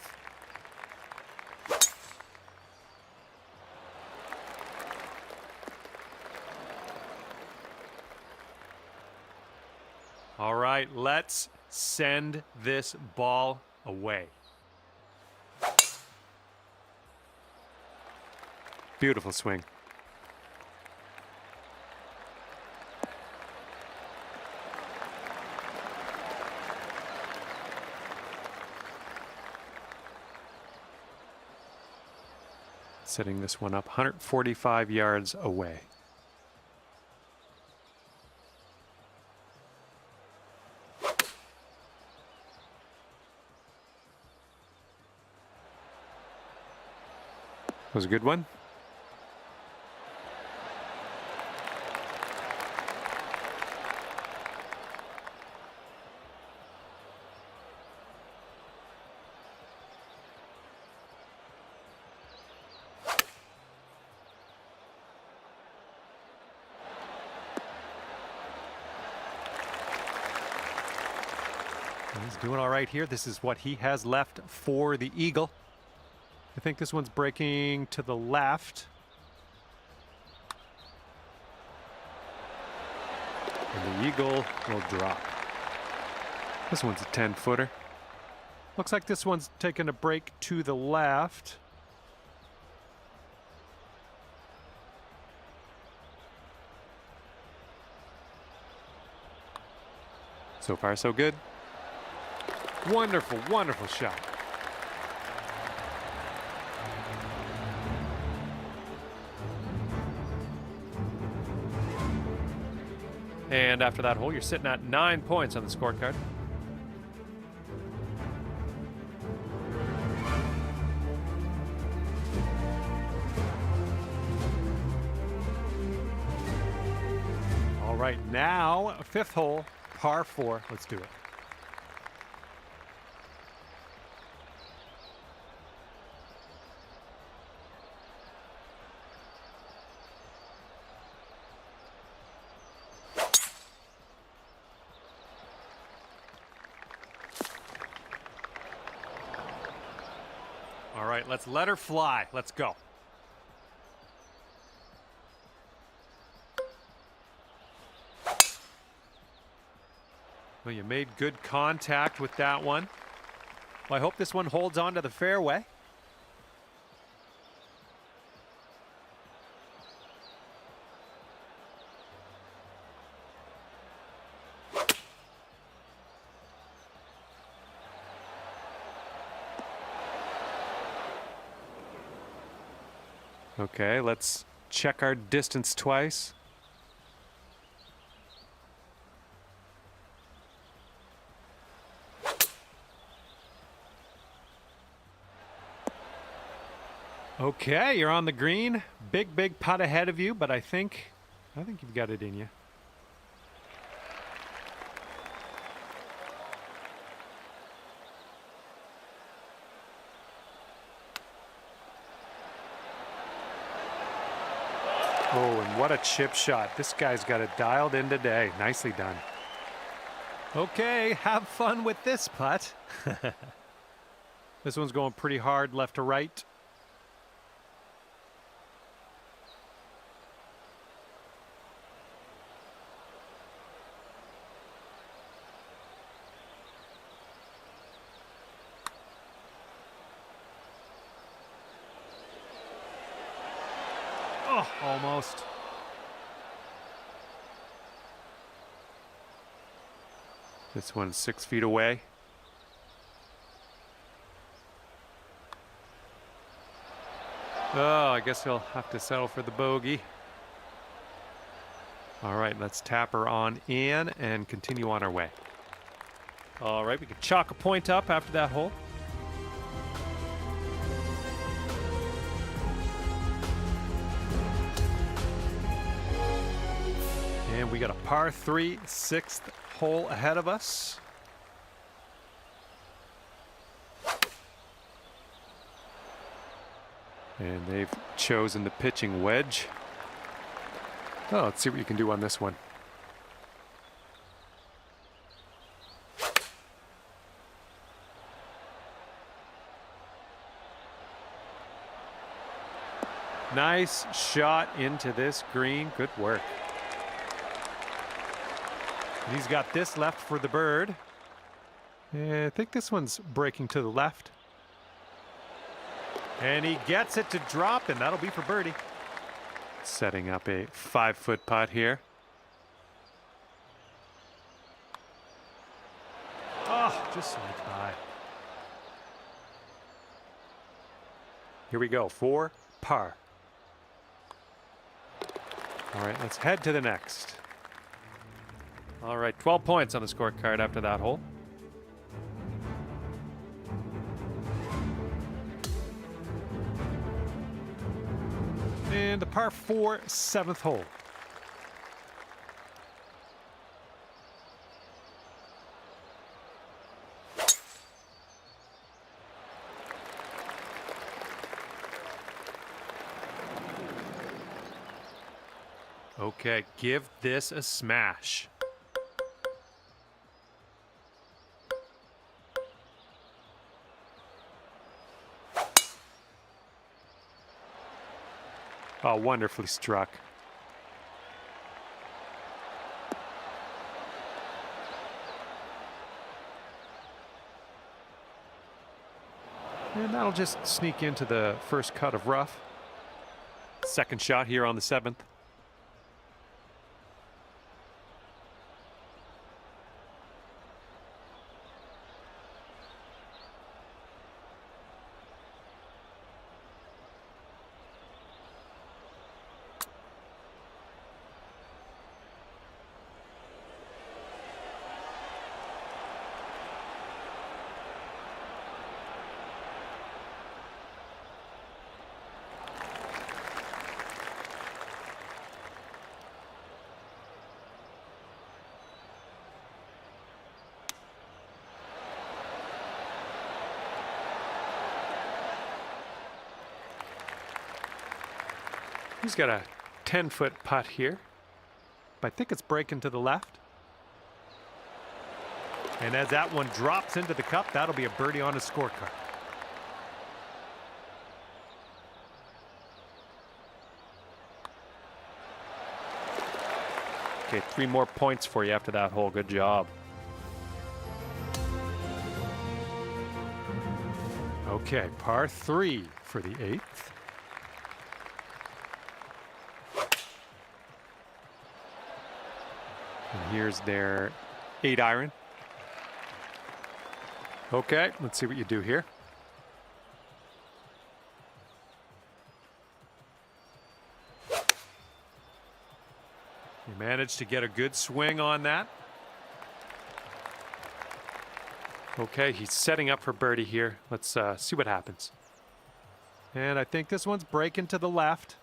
All right, let's send this ball away. Beautiful swing. Setting this one up 145 yards away. Was a good one. He's doing all right here. This is what he has left for the eagle. I think this one's breaking to the left. And the eagle will drop. This one's a 10-footer. Looks like this one's taking a break to the left. So far, so good. Wonderful, wonderful shot. And after that hole, you're sitting at 9 points on the scorecard. All right, now 5th hole, par 4. Let's do it. All right, let's let her fly. Let's go. Well, you made good contact with that one. Well, I hope this one holds on to the fairway. Okay, let's check our distance twice. Okay, you're on the green. Big, big putt ahead of you, but I think you've got it in you. Oh, and what a chip shot. This guy's got it dialed in today. Nicely done. Okay, have fun with this putt. This one's going pretty hard left to right. Oh, almost. This one's 6 feet away. Oh, I guess he'll have to settle for the bogey. All right, let's tap her on in and continue on our way. All right, we can chalk a point up after that hole. And we got a par 3, 6th hole ahead of us. And they've chosen the pitching wedge. Oh, let's see what you can do on this one. Nice shot into this green. Good work. And he's got this left for the bird. Yeah, I think this one's breaking to the left. And he gets it to drop, and that'll be for birdie. Setting up a 5-foot putt here. Oh, just slipped by. Here we go, 4 par. All right, let's head to the next. All right, 12 points on the scorecard after that hole. And the par 4, 7th hole. Okay, give this a smash. Oh, wonderfully struck. And that'll just sneak into the first cut of rough. Second shot here on the 7th. He's got a 10-foot putt here, but I think it's breaking to the left. And as that one drops into the cup, that'll be a birdie on his scorecard. Okay, 3 more points for you after that hole. Good job. Okay, par 3 for the 8th. And here's their 8-iron. Okay, let's see what you do here. You managed to get a good swing on that. Okay, he's setting up for birdie here. Let's see what happens. And I think this one's breaking to the left.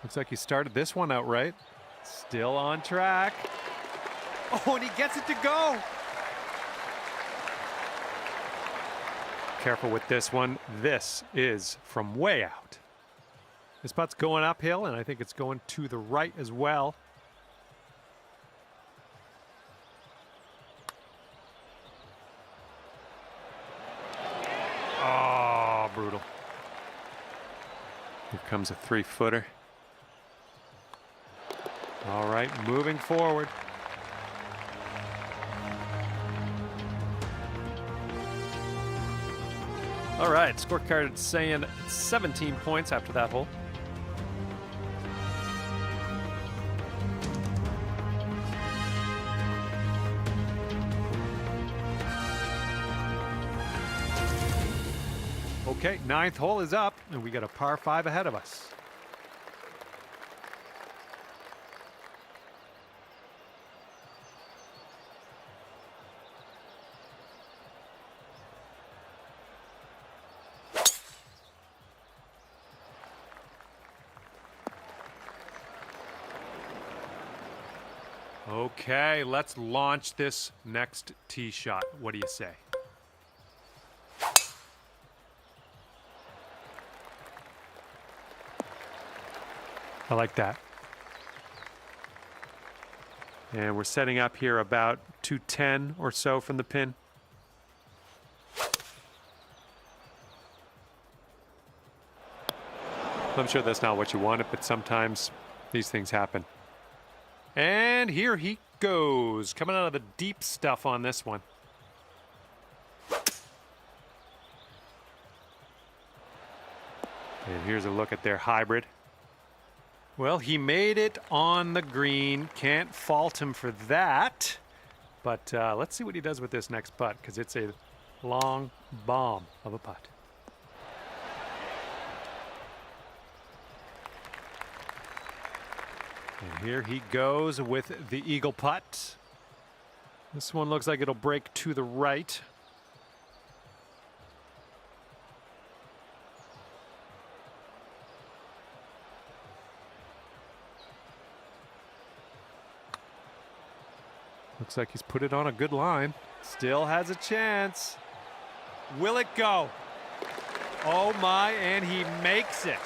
Looks like he started this one out right. Still on track. Oh, and he gets it to go. careful with this one. This is from way out. This putt's going uphill, and I think it's going to the right as well. Oh, brutal. Here comes a 3-footer. All right, moving forward. All right, scorecard saying 17 points after that hole. Okay, 9th hole is up, and we got a par 5 ahead of us. Okay, let's launch this next tee shot. What do you say? I like that. And we're setting up here about 210 or so from the pin. I'm sure that's not what you wanted, but sometimes these things happen. And here he goes, coming out of the deep stuff on this one. And here's a look at their hybrid. Well, he made it on the green. Can't fault him for that. But let's see what he does with this next putt, because it's a long bomb of a putt. And here he goes with the eagle putt. This one looks like it'll break to the right. Looks like he's put it on a good line. Still has a chance. Will it go? Oh my, and he makes it.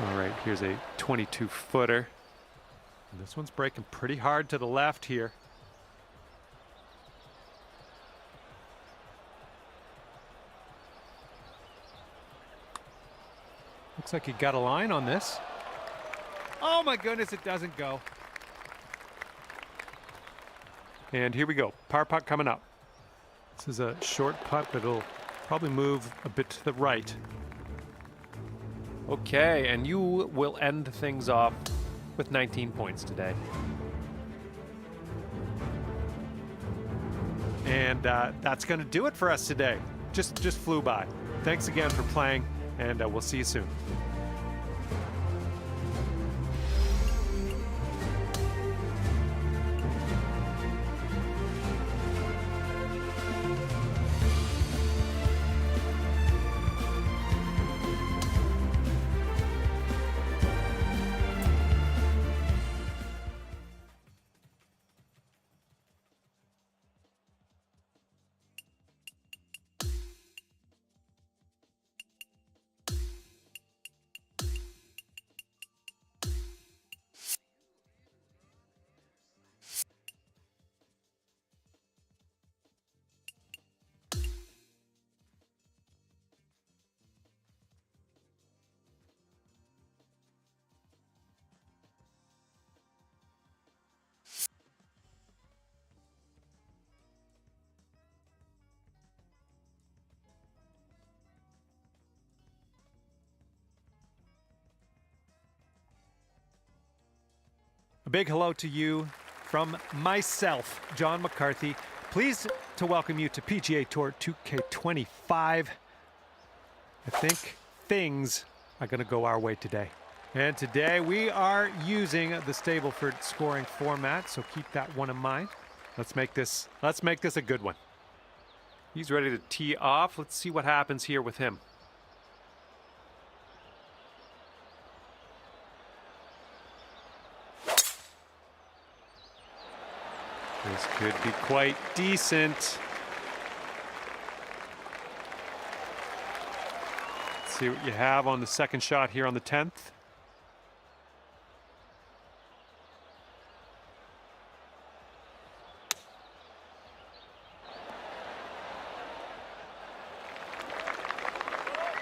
All right, here's a 22-footer. This one's breaking pretty hard to the left here. Looks like he got a line on this. Oh my goodness, it doesn't go. And here we go, par putt coming up. This is a short putt, but it'll probably move a bit to the right. Okay, and you will end things off with 19 points today. And that's going to do it for us today. Just flew by. Thanks again for playing, and we'll see you soon. A big hello to you from myself, John McCarthy. Pleased to welcome you to PGA Tour 2K25. I think things are going to go our way today. And today we are using the Stableford scoring format, so keep that one in mind. Let's make this a good one. He's ready to tee off. Let's see what happens here with him. His This could be quite decent. Let's see what you have on the second shot here on the 10th.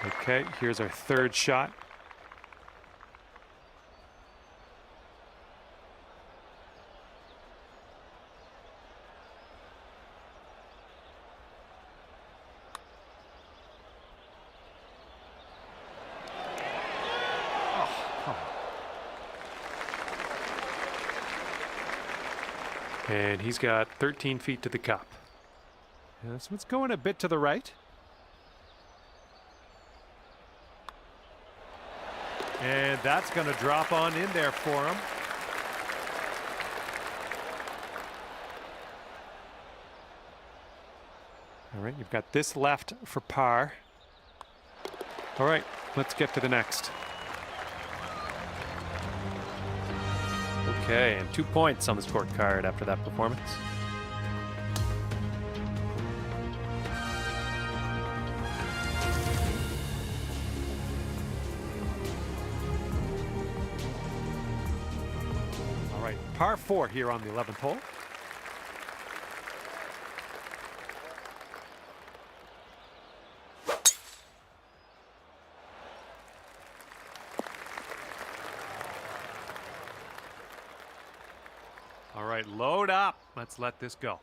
Okay, here's our third shot. And he's got 13 feet to the cup. Yeah, this one's going a bit to the right. And that's going to drop on in there for him. All right, you've got this left for par. All right, let's get to the next. Okay, and 2 points on the scorecard after that performance. All right, par 4 here on the 11th hole. All right, load up. Let's let this go.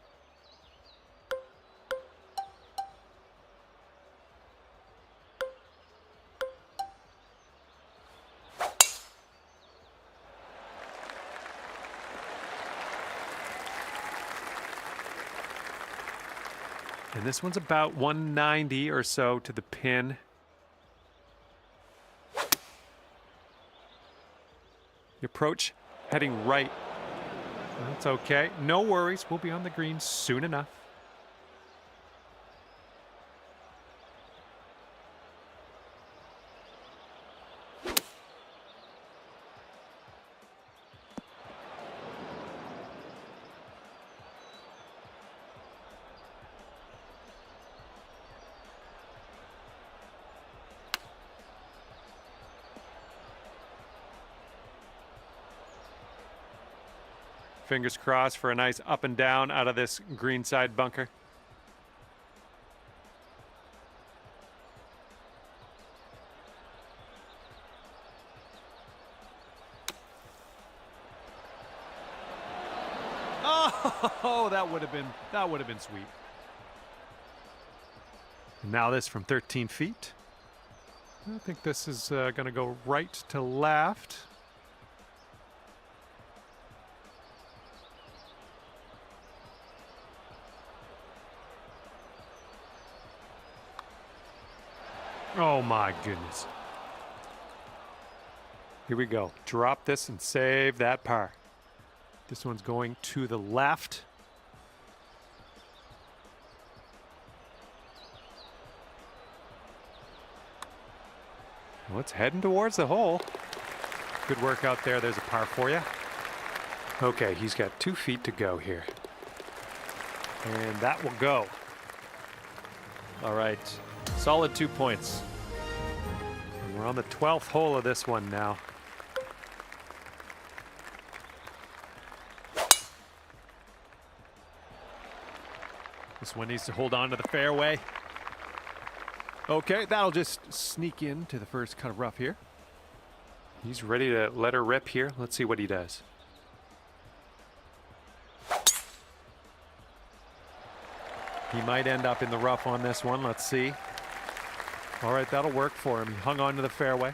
And this one's about 190 or so to the pin. The approach heading right. That's okay. No worries. We'll be on the green soon enough. Fingers crossed for a nice up and down out of this greenside bunker. Oh, that would have been sweet. Now this from 13 feet. I think this is going to go right to left. Oh my goodness. Here we go. Drop this and save that par. This one's going to the left. Well, it's heading towards the hole. Good work out there. There's a par for you. Okay, he's got 2 feet to go here. And that will go. All right, solid 2 points. And we're on the 12th hole of this one now. This one needs to hold on to the fairway. Okay, that'll just sneak into the first cut of rough here. He's ready to let her rip here. Let's see what he does. He might end up in the rough on this one. Let's see. All right, that'll work for him. He hung on to the fairway.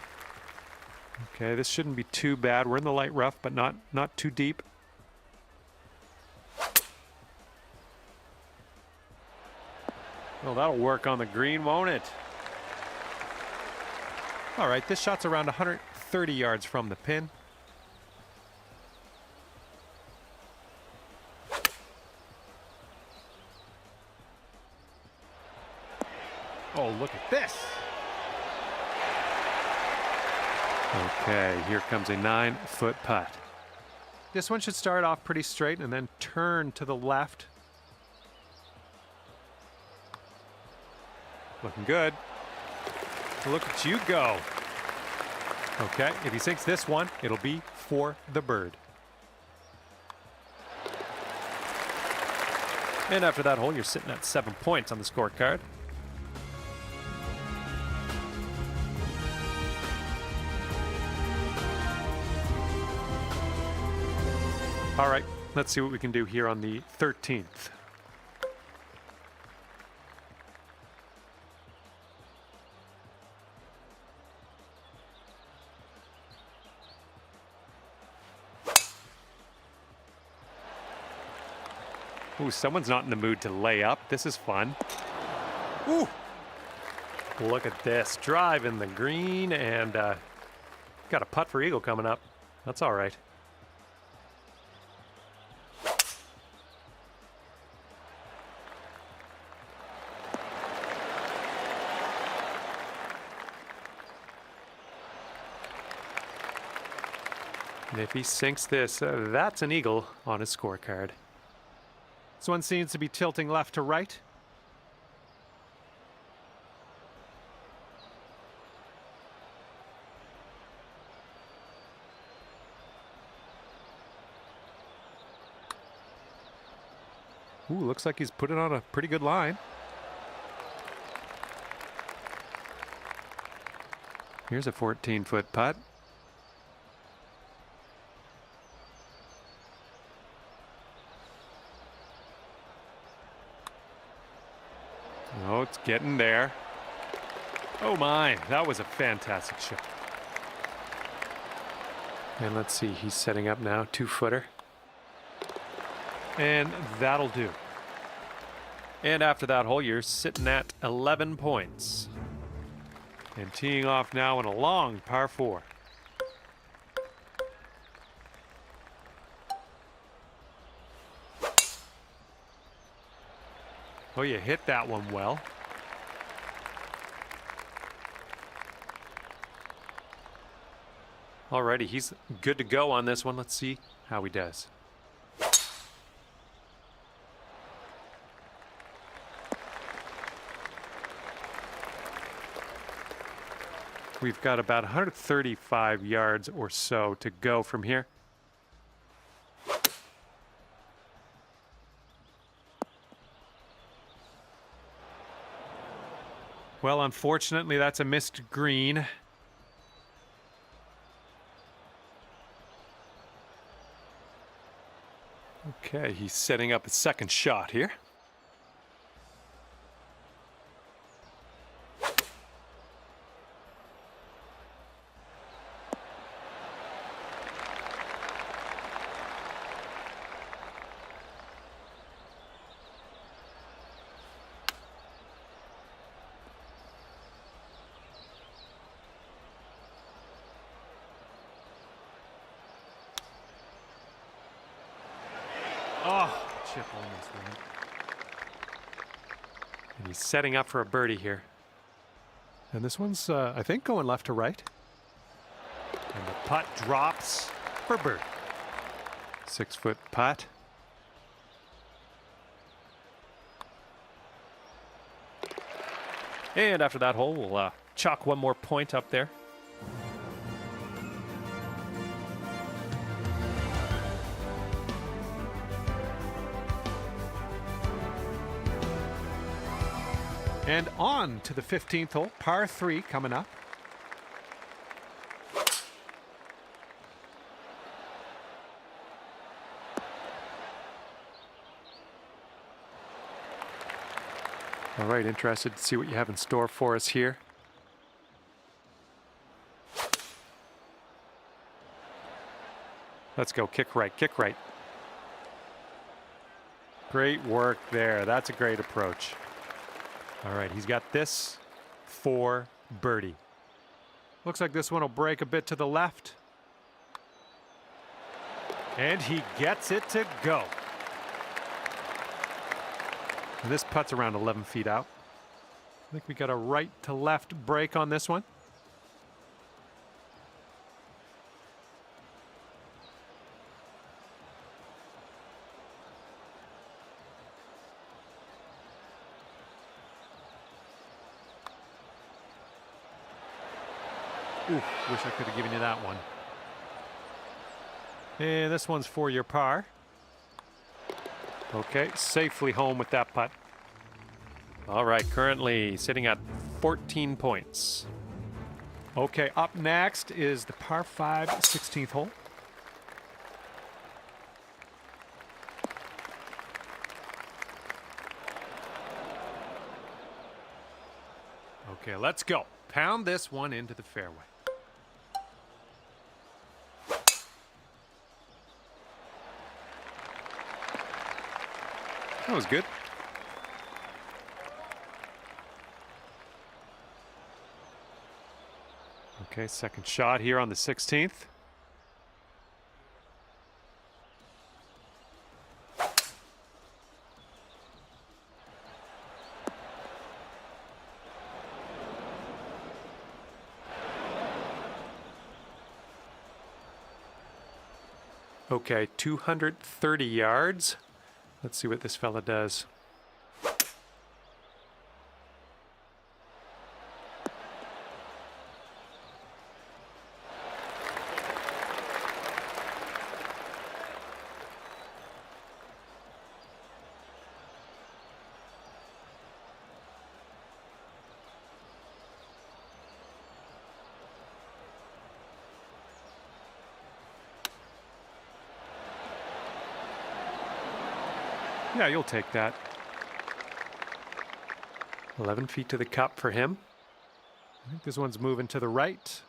Okay, this shouldn't be too bad. We're in the light rough, but not too deep. Well, that'll work on the green, won't it? All right, this shot's around 130 yards from the pin. Oh, look at this. Okay, here comes a 9-foot putt. This one should start off pretty straight and then turn to the left. Looking good. Look at you go. Okay, if he sinks this one, it'll be for the bird. And after that hole, you're sitting at 7 points on the scorecard. All right, let's see what we can do here on the 13th. Ooh, someone's not in the mood to lay up. This is fun. Ooh! Look at this. Drive in the green and got a putt for eagle coming up. That's all right. And if he sinks this, that's an eagle on his scorecard. This one seems to be tilting left to right. Ooh, looks like he's put it on a pretty good line. Here's a 14-foot putt. Oh, it's getting there. Oh my, that was a fantastic shot. And let's see, he's setting up now, 2-footer. And that'll do. And after that hole, you're sitting at 11 points. And teeing off now in a long par 4. Oh, you hit that one well. Alrighty, he's good to go on this one. Let's see how he does. We've got about 135 yards or so to go from here. Well, unfortunately, that's a missed green. Okay, he's setting up his second shot here. Oh, chip almost went. And he's setting up for a birdie here. And this one's, I think, going left to right. And the putt drops for birdie. 6-foot putt. And after that hole, we'll chalk one more point up there. And on to the 15th hole, par 3 coming up. All right, interested to see what you have in store for us here. Let's go, kick right, kick right. Great work there. That's a great approach. All right, he's got this for birdie. Looks like this one will break a bit to the left. And he gets it to go. And this putt's around 11 feet out. I think we got a right to left break on this one. Ooh, wish I could have given you that one. And this one's for your par. Okay, safely home with that putt. All right, currently sitting at 14 points. Okay, up next is the par 5 16th hole. Okay, let's go. Pound this one into the fairway. That was good. Okay, second shot here on the 16th. Okay, 230 yards. Let's see what this fella does. Yeah, you'll take that. 11 feet to the cup for him. I think this one's moving to the right.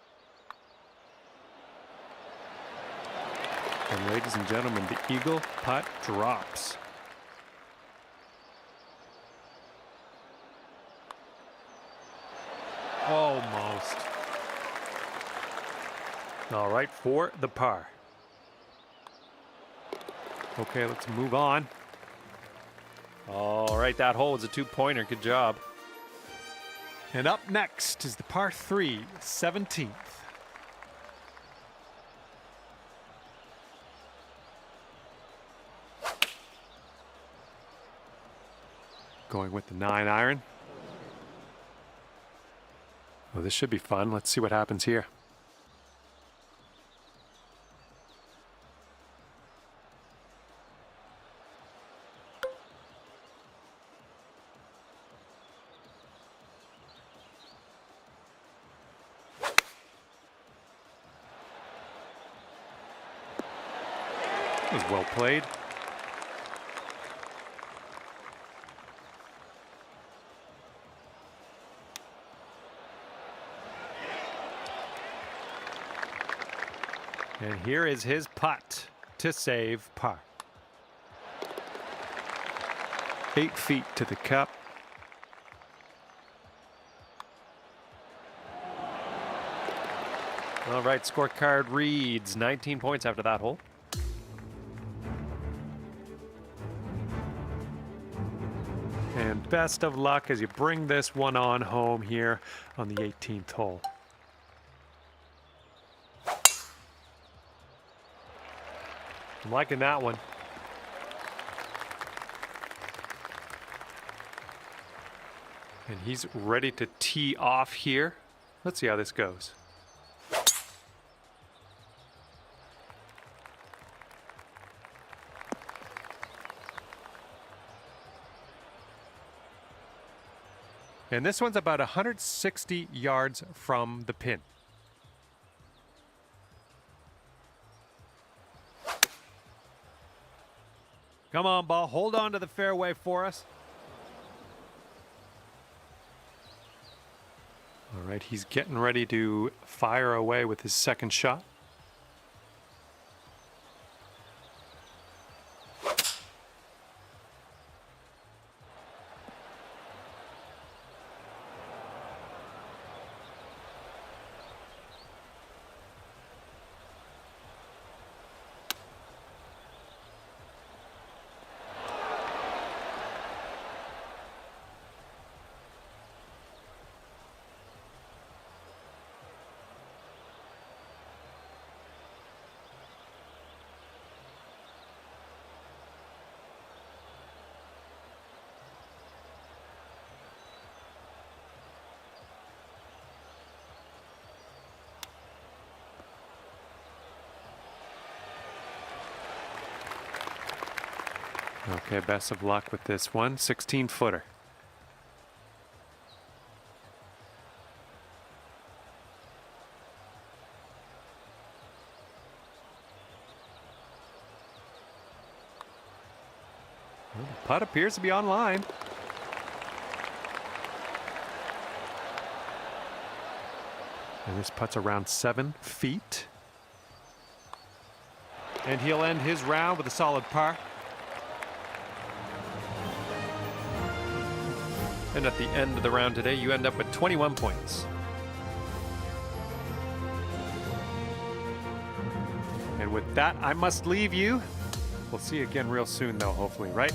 And ladies and gentlemen, the eagle putt drops. Almost. All right, for the par. Okay, let's move on. All right, that hole was a 2-pointer. Good job. And up next is the par 3 17th. Going with the 9-iron. Oh, this should be fun. Let's see what happens here. That was well played. And here is his putt to save par. 8 feet to the cup. All right, scorecard reads 19 points after that hole. And best of luck as you bring this one on home here on the 18th hole. I'm liking that one. And he's ready to tee off here. Let's see how this goes. And this one's about 160 yards from the pin. Come on, ball. Hold on to the fairway for us. All right, he's getting ready to fire away with his second shot. Okay, best of luck with this one. 16-footer. Well, the putt appears to be on line. And this putt's around 7 feet. And he'll end his round with a solid par. And at the end of the round today, you end up with 21 points. And with that, I must leave you. We'll see you again real soon, though, hopefully, right?